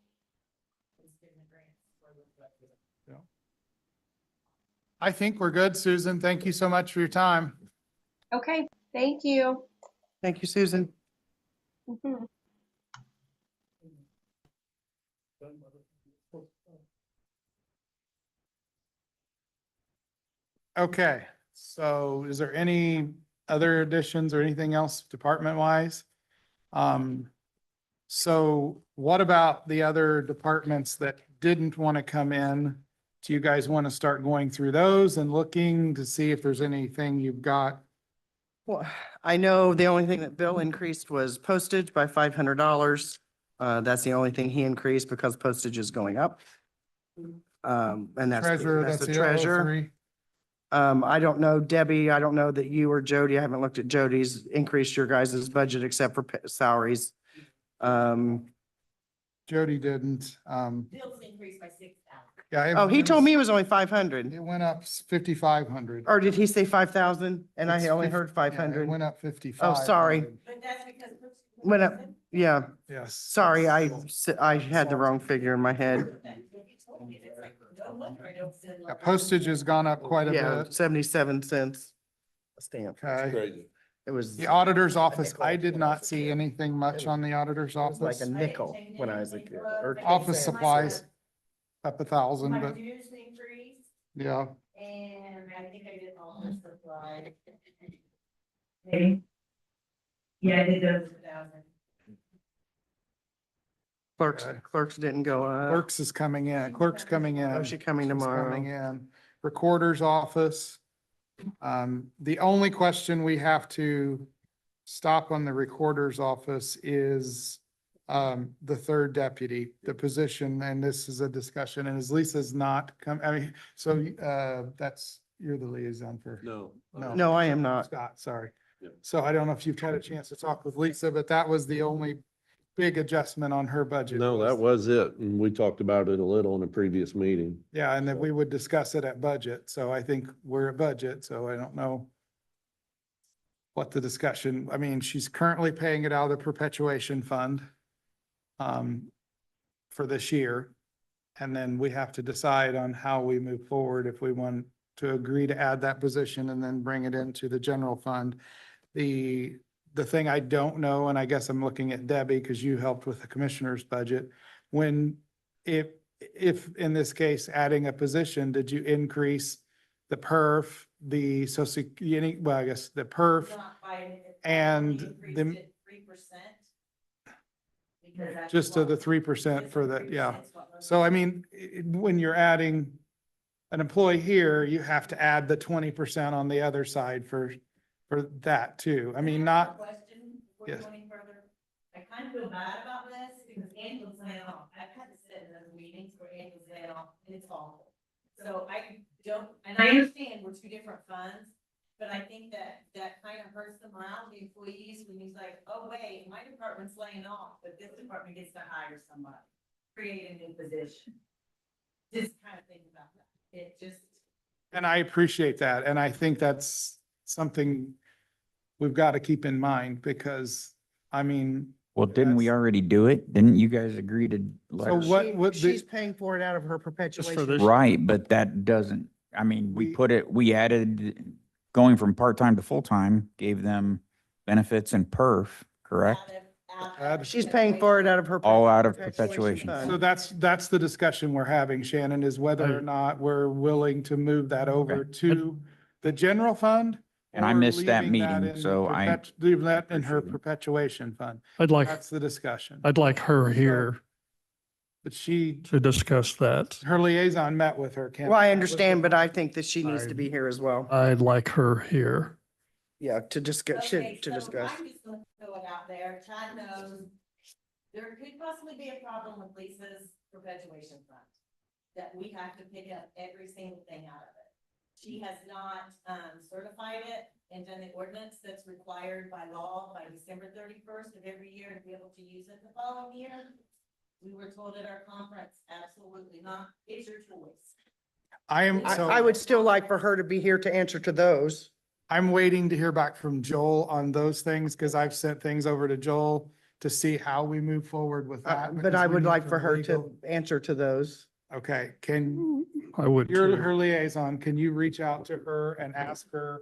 I think we're good, Susan. Thank you so much for your time. Okay, thank you. Thank you, Susan. Mhm. Okay, so is there any other additions or anything else department wise? So what about the other departments that didn't want to come in? Do you guys want to start going through those and looking to see if there's anything you've got? Well, I know the only thing that Bill increased was postage by $500. That's the only thing he increased because postage is going up. And that's Treasurer, that's that's the the treasurer. 003. I don't know, Debbie, I don't know that you or Jody, I haven't looked at Jody's, increased your guys' budget except for salaries. Jody didn't, Bill's increased by 6,000. yeah. Oh, he told me it was only 500. It went up 5,500. Or did he say 5,000? And I It's only 50 heard yeah, 500. It went up 55. Oh, sorry. But that's because. Went up, yeah, Yes. sorry, I had the wrong figure in my head. Yeah, postage has gone up quite a Yeah, bit. 77 cents a stamp. Okay. Crazy. It was The auditor's office, I did not see anything much on the auditor's like office. a nickel when I was a kid. or Office 10 cents. supplies up 1,000, My but dues increased, yeah. and I think I did all the supply. Okay. Yeah, I did those 1,000. Clerks didn't go up. Clerks is coming in, clerk's coming in. Oh, she coming She's tomorrow. Coming in. Recorder's office. The only question we have to stop on the recorder's office is the third deputy, the position, and this is a discussion, and as Lisa's not come, I mean, so that's, you're the liaison for. No. No, I am not. Scott, sorry. Yeah. So I don't know if you've had a chance to talk with Lisa, but that was the only big adjustment on her budget. No, that was it. And we talked about it a little in a previous meeting. Yeah, and then we would discuss it at budget. So I think we're at budget, so I don't know what the discussion, I mean, she's currently paying it out of the perpetuation fund for this year. And then we have to decide on how we move forward, if we want to agree to add that position and then bring it into the general fund. The thing I don't know, and I guess I'm looking at Debbie because you helped with the commissioner's budget. If in this case, adding a position, did you increase the perf, the well, I guess the perf Not by- and increased the, it 3%. Because that's just to what- the 3% just for the that, yeah. 3% is what we're So I mean, when you're adding an employee here, you have to add the 20% on the other side for that too. I mean, Can I ask a not, question before you yes. go any further? I kind of feel bad about this because Angela's saying, oh, I've had to sit in those meetings where Angela's saying, oh, it's awful. So I don't, and I understand we're two different funds, but I think that kind of hurts the morale of the employees when he's like, oh, wait, my department's laying off, but this department gets to hire somebody, create a new position. Just kind of think about that. It just. and I appreciate that. And I think that's something we've got to keep in mind because, I mean, Well, didn't we That's- already do it? Didn't you guys agree to let So her? what the- She's paying for it out of her perpetuation. this- Right, but that doesn't, I mean, we added, going from part-time to full-time, gave them benefits and perf, correct? She's paying for it out of her. All out of perpetuation perpetuation. fund. So that's the discussion we're having, Shannon, is whether or not we're willing to move that over to the general fund. And I or missed that leaving meeting, in the so I leave that in her appreciate it. perpetuation fund. I'd like That's the discussion. her here But she, to discuss that. her liaison met with her. Kim. Well, I understand, but I think that she needs to be here as well. I'd like her here. Yeah, to discuss, Okay, to so discuss. I'm just gonna throw it out there, Chad knows, there could possibly be a problem with Lisa's perpetuation fund. That we have to pick up every single thing out of it. she has not, certified it and done the ordinance that's required by law by December 31st of every year to be able to use it the following year. We were told at our conference, absolutely not, it's your choice. I would still like for her to be here to answer to those. I'm waiting to hear back from Joel on those things because I've sent things over to Joel to see how we move forward with that. But because I we would need like some for her legal- to answer to those. Okay, can, I would. you're too. her liaison, can you reach out to her and ask her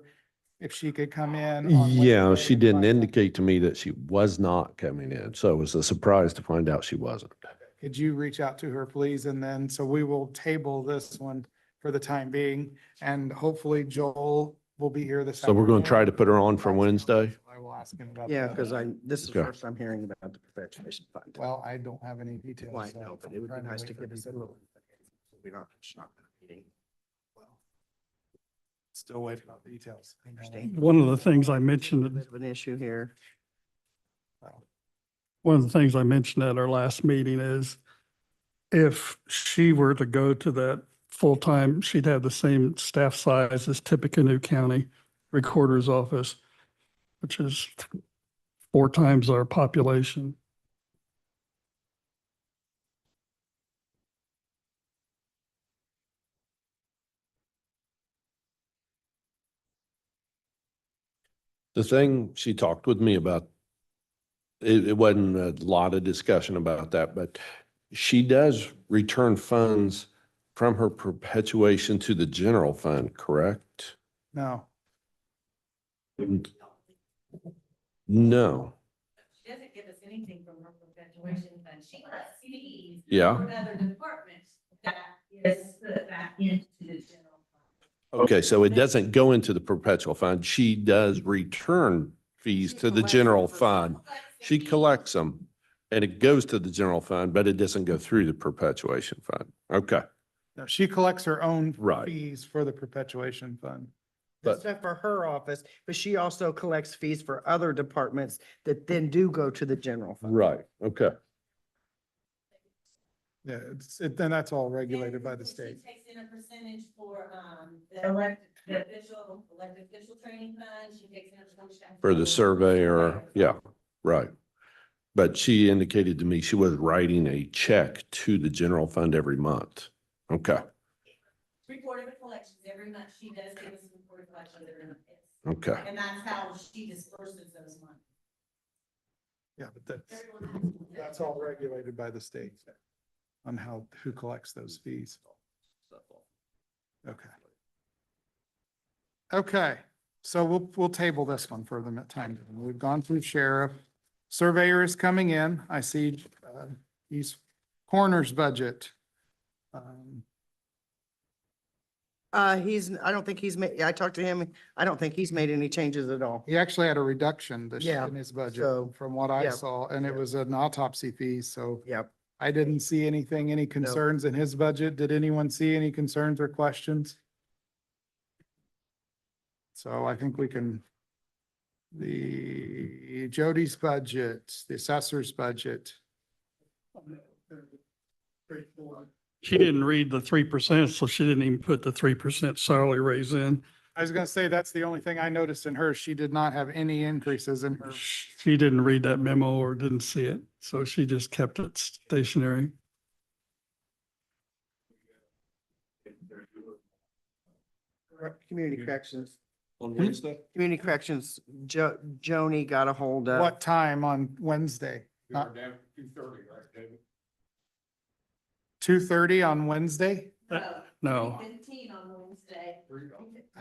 if she could come in? on Yeah, Wednesday she and didn't find out? indicate to me that she was not coming in, so it was a surprise to find out she wasn't. Could you reach out to her, please? And then, so we will table this one for the time being, and hopefully Joel will be here this So we're going to try to afternoon. put her on for Wednesday? I will ask him about Yeah, that. because this is the Okay. first I'm hearing about the perpetuation fund. Well, I don't have any details. Well, I so know, but I'm it would be trying nice wait to for give us a people. little. We're not, it's not a meeting. Still waiting on details. Understand. One of the things I A mentioned, bit of an issue here. one of the things I mentioned at our last meeting is if she were to go to that full-time, she'd have the same staff size as Tippecanoe County Recorder's Office, which is 4 times our population. The thing she talked with me about, it wasn't a lot of discussion about that, but she does return funds from her perpetuation to the general fund, correct? No, No. She doesn't give us anything from her perpetuation fund. She lets fees. Yeah. From other departments that is put back into the general fund. Okay, so it doesn't go into the perpetual fund. She does return fees to the general fund. She collects them and it goes to the general fund, but it doesn't go through the perpetuation fund. Okay. no, she collects her own Right. fees for the perpetuation fund. That's not for her office, but she also collects fees for other departments that then do go to the general fund. Right, okay. Yeah, then that's all regulated by the state. She takes in a percentage for, the elected official training fund. She takes in a percentage. For the surveyor, yeah, right. But she indicated to me she was writing a check to the general fund every month. Okay, Report of collections every month. She does give us a report of collections every month. okay. And that's how she disperses those money. Yeah, but that's all regulated by the state on who collects those fees. Okay. Okay, so we'll table this one for the time. We've gone through sheriff. Surveyor is coming in. I see, he's coroner's budget. I don't think he's made, I talked to him, I don't think he's made any changes at all. He actually had a reduction Yeah, in his budget so, from what I yeah, saw, and it yeah. was an autopsy fee, so Yep. I didn't see anything, any concerns in his budget. Did anyone see any concerns or questions? So I think we can, the Jody's budget, the assessor's budget. She didn't read the 3%, so she didn't even put the 3% salary raise in. I was gonna say, that's the only thing I noticed in her. She did not have any increases in her. She didn't read that memo or didn't see it, so she just kept it stationary. Community corrections, On Wednesday? community corrections, Joni got a hold of. What time on Wednesday? 2:30 on Wednesday? No. 3:15 on Wednesday.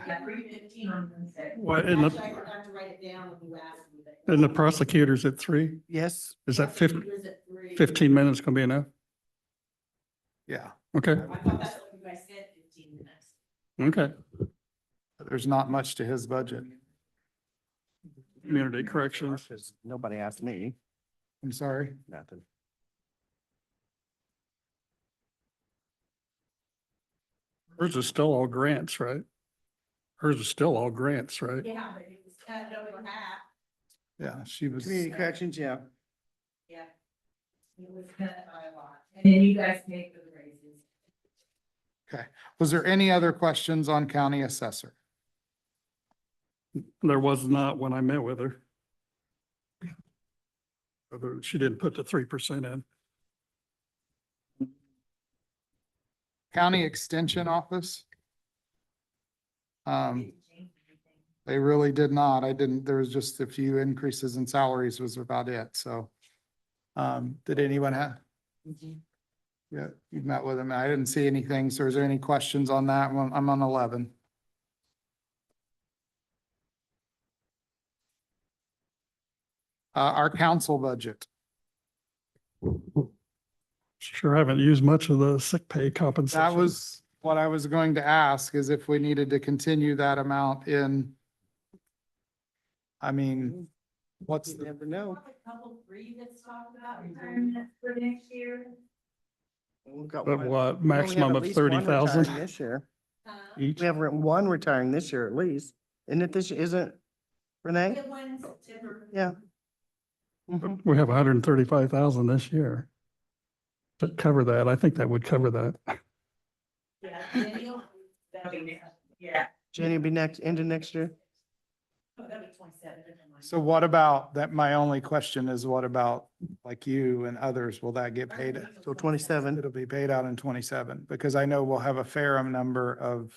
Yeah, 3:15 on Wednesday. What, and the- Actually, I forgot to write it down when you asked me that. And the prosecutor's at 3? Yes, Is that Prosecutor's at 3. 15 minutes gonna be enough? Yeah, Okay, I thought that's what you guys said, 15 minutes. okay. there's not much to his budget. Community corrections. because nobody asked me, I'm sorry. nothing. Hers is still all grants, right? Hers is still all grants, right? Yeah, but it was cut over half. Yeah, she was. Community corrections, yeah. Yeah. It was cut by a lot. And then you guys paid for the raises. Okay. Was there any other questions on county assessor? There was not when I met with her. She didn't put the 3% in. County Extension Office? They really did not. There was just a few increases in salaries was about it, so. Did anyone have? Yeah, you've met with them. I didn't see anything. So is there any questions on that one? I'm on 11. Our council budget. Sure haven't used much of the sick pay compensation. That was what I was going to ask, is if we needed to continue that amount in. I mean, what's You the, never know. A couple three that's talked about retirement for next year. We've got But one- what, we only have maximum at of least one 30,000 retiring This year. each? We have one retiring this year at least. Isn't it this, isn't We Renee? have one in September. Yeah. Mhm. We have 135,000 this year. To cover that, I think that would cover that. Yeah, Daniel, that'll be, yeah. Jenny will be next, into next year. Oh, that'll be 27. never mind. so what about that? My only question is what about like you and others? Will that get paid? So 27. It'll be paid out in 27, because I know we'll have a fair number of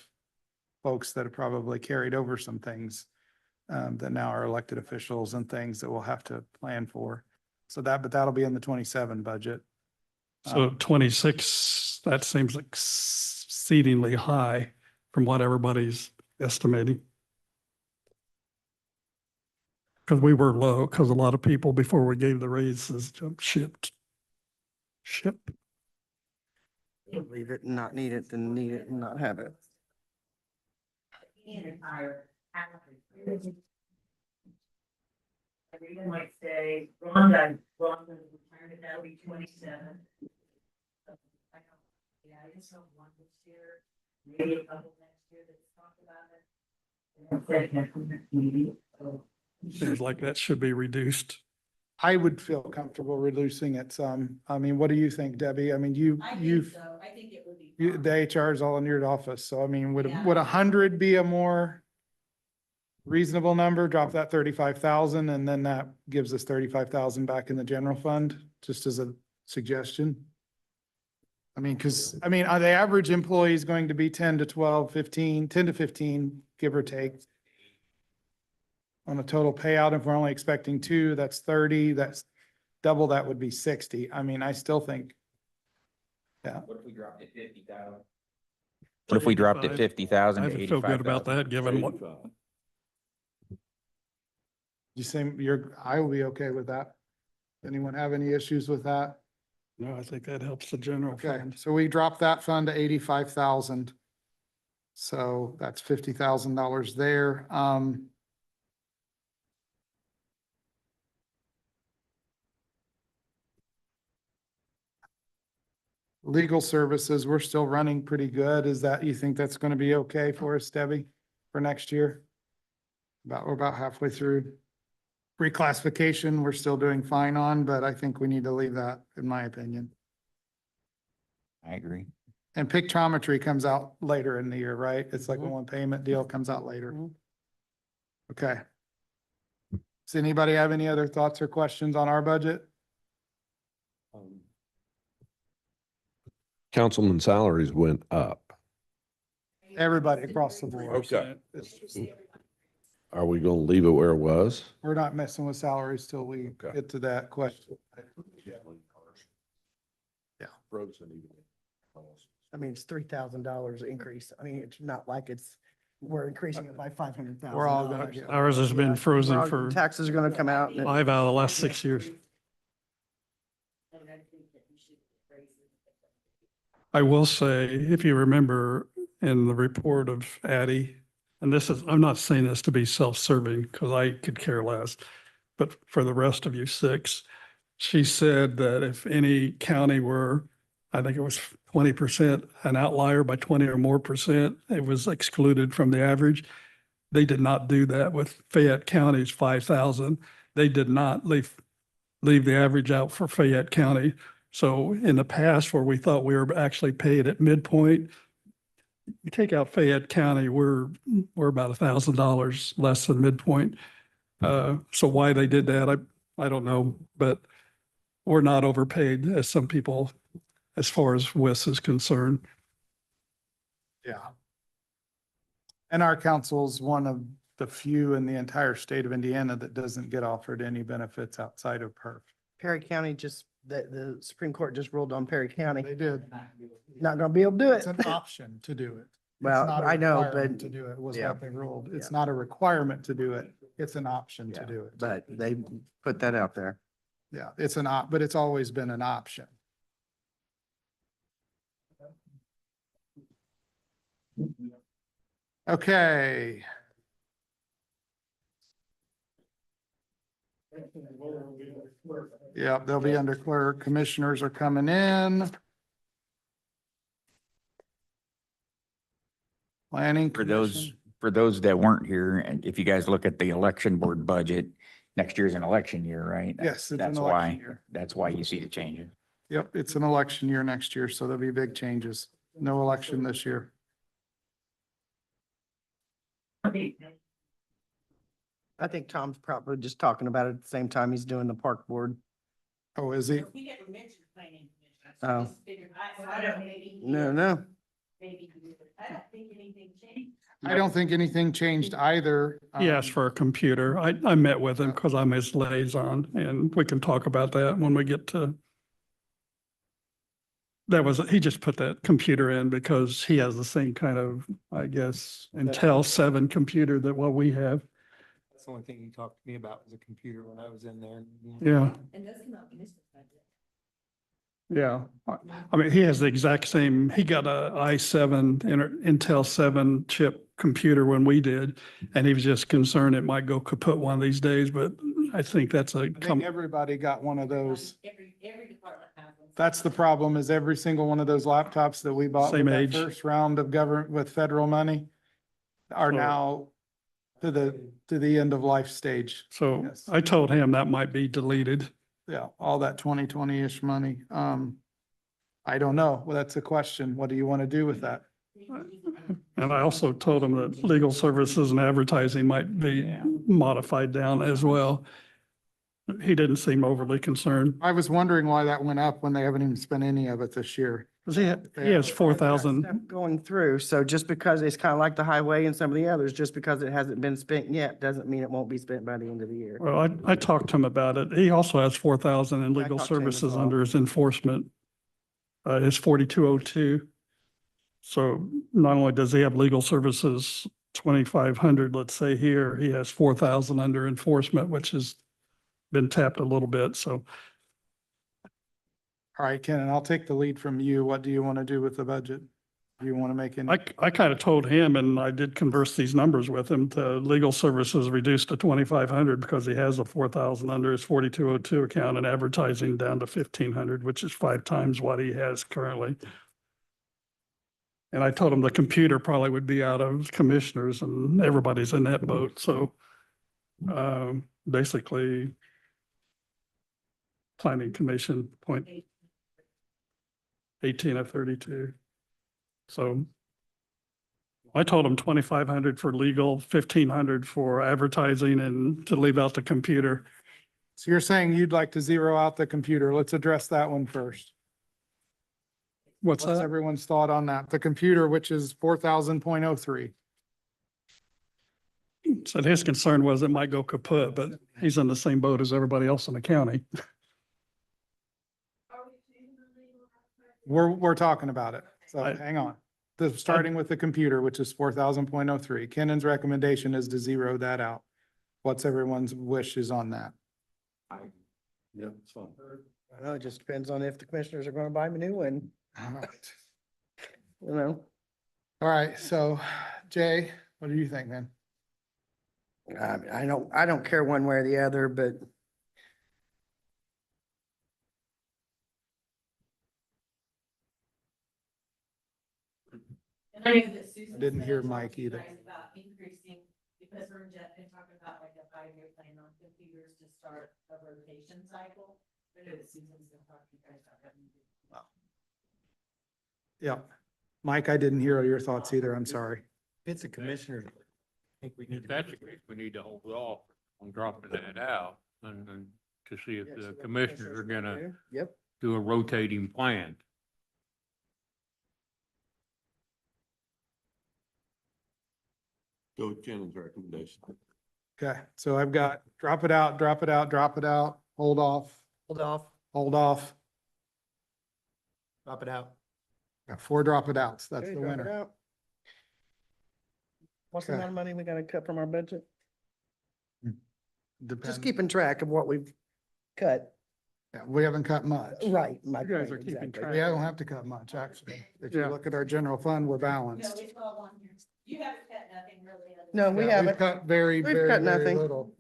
folks that have probably carried over some things that now are elected officials and things that we'll have to plan for. So but that'll be in the 27 budget. So 26, that seems exceedingly high from what everybody's estimating. Because we were low, because a lot of people before we gave the raises jumped ship. Leave it and not need it, then need it and not have it. And retire after. I even might say, Rhonda's retirement, that'll be 27. Yeah, I just have one this year, maybe a couple next year that's talked about it. And then second, maybe, so. Seems like that should be reduced. I would feel comfortable reducing it some. I mean, what do you think, Debbie? I mean, I think you've, so, I think it would be. the HR is all in your office. So I mean, would Yeah. 100 be a more reasonable number? Drop that 35,000 and then that gives us 35,000 back in the general fund, just as a suggestion. I mean, are the average employee is going to be 10 to 12, 15, 10 to 15, give or take. On a total payout, if we're only expecting 2, that's 30, that's double, that would be 60. I mean, I still think. Yeah, What if we dropped it 50,000? What if we dropped it 50,000 I to feel good about 85,000? that, given what, you say I will be okay with that. Anyone have any issues with that? no, I think that helps the general Okay, fund. so we dropped that fund to 85,000. So that's $50,000 there. Legal services, we're still running pretty good. You think that's going to be okay for us, Debbie, for next year? We're about halfway through. Reclassification, we're still doing fine on, but I think we need to leave that, in my opinion. I agree. And pictometry comes out later in the year, right? It's like a Mhm. one payment deal comes out later. Mhm. Okay. Does anybody have any other thoughts or questions on our budget? Councilman salaries went up. Everybody across the board. Okay. It's- Are we going to leave it where it was? We're not messing with salaries till we Okay. get to that question. Yeah. I mean, it's $3,000 increase. I mean, it's not like we're increasing it by $500,000. We're all gonna get- Ours has been frozen for Taxes are gonna come out. and- 5 out of the last 6 years. And I think that you should raise it. I will say, if you remember in the report of Addie, and I'm not saying this to be self-serving because I could care less, but for the rest of you 6, she said that if any county were, I think it was 20% an outlier by 20 or more percent, it was excluded from the average. They did not do that with Fayette County's 5,000. They did not leave the average out for Fayette County. So in the past where we thought we were actually paid at midpoint, you take out Fayette County, we're about $1,000 less than midpoint. So why they did that, I don't know, but we're not overpaid as some people, as far as WIS is concerned. Yeah. And our council's one of the few in the entire state of Indiana that doesn't get offered any benefits outside of PERF. Perry County just, the Supreme Court just ruled on Perry County. They did. Not gonna be able to do It's it. an option to do it. It's Well, not a I know, requirement but- To do it was yeah. what they ruled. It's Yeah. not a requirement to do it. It's an option to Yeah, do it. But they put that out there. Yeah, it's but it's always been an option. Okay. Yeah, they'll be under clerk. Commissioners are coming in. Planning. Commission. For those that weren't here, and if you guys look at the election board budget, next year's an election year, right? Yes, it's an That's election why, year. that's why you see the changes. Yep, it's an election year next year, so there'll be big changes. No election this year. I think Tom's probably just talking about it at the same time he's doing the park board. Oh, is he? We never mentioned planning commission. Oh. I just figured, I don't, maybe. No. Maybe, I don't think anything changed. I don't think anything changed either. He asked for a computer. I met with him because I'm his liaison, and we can talk about that when we get to. He just put that computer in because he has the same kind of, I guess, Intel 7 computer that what we have. That's the only thing he talked to me about was a computer when I was in there. Yeah. And that's not municipal budget. Yeah, I mean, he has the exact same, he got a Intel 7 chip computer when we did, and he was just concerned it might go kaput one of these days, but I think that's I think everybody got one of those. Every department has one. That's the problem is every single one of those laptops that we bought with Same that age. first round of government with federal money are So- now to the end of life stage. So Yes. I told him that might be deleted. Yeah, all that 2020-ish money. I don't know. Well, that's a question. What do you want to do with that? And I also told him that legal services and advertising might be modified down as well. He didn't seem overly concerned. I was wondering why that went up when they haven't even spent any of it this year. 'Cause he has 4,000. Stuff going through, so just because it's kind of like the highway and some of the others, just because it hasn't been spent yet, doesn't mean it won't be spent by the end of the year. Well, I talked to him about it. He also has 4,000 in legal talked to him as services well. under his enforcement. His 4202. So not only does he have legal services 2,500, let's say here, he has 4,000 under enforcement, which has been tapped a little bit. So All right, Ken, and I'll take the lead from you. What do you want to do with the budget? Do you want to make any? I kind of told him, and I did converse these numbers with him, to legal services reduced to 2,500 because he has a 4,000 under his 4202 account, and advertising down to 1,500, which is 5 times what he has currently. And I told him the computer probably would be out of commissioners, and everybody's in that boat. So basically planning commission point 18 of 32. So I told him 2,500 for legal, 1,500 for advertising, and to leave out the computer. So you're saying you'd like to zero out the computer. Let's address that one first. What's What's that? everyone's thought on that? The computer, which is 4,000.03. Said his concern was it might go kaput, but he's in the same boat as everybody else in the county. We're talking about it. So I- hang on. Starting with the computer, which is 4,000.03. Kennon's recommendation is to zero that out. What's everyone's wishes on that? Yeah, it's fine. I know, it just depends on if the commissioners are gonna buy him a new one, All right. you know? All right, so Jay, what do you think, man? I don't care one way or the other, but And I know that Susan. I didn't said hear she Mike talked to you either. guys About increasing, because we're just been talking about like a 5-year plan on computers to start a rotation cycle. I know that Susan's been talking to you guys about having. Yeah. Mike, I didn't hear your thoughts either. I'm sorry. If it's a commissioner, I think we need If to. that's the case, we need to hold off on dropping that out and to see if the commissioners are gonna Yep. do a rotating plan. Go with Shannon's recommendation. Okay, so I've got drop it out, drop it out, drop it out, hold off, Hold off. hold off. Drop it out. Got 4 drop it outs. That's Okay, the drop it winner. out. What's the Okay. amount of money we gotta cut from our budget? Just Depend- keeping track of what we've cut. Yeah, we haven't cut much. Right. my You guys point, are keeping exactly. track. We don't have to cut much, actually. If you Yeah. look at our general fund, we're No, balanced. it's all on here. You haven't cut nothing really. other No, than- we Yeah, we've haven't. cut very, We've very, cut very nothing. little.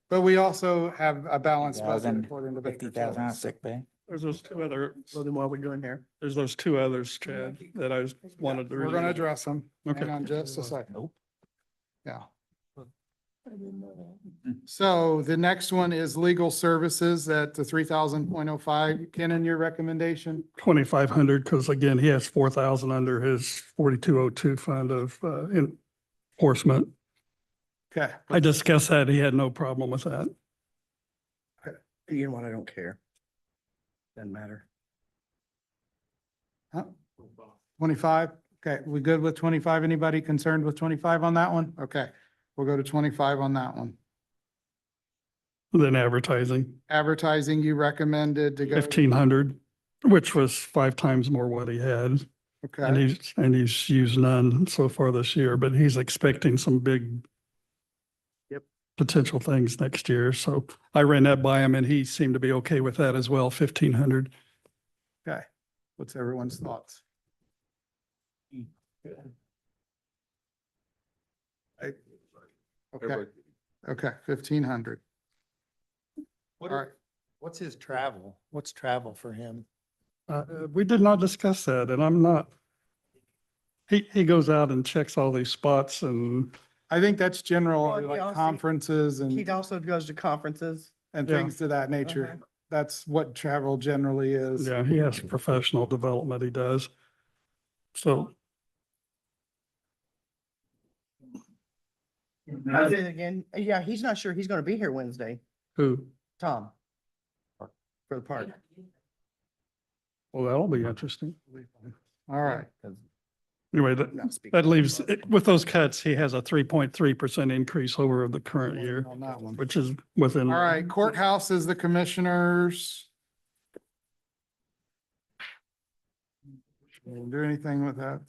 But we also have a balanced budget 50,000, according to Baker 50,000 out of Tilly. sick pay. There's those two other, So then what are we doing here? there's those two others, Chad, that I wanted to. We're gonna review. address them. Hang Okay. on just a second. Nope. Yeah. So the next one is legal services at the 3,000.05. Ken, your recommendation? 2,500, because again, he has 4,000 under his 4202 fund of enforcement. Okay. I discussed that. He had no problem with that. You know what? I don't care. Doesn't matter. Huh? 25? Okay, we good with 25? Anybody concerned with 25 on that one? Okay, we'll go to 25 on that one. Then advertising, Advertising, you recommended to go. 1,500, which was 5 times more what he had. And Okay, he's used none so far this year, but he's expecting some big Yep. potential things next year. So I ran that by him and he seemed to be okay with that as well, 1,500. okay. What's everyone's thoughts? I- Okay, okay, 1,500. What, All right. what's his travel? What's travel for him? We did not discuss that and I'm not. He goes out and checks all these spots and I think that's general, Well, he like also- conferences He and, also goes to conferences. and Yeah. things to that nature. That's what travel generally is. yeah, he has professional development he does. So I'll say it again. Yeah, he's not sure he's gonna be here Wednesday. who, Tom. For the park. well, that'll be interesting. All right. Anyway, Not speaking. that leaves, with those cuts, he has a 3.3% increase over the current year, On that one. which is within. All right, courthouse is the commissioners. We'll do anything with that.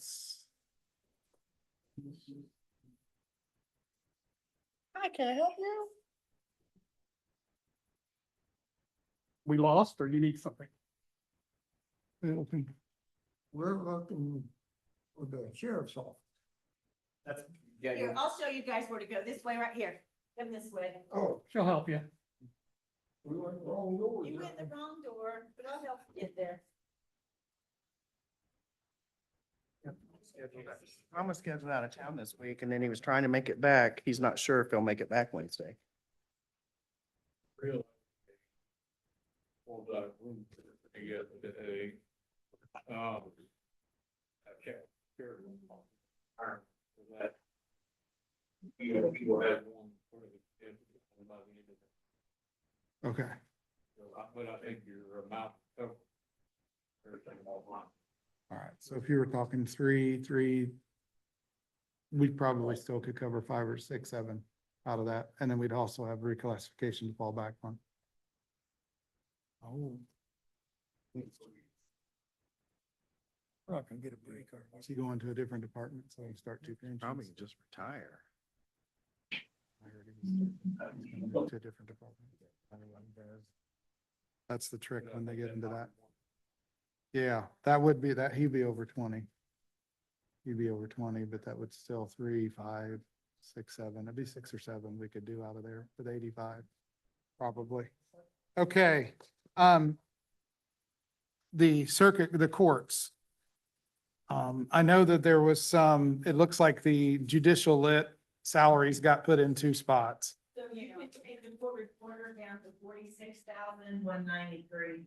Hi, can I help you? We lost, or you need something? We're looking for the sheriff's office. That's. Here, I'll show you guys where to go. This way, right here. Come this way. Oh, She'll help you. we went wrong door. You went the wrong door, but I'll help you get there. I'm gonna schedule out of town this week and then he was trying to make it back. He's not sure if he'll make it back Wednesday. Really? Hold that room together today. I checked. That. You know, people had one. Okay, But I think your amount of. Everything all line. all right. So if you were talking three, we probably still could cover 5 or 6, 7 out of that. And then we'd also have reclassification to fall back on. Oh. We're not gonna get a break, are we? So you go into a different department, so you start 2 pensions. Probably just retire. I heard he was going to a different department. That's the trick when they get into that. Yeah, that would be that, he'd be over 20. He'd be over 20, but that would still 3, 5, 6, 7, it'd be 6 or 7 we could do out of there with 85, probably. Okay, the circuit, the courts. I know that there was some, it looks like the judicial lit salaries got put in 2 spots. So you would take the court reporter down to 46,193.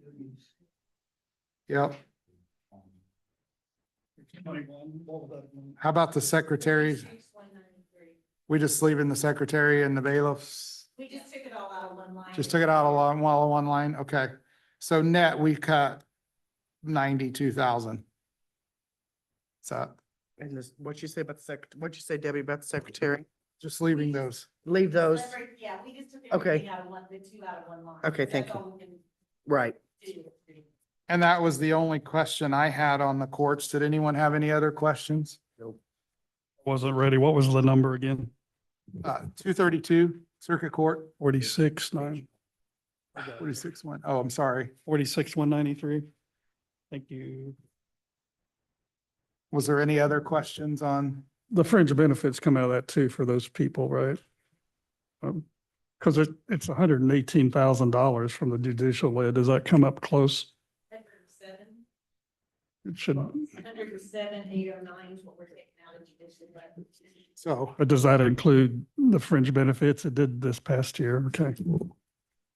Yep. How about the secretaries? We just leaving the secretary and the bailiffs? We just took it all out of one line. Just took it out along, while one line, okay. So net, we cut 92,000. So And this, what'd you say about the what'd you say, Debbie, about the secretary? just leaving those. Leave those, Yeah, we just took Okay. everything out of one, the two out of one line. Okay, thank That's you. all we can right. do. And that was the only question I had on the courts. Did anyone have any other questions? Wasn't ready. What was the number again? 232 Circuit Court, 46,9, 46-1. Oh, I'm sorry. 46,193. Thank you. Was there any other questions on? The fringe benefits come out of that too for those people, right? Because it's $118,000 from the judicial lid. Does that come up close? 107, It shouldn't. 107, 809 is what we're taking out of judicial. So But does that include the fringe benefits it did this past year? Okay.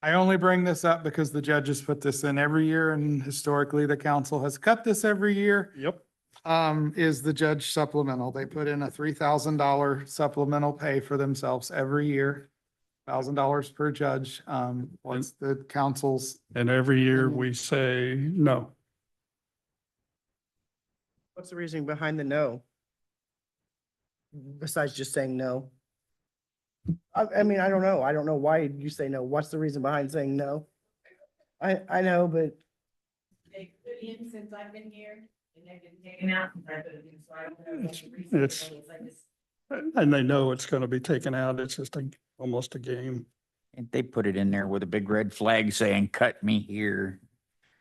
I only bring this up because the judges put this in every year and historically the council has cut this every year. Yep. Is the judge supplemental. They put in a $3,000 supplemental pay for themselves every year. $1,000 per judge. What's the council's? And every year we say no. What's the reasoning behind the no? Besides just saying no? I mean, I don't know. I don't know why you say no. What's the reason behind saying no? I know, but They put in since I've been here and they've been taken out since I've been in. So I don't know what the reason It's- is. I just- And they know it's going to be taken out. It's just almost a game. And they put it in there with a big red flag saying, cut me here.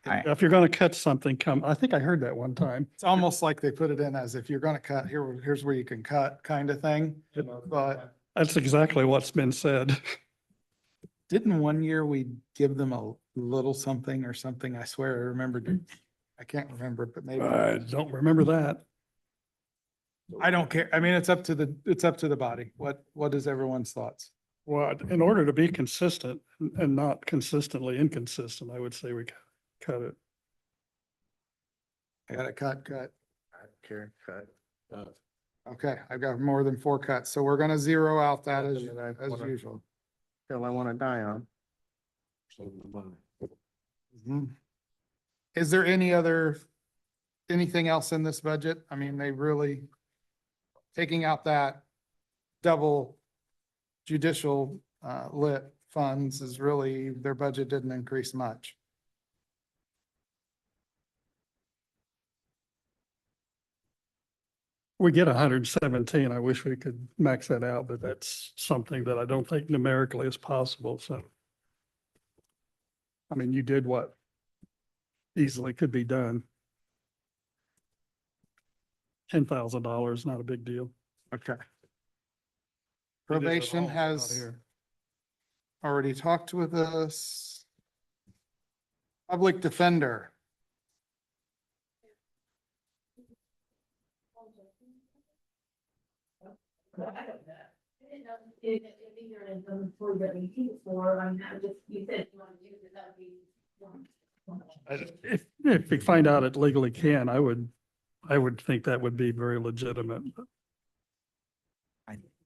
If you're going to cut something, I think I heard that one time. It's almost like they put it in as if you're gonna cut, here's where you can cut kind of thing. But That's exactly what's been said. didn't one year we give them a little something or something? I swear I remembered. I can't remember, but maybe. I don't remember that. I don't care. I mean, it's up to the body. What is everyone's thoughts? Well, in order to be consistent and not consistently inconsistent, I would say we cut it. I got it cut. care, cut. Okay, I've got more than 4 cuts, so we're gonna zero out that as usual. Hill I want to die on. Mhm. Is there anything else in this budget? I mean, they really, taking out that double judicial lit funds is really, their budget didn't increase much. We get 117. I wish we could max that out, but that's something that I don't think numerically is possible, so. I mean, you did what easily could be done. $10,000, not a big deal. Okay. We did it Probation all out has here. already talked with us. Public defender. I don't know. I didn't know if either of them for that we use for, I mean, I just, you said you want to use it, that would be. If we find out it legally can, I would think that would be very legitimate.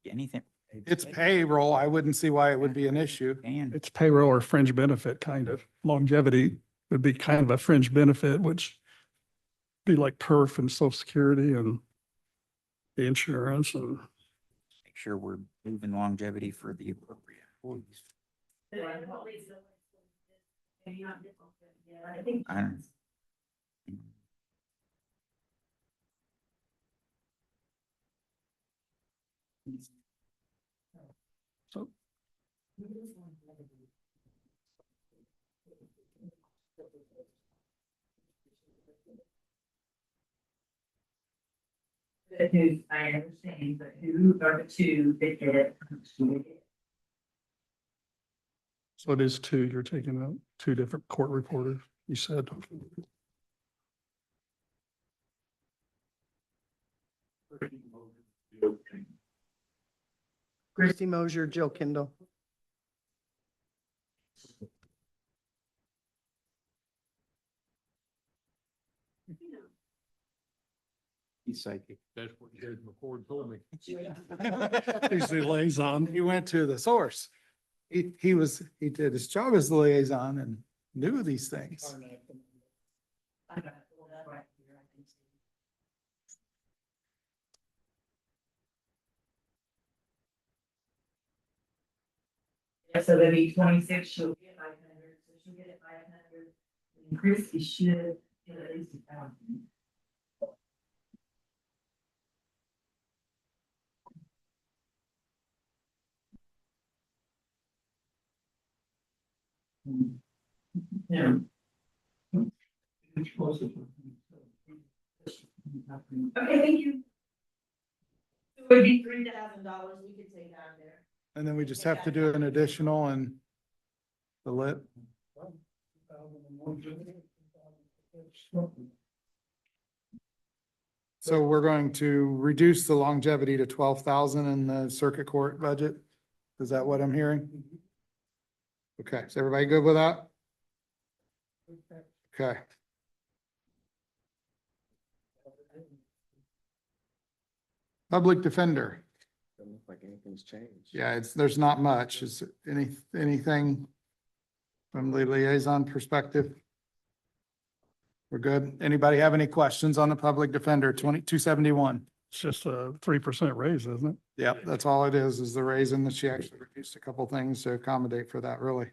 Anything. It's payroll. I wouldn't see why it would be an issue. And It's payroll or fringe benefit, kind of. Longevity would be kind of a fringe benefit, which be like perf and social security and the insurance and make sure we're moving longevity for the appropriate employees. Maybe not different, but yeah, I think. I don't. so. But who, I understand, but who are the two that get it? So it is 2, you're taking out 2 different court reporters, you said. Christy Mosier, Jill Kendall. He's psychic. That's what Judge McCord told me. He's the liaison. He went to the source. He did his job as the liaison and knew these things. I got it pulled up right here, I can see. Yeah, so that'd be 26, she'll get 500, so she'll get it 500. And Christie should get at least 1,000. Yeah. Okay, thank you. So it would be $3,000 we could take out there. And then we just have to do an additional and the lit. So we're going to reduce the longevity to 12,000 in the circuit court budget. Is that what I'm hearing? Okay, is everybody good with that? Okay. Public defender. Doesn't look like anything's changed. Yeah, there's not much. Is anything from the liaison perspective? We're good. Anybody have any questions on the public defender 2271? It's just a 3% raise, isn't it? Yep, that's all it is the raise and that she actually reduced a couple things to accommodate for that, really.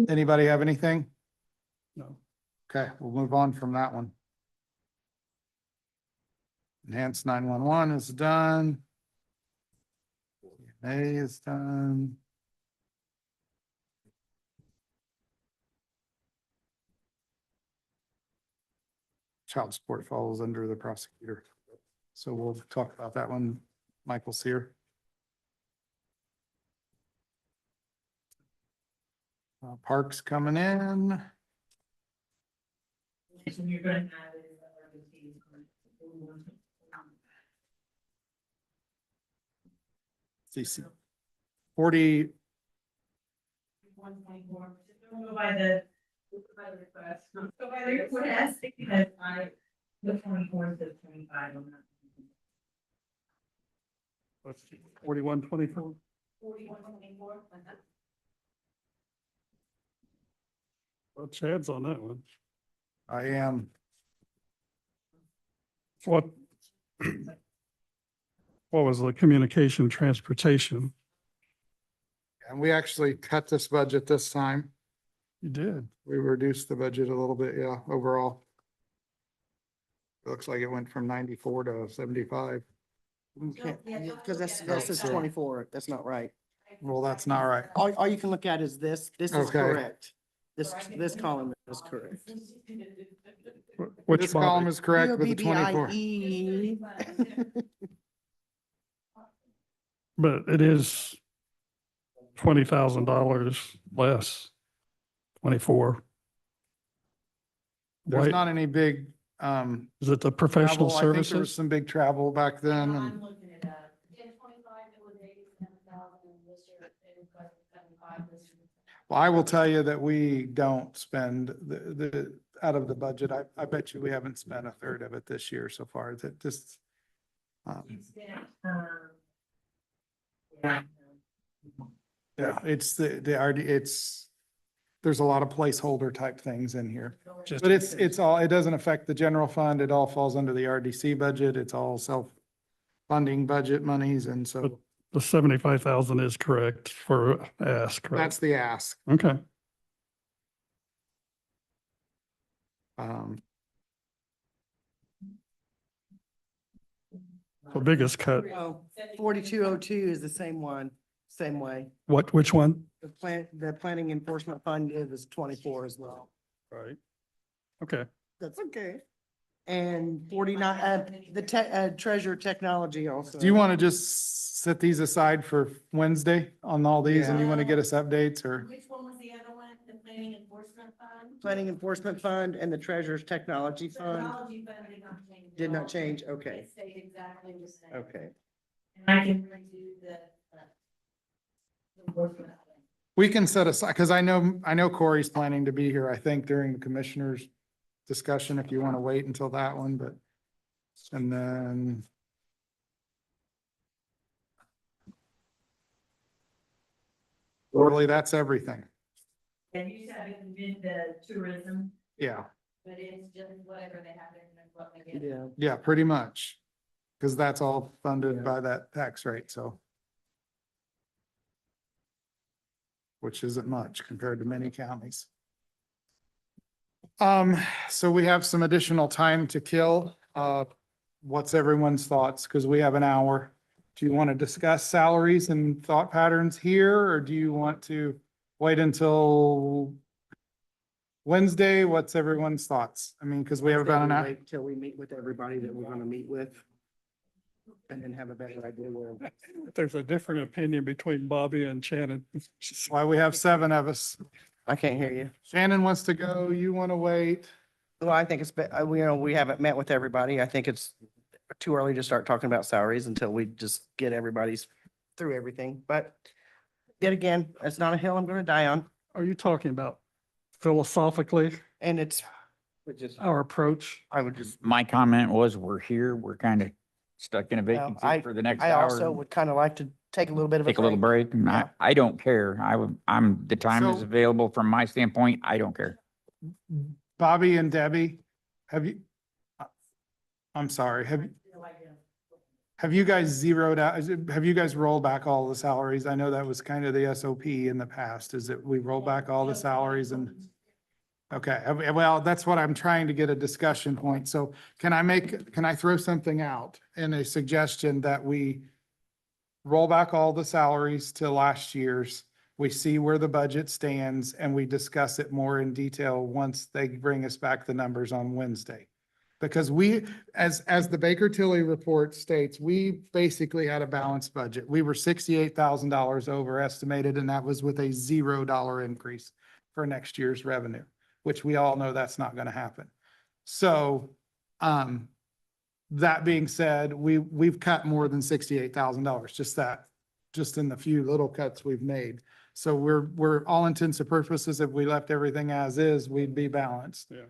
Anybody have anything? No. Okay, we'll move on from that one. Enhanced 911 is done. A is done. Child support falls under the prosecutor. So we'll talk about that when Michael's here. Parks coming in. So you're gonna have it. CC 40, 124, don't go by the request, don't go by the request, because the 24 says 25 on that. 4124. 4124. Well, Chad's on that one. I am. What was the communication transportation? And we actually cut this budget this time. You did. We reduced the budget a little bit, yeah, overall. It looks like it went from 94 to 75. Because this is 24, that's not right. Well, that's not right. All you can look at is this is Okay. correct. This column is correct. Which This column body? is correct with the 24. UOBBIE. But it is $20,000 less, 24. There's Why- not any big, Is it the professional travel. I think there was services? some big travel back then and. I'm looking it up. In 25, it was 87,000, and this year it requested 75 this year. Well, I will tell you that we don't spend the out of the budget. I bet you we haven't spent a third of it this year so far. That just. It's been, yeah. Yeah, it's there's a lot of placeholder type things in here. Just- But it's all, it doesn't affect the general fund. It all falls under the RDC budget. It's all self-funding budget monies. And so The 75,000 is correct for ask, right? that's the ask. Okay. The biggest cut. Oh, 4202 is the same one, same way. Which one? The planning enforcement fund is 24 as well. Right. Okay. That's okay. And 49, treasure technology also. Do you want to just set these aside for Wednesday on all these and you want to get us updates or? Which one was the other one, the planning enforcement fund? Planning enforcement fund and the treasurer's technology fund Technology fund did not change. at did not all. change, okay, It stayed exactly the same. okay. And I can redo the enforcement thing. We can set aside, because I know Corey's planning to be here, I think, during the commissioners discussion if you want to wait until that one, but, and then really, that's everything. And you said it did the tourism, Yeah, but it's just whatever they have in and what they get. Yeah. yeah, pretty much. Because that's all funded by that tax rate, so. Which isn't much compared to many counties. So we have some additional time to kill. What's everyone's thoughts? Because we have an hour. Do you want to discuss salaries and thought patterns here, or do you want to wait until Wednesday? What's everyone's thoughts? I mean, because we have about an hour. Wait till we meet with everybody that we're gonna meet with. And then have a better idea where. There's a different opinion between Bobby and Shannon. That's why we have 7 of us. I can't hear you. Shannon wants to go. You want to wait? Well, I think we haven't met with everybody. I think it's too early to start talking about salaries until we just get everybody's through everything. But yet again, it's not a hill I'm gonna die on. Are you talking about philosophically, And it's, our approach? I would just, My comment was, we're here, we're kind of stuck in a Well, vacancy for the next I also hour. would kind of like to take a little bit of a Take a little break. And Yeah. I don't care. The time is So- available from my standpoint. I don't care. Bobby and Debbie, I'm sorry, have you guys zeroed out, have you guys rolled back all the salaries? I know that was kind of the SOP in the past, is that we roll back all the salaries and, okay, well, that's what I'm trying to get a discussion point. So can I throw something out in a suggestion that we roll back all the salaries to last year's? We see where the budget stands and we discuss it more in detail once they bring us back the numbers on Wednesday. Because we, as the Baker Tilly report states, we basically had a balanced budget. We were $68,000 overestimated, and that was with a $0 increase for next year's revenue, which we all know that's not going to happen. So, that being said, we've cut more than $68,000, just in the few little cuts we've made. So we're all intents and purposes, if we left everything as is, we'd be balanced. Yeah.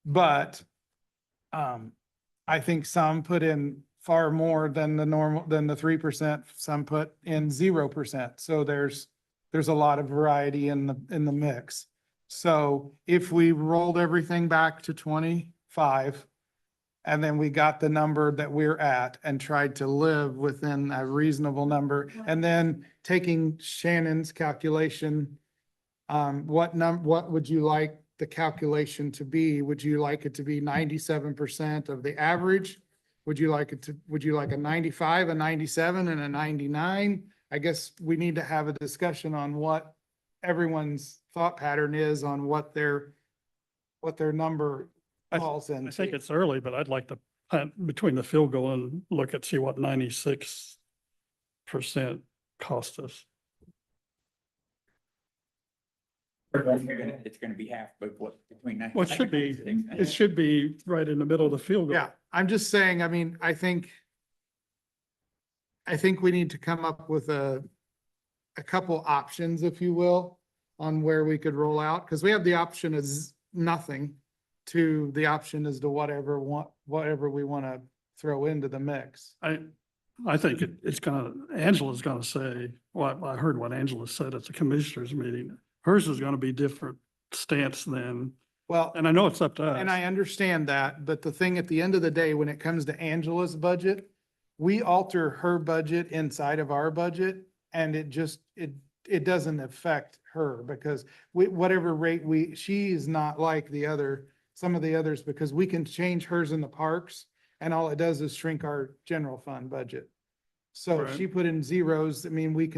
But I think some put in far more than the 3%, some put in 0%. So there's a lot of variety in the mix. So if we rolled everything back to 25, and then we got the number that we're at and tried to live within a reasonable number, and then taking Shannon's calculation, what would you like the calculation to be? Would you like it to be 97% of the average? Would you like a 95, a 97, and a 99? I guess we need to have a discussion on what everyone's thought pattern is on what their number falls I think into. it's early, but I'd like to punt between the field goal and look at, see what 96% cost us. It's gonna be half, but what, between that? Well, it should be right in the middle of the field goal. Yeah, I'm just saying, I mean, I think we need to come up with a couple options, if you will, on where we could roll out, because we have the option as nothing to the option as to whatever we want to throw into the mix. I think it's Angela's gonna say, well, I heard what Angela said at the commissioners meeting. Hers is gonna be different stance than, Well, and I know it's up to us. and I understand that, but the thing at the end of the day, when it comes to Angela's budget, we alter her budget inside of our budget, and it doesn't affect her, because whatever rate she is not like some of the others, because we can change hers in the parks, and all it does is shrink our general fund budget. So if Right. she put in zeros, I mean, we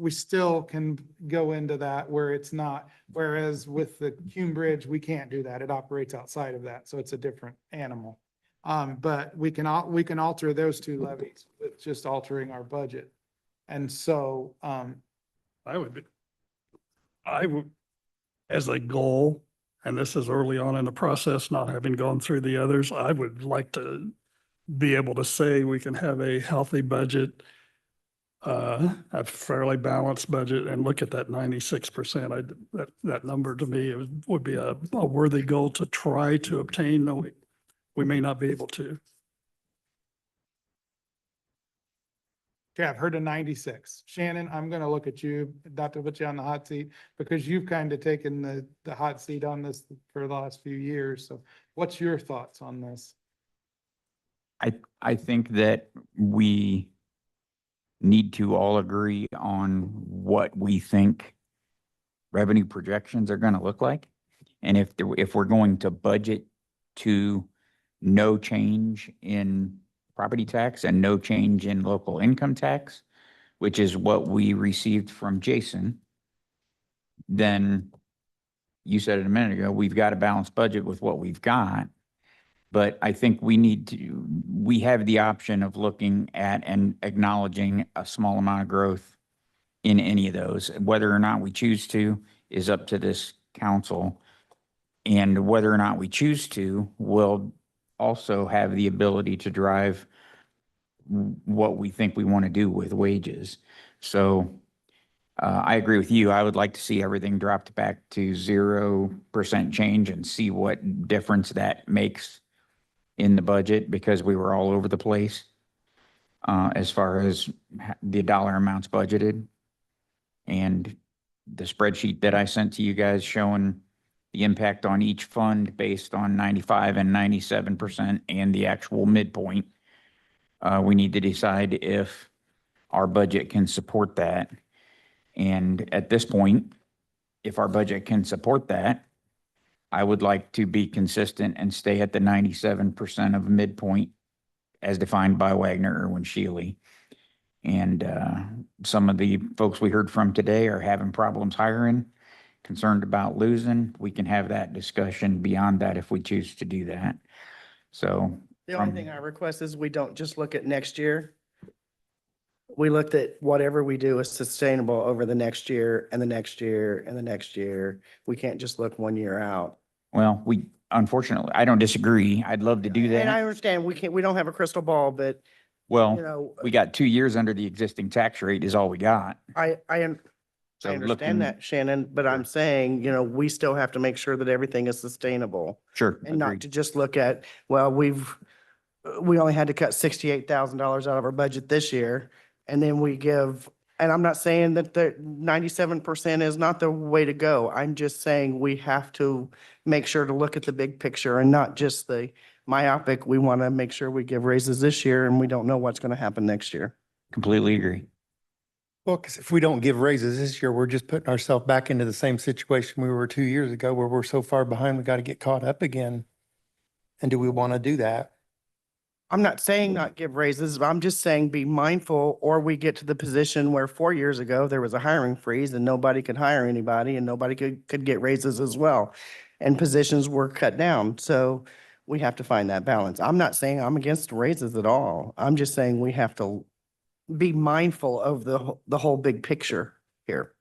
still can go into that where it's not, whereas with the Cume Bridge, we can't do that. It operates outside of that, so it's a different animal. But we can alter those two levies with just altering our budget. And so, I would, as a goal, and this is early on in the process, not having gone through the others, I would like to be able to say we can have a healthy budget a fairly balanced budget and look at that 96%. That number to me would be a worthy goal to try to obtain. No, we may not be able to. Okay, I've heard a 96. Shannon, I'm gonna look at you, not to put you on the hot seat, because you've kind of taken the hot seat on this for the last few years. So what's your thoughts on this? I think that we need to all agree on what we think revenue projections are gonna look like. And if we're going to budget to no change in property tax and no change in local income tax, which is what we received from Jason, then you said it a minute ago, we've got a balanced budget with what we've got. But I think we have the option of looking at and acknowledging a small amount of growth in any of those. Whether or not we choose to is up to this council. And whether or not we choose to will also have the ability to drive what we think we want to do with wages. So I agree with you. I would like to see everything dropped back to 0% change and see what difference that makes in the budget, because we were all over the place as far as the dollar amounts budgeted. And the spreadsheet that I sent to you guys showing the impact on each fund based on 95 and 97% and the actual midpoint. We need to decide if our budget can support that. And at this point, if our budget can support that, I would like to be consistent and stay at the 97% of midpoint as defined by Wagner Irwin Shealy. And some of the folks we heard from today are having problems hiring, concerned about losing. We can have that discussion beyond that if we choose to do that. So The only thing I request is we don't just look at next year. We looked at whatever we do is sustainable over the next year and the next year and the next year. We can't just look 1 year out. well, unfortunately, I don't disagree. I'd love to do And I that. understand we don't have a crystal ball, but Well, you know, we got 2 years under the existing tax rate is all we got. I So understand looking- that, Shannon, but I'm saying, we still have to make sure that everything is sustainable. Sure. And not agreed. to just look at, well, we only had to cut $68,000 out of our budget this year. And then we give, and I'm not saying that the 97% is not the way to go. I'm just saying we have to make sure to look at the big picture and not just the myopic. We want to make sure we give raises this year and we don't know what's going to happen next year. Completely agree. Well, because if we don't give raises this year, we're just putting ourselves back into the same situation we were 2 years ago, where we're so far behind, we got to get caught up again. And do we want to do that? I'm not saying not give raises, but I'm just saying be mindful, or we get to the position where 4 years ago, there was a hiring freeze and nobody could hire anybody and nobody could get raises as well. And positions were cut down. So we have to find that balance. I'm not saying I'm against raises at all. I'm just saying we have to be mindful of the whole big picture here.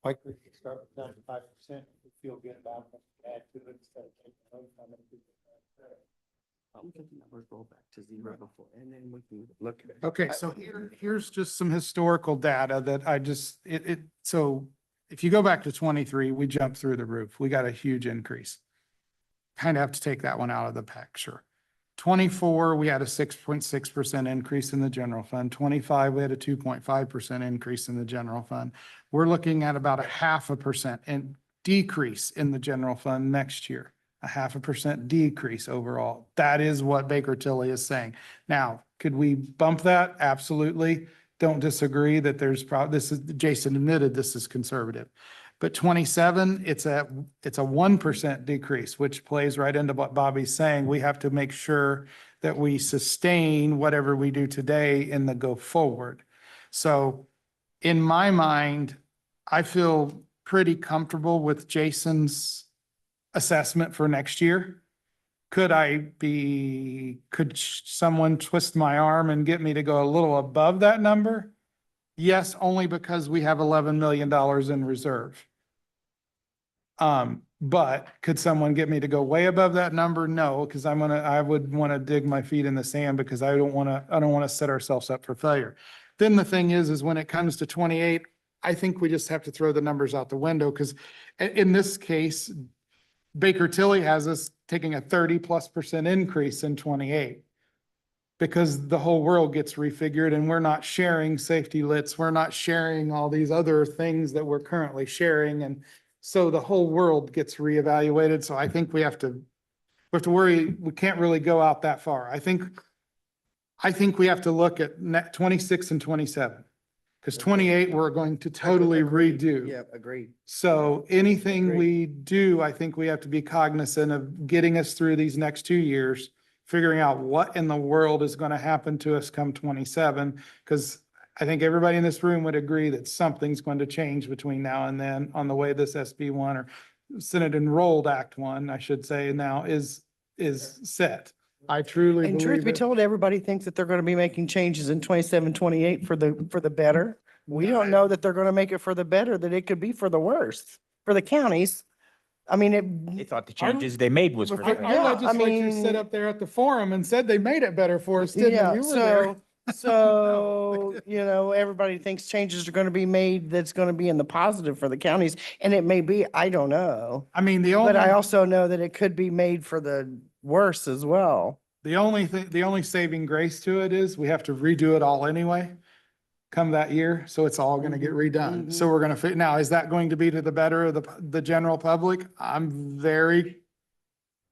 Like we could start with 95%, we feel good about it, add to it instead of taking away from it. I'll get the numbers roll back to zero before, and then we can look at it. Okay, so here's just some historical data that I just, so if you go back to 23, we jumped through the roof. We got a huge increase. Kind of have to take that one out of the picture. 24, we had a 6.6% increase in the general fund. 25, we had a 2.5% increase in the general fund. We're looking at about 0.5% and decrease in the general fund next year. 0.5% decrease overall. That is what Baker Tilly is saying. Now, could we bump that? Absolutely. Don't disagree that Jason admitted this is conservative. But 27, it's a 1% decrease, which plays right into what Bobby's saying. We have to make sure that we sustain whatever we do today in the go forward. So in my mind, I feel pretty comfortable with Jason's assessment for next year. Could someone twist my arm and get me to go a little above that number? Yes, only because we have $11 million in reserve. But could someone get me to go way above that number? No, because I would want to dig my feet in the sand because I don't want to set ourselves up for failure. Then the thing is when it comes to 28, I think we just have to throw the numbers out the window because in this case, Baker Tilly has us taking a 30+% increase in 28. Because the whole world gets refigured and we're not sharing safety lits, we're not sharing all these other things that we're currently sharing. And so the whole world gets reevaluated. So I think we have to worry, we can't really go out that far. I think we have to look at 26 and 27. Because 28, we're going to totally redo. Yeah, agreed. So anything we do, I think we have to be cognizant of getting us through these next 2 years, figuring out what in the world is going to happen to us come 27. Because I think everybody in this room would agree that something's going to change between now and then on the way this SB 1 or Senate Enrolled Act 1, I should say now is set. I truly And truth believe be it. told, everybody thinks that they're gonna be making changes in 27, 28 for the better. We don't know that they're gonna make it for the better, that it could be for the worst, for the counties. I mean, They thought the changes they made was for Our the Yeah, I legislature mean- sat up there at the forum and said they made it better for us, didn't they? yeah, You were there. so, everybody thinks changes are gonna be made that's gonna be in the positive for the counties, and it may be, I don't know. I mean, But I also know that it could be made for the worse as well. the only saving grace to it is we have to redo it all anyway. Come that year, so it's all gonna get redone. So we're gonna now, is that going to be to the better of the general public? I'm very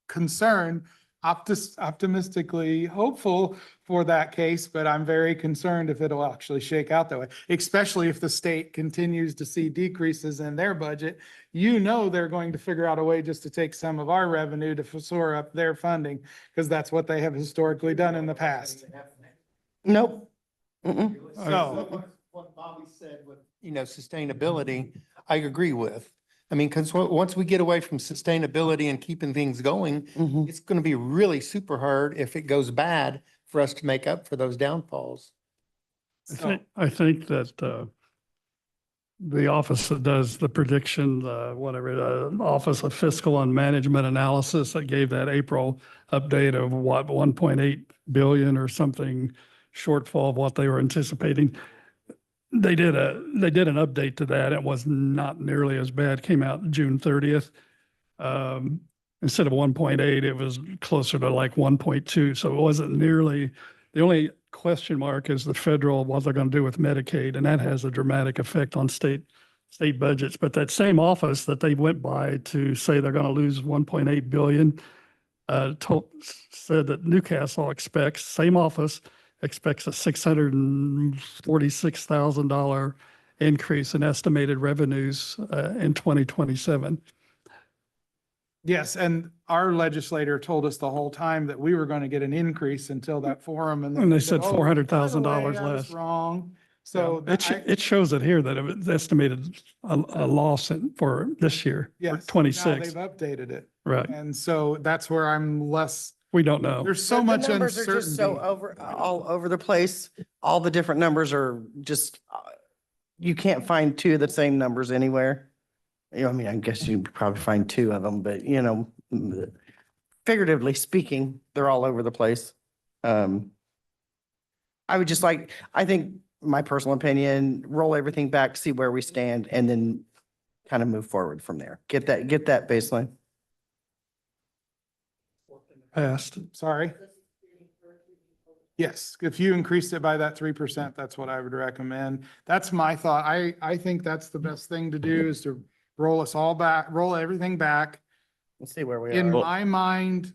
concerned, optimistically hopeful for that case, but I'm very concerned if it'll actually shake out that way, especially if the state continues to see decreases in their budget. They're going to figure out a way just to take some of our revenue to soar up their funding, because that's what they have historically done in the past. Nope. Mm-mm. So, What Bobby said with, sustainability, I agree with. I mean, because once we get away from sustainability and keeping things going, Mhm. it's going to be really super hard if it goes bad for us to make up for those downfalls. I think that, the office that does the prediction, Office of Fiscal and Management Analysis that gave that April update of 1.8 billion or something shortfall of what they were anticipating. They did an update to that. It was not nearly as bad. Came out June 30th. Instead of 1.8, it was closer to like 1.2. So it wasn't nearly, the only question mark is the federal, what they're going to do with Medicaid. And that has a dramatic effect on state budgets. But that same office that they went by to say they're going to lose 1.8 billion, said that Newcastle same office expects a $646,000 increase in estimated revenues in 2027. yes, and our legislator told us the whole time that we were going to get an increase until that forum. And they said "Oh, $400,000 by the way, I was less." Wrong. So It shows it here that it's estimated a loss for this year, for yes, now 26. they've updated it. Right. And so that's where I'm less, We don't know. there's so The much numbers are just so uncertainty. all over the place. All the different numbers are just, you can't find two of the same numbers anywhere. I mean, I guess you probably find two of them, but figuratively speaking, they're all over the place. I would just I think my personal opinion, roll everything back, see where we stand, and then kind of move forward from there. Get that baseline. Passed. Sorry. Yes, if you increased it by that 3%, that's what I would recommend. That's my thought. I think that's the best thing to do is to roll everything back. Let's see where we In are. my mind,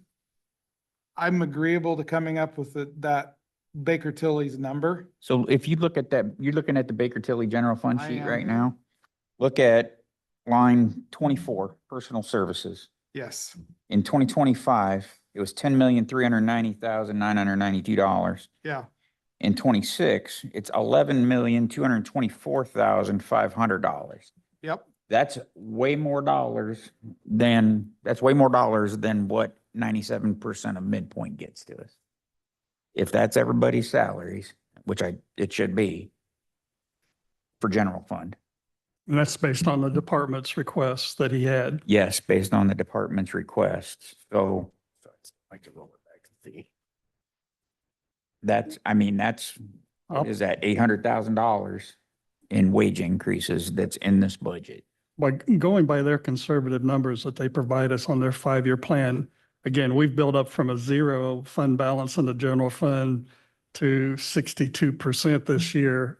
I'm agreeable to coming up with that Baker Tilly's number. So if you look at that, you're looking at the Baker Tilly General Fund I sheet am. right now. Look at line 24, personal services. Yes, In 2025, it was $10,390,992. yeah. In 26, it's $11,224,500. Yep. That's way more dollars than what 97% of midpoint gets to us. If that's everybody's salaries, which it should be for general fund. And that's based on the department's requests that he had. Yes, based on the department's requests. So that's, I mean, that's, what is that, $800,000 in wage increases that's in this budget. By going by their conservative numbers that they provide us on their 5-year plan, again, we've built up from a 0 fund balance in the general fund to 62% this year.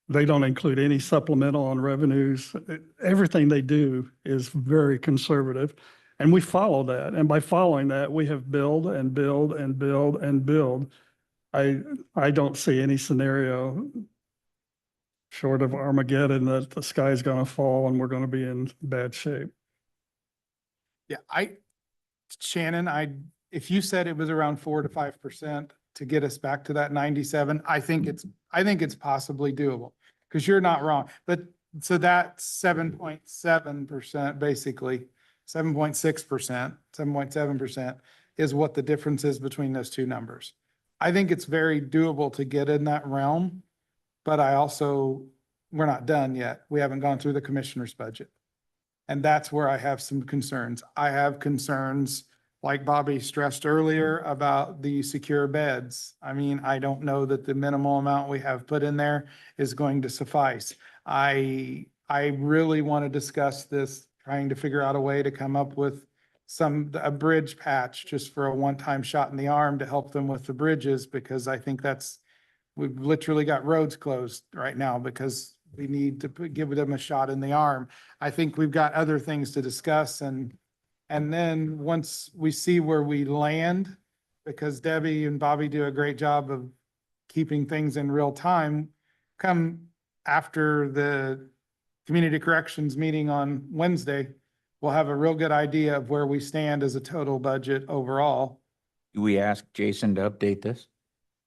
They don't include any supplemental on revenues. Everything they do is very conservative. And we follow that. And by following that, we have build and build and build and build. I don't see any scenario short of Armageddon that the sky's going to fall and we're going to be in bad shape. Yeah, Shannon, if you said it was around 4 to 5% to get us back to that 97, I think it's possibly doable, because you're not wrong. But so that 7.7%, basically 7.6%, 7.7% is what the difference is between those two numbers. I think it's very doable to get in that realm, but we're not done yet. We haven't gone through the commissioner's budget. And that's where I have some concerns. I have concerns, like Bobby stressed earlier, about the secure beds. I mean, I don't know that the minimal amount we have put in there is going to suffice. I really want to discuss this, trying to figure out a way to come up with a bridge patch just for a one-time shot in the arm to help them with the bridges, because I think we've literally got roads closed right now because we need to give them a shot in the arm. I think we've got other things to discuss, and then once we see where we land, because Debbie and Bobby do a great job of keeping things in real time, come after the community corrections meeting on Wednesday, we'll have a real good idea of where we stand as a total budget overall. Do we ask Jason to update this?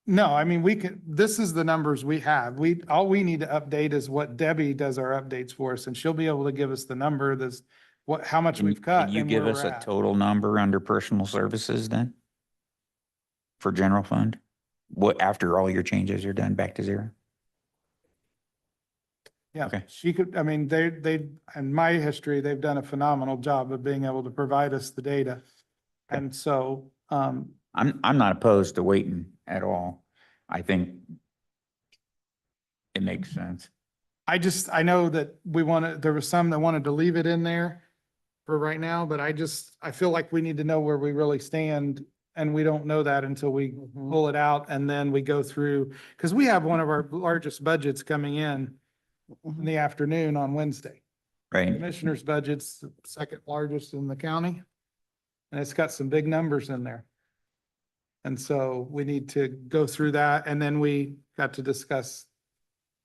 No, I mean, this is the numbers we have. All we need to update is what Debbie does our updates for us, and she'll be able to give us the number, how much we've cut. Can you and give where us we're a at. total number under personal services then? For general fund? What, after all your changes are done, back to 0? Yeah, Okay. she could, I mean, in my history, they've done a phenomenal job of being able to provide us the data. And so, I'm not opposed to waiting at all. I think it makes sense. I know that there was some that wanted to leave it in there for right now, but I feel like we need to know where we really stand, and we don't know that until we pull it out and then we go through, because we have one of our largest budgets coming in the afternoon on Wednesday. Right. Commissioner's budget's the second largest in the county, and it's got some big numbers in there. And so we need to go through that, and then we got to discuss,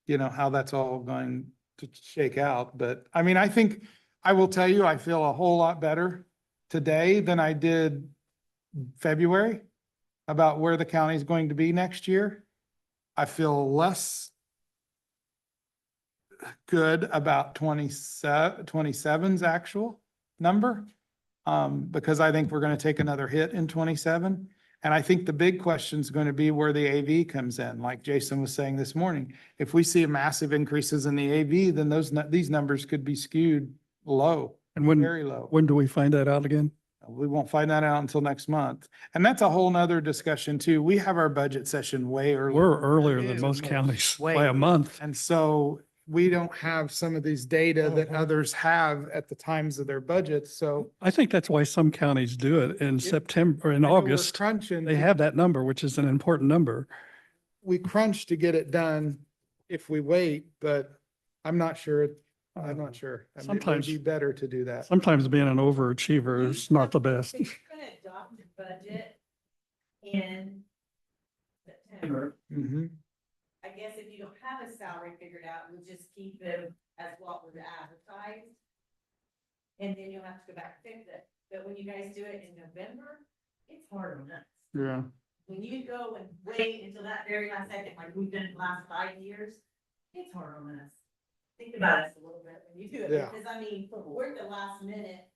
how that's all going to shake out. But I mean, I will tell you, I feel a whole lot better today than I did February about where the county is going to be next year. I feel less good about 27's actual number, because I think we're going to take another hit in 27. And I think the big question is going to be where the AV comes in. Like Jason was saying this morning, if we see massive increases in the AV, then these numbers could be skewed low, And very low. when do we find that out again? We won't find that out until next month. And that's a whole nother discussion too. We have our budget session way early. We're earlier than most counties by a month. And so we don't have some of these data that others have at the times of their budgets. So I think that's why some counties do it in September or in I know we're August. crunching. They have that number, which is an important number. We crunch to get it done if we wait, but I'm not sure. I mean, it would Sometimes- be better to do that. Sometimes being an overachiever is not the best. If you're gonna adopt a budget in September, Mhm. I guess if you don't have a salary figured out, we'll just keep it as what was advertised. And then you'll have to go back and fix it. But when you guys do it in November, it's hard on us. Yeah. When you go and wait until that very last second, like we've done the last 5 years, it's hard on us. Think about us a little bit when you do it, Yeah. because I mean, we're at the last minute,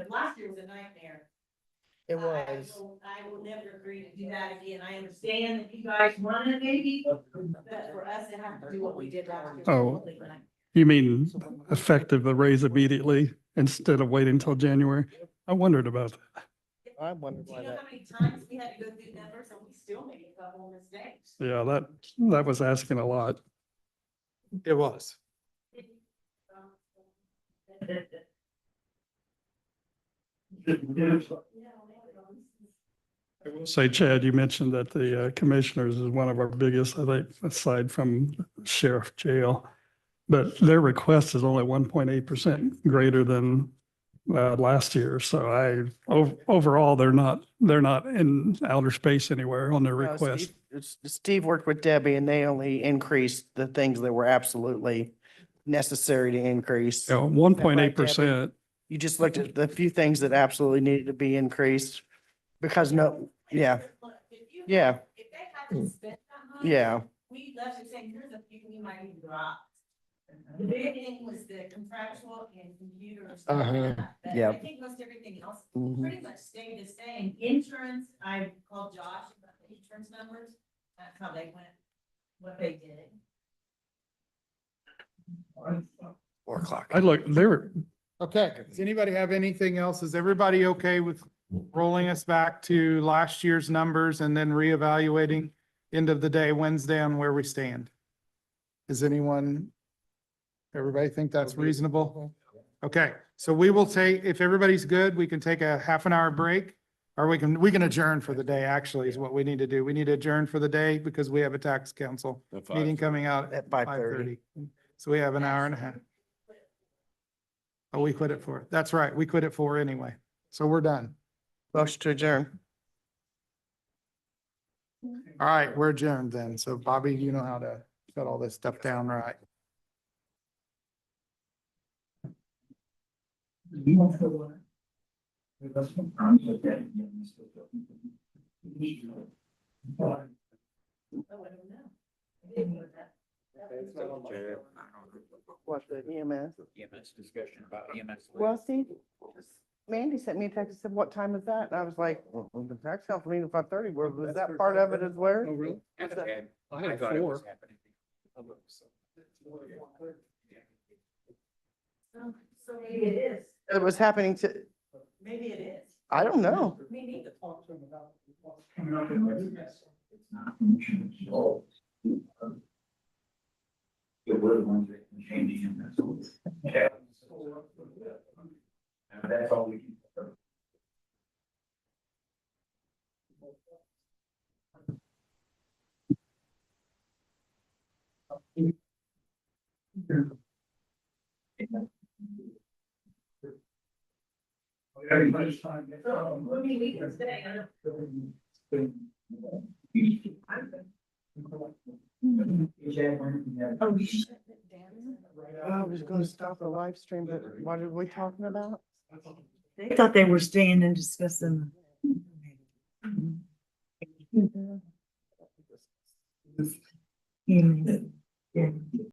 last year was a nightmare. It was. I will never agree to do that again. I understand that you guys wanted maybe, but for us to have to do what we did last year. Oh. You mean effective the raise immediately instead of waiting until January? I wondered about that. I wondered Do why you know that. how many times we had to go through numbers and we still made a couple of mistakes? Yeah, that was asking a lot. It was. I will say, Chad, you mentioned that the commissioners is one of our biggest, I think, aside from sheriff jail. But their request is only 1.8% greater than last year. So overall, they're not in outer space anywhere on their No, request. Steve worked with Debbie and they only increased the things that were absolutely necessary to increase. You know, 1.8%. You just looked at the few things that absolutely needed to be increased because yeah, yeah, If they had to spend that money. yeah. We left it saying, here's a few we might need to drop. The big thing was the contractual and computer stuff. like that. But I Yep. think most everything else Mhm. pretty much stayed the same. Insurance, I called Josh about the insurance numbers. That's how they went, what they did. 4 o'clock. I look, they're, Okay, does anybody have anything else? Is everybody okay with rolling us back to last year's numbers and then reevaluating end of the day, Wednesday, on where we stand? Is everybody think that's reasonable? Okay, so we will take, if everybody's good, we can take a half an hour break. Or we can adjourn for the day, actually, is what we need to do. We need to adjourn for the day because we have a tax council meeting coming out At at 5:30. 5:30. So we have an hour and a half. Oh, we quit at 4. That's right. We quit at 4 anyway. So we're done. Motion to adjourn. All right, we're adjourned then. So Bobby, you know how to cut all this stuff down right. What, the EMS? EMS discussion about EMS. Well, see, Mandy sent me a text and said, what time is that? And I was like, well, the tax council meeting at 5:30, was that part of it as well? oh, really? I had thought it 4. was happening. So maybe it is, It was happening to, maybe it is. I don't know. We need to talk to them about. Coming up in Wednesday. It's not commission, so. We're the ones that can change it, that's all. Yeah. And that's all we can. Everybody's time. So, I mean, we can stay. I don't- Oh, we shut it down. I was gonna stop the live stream, but what are we talking about? They thought they were staying and discussing.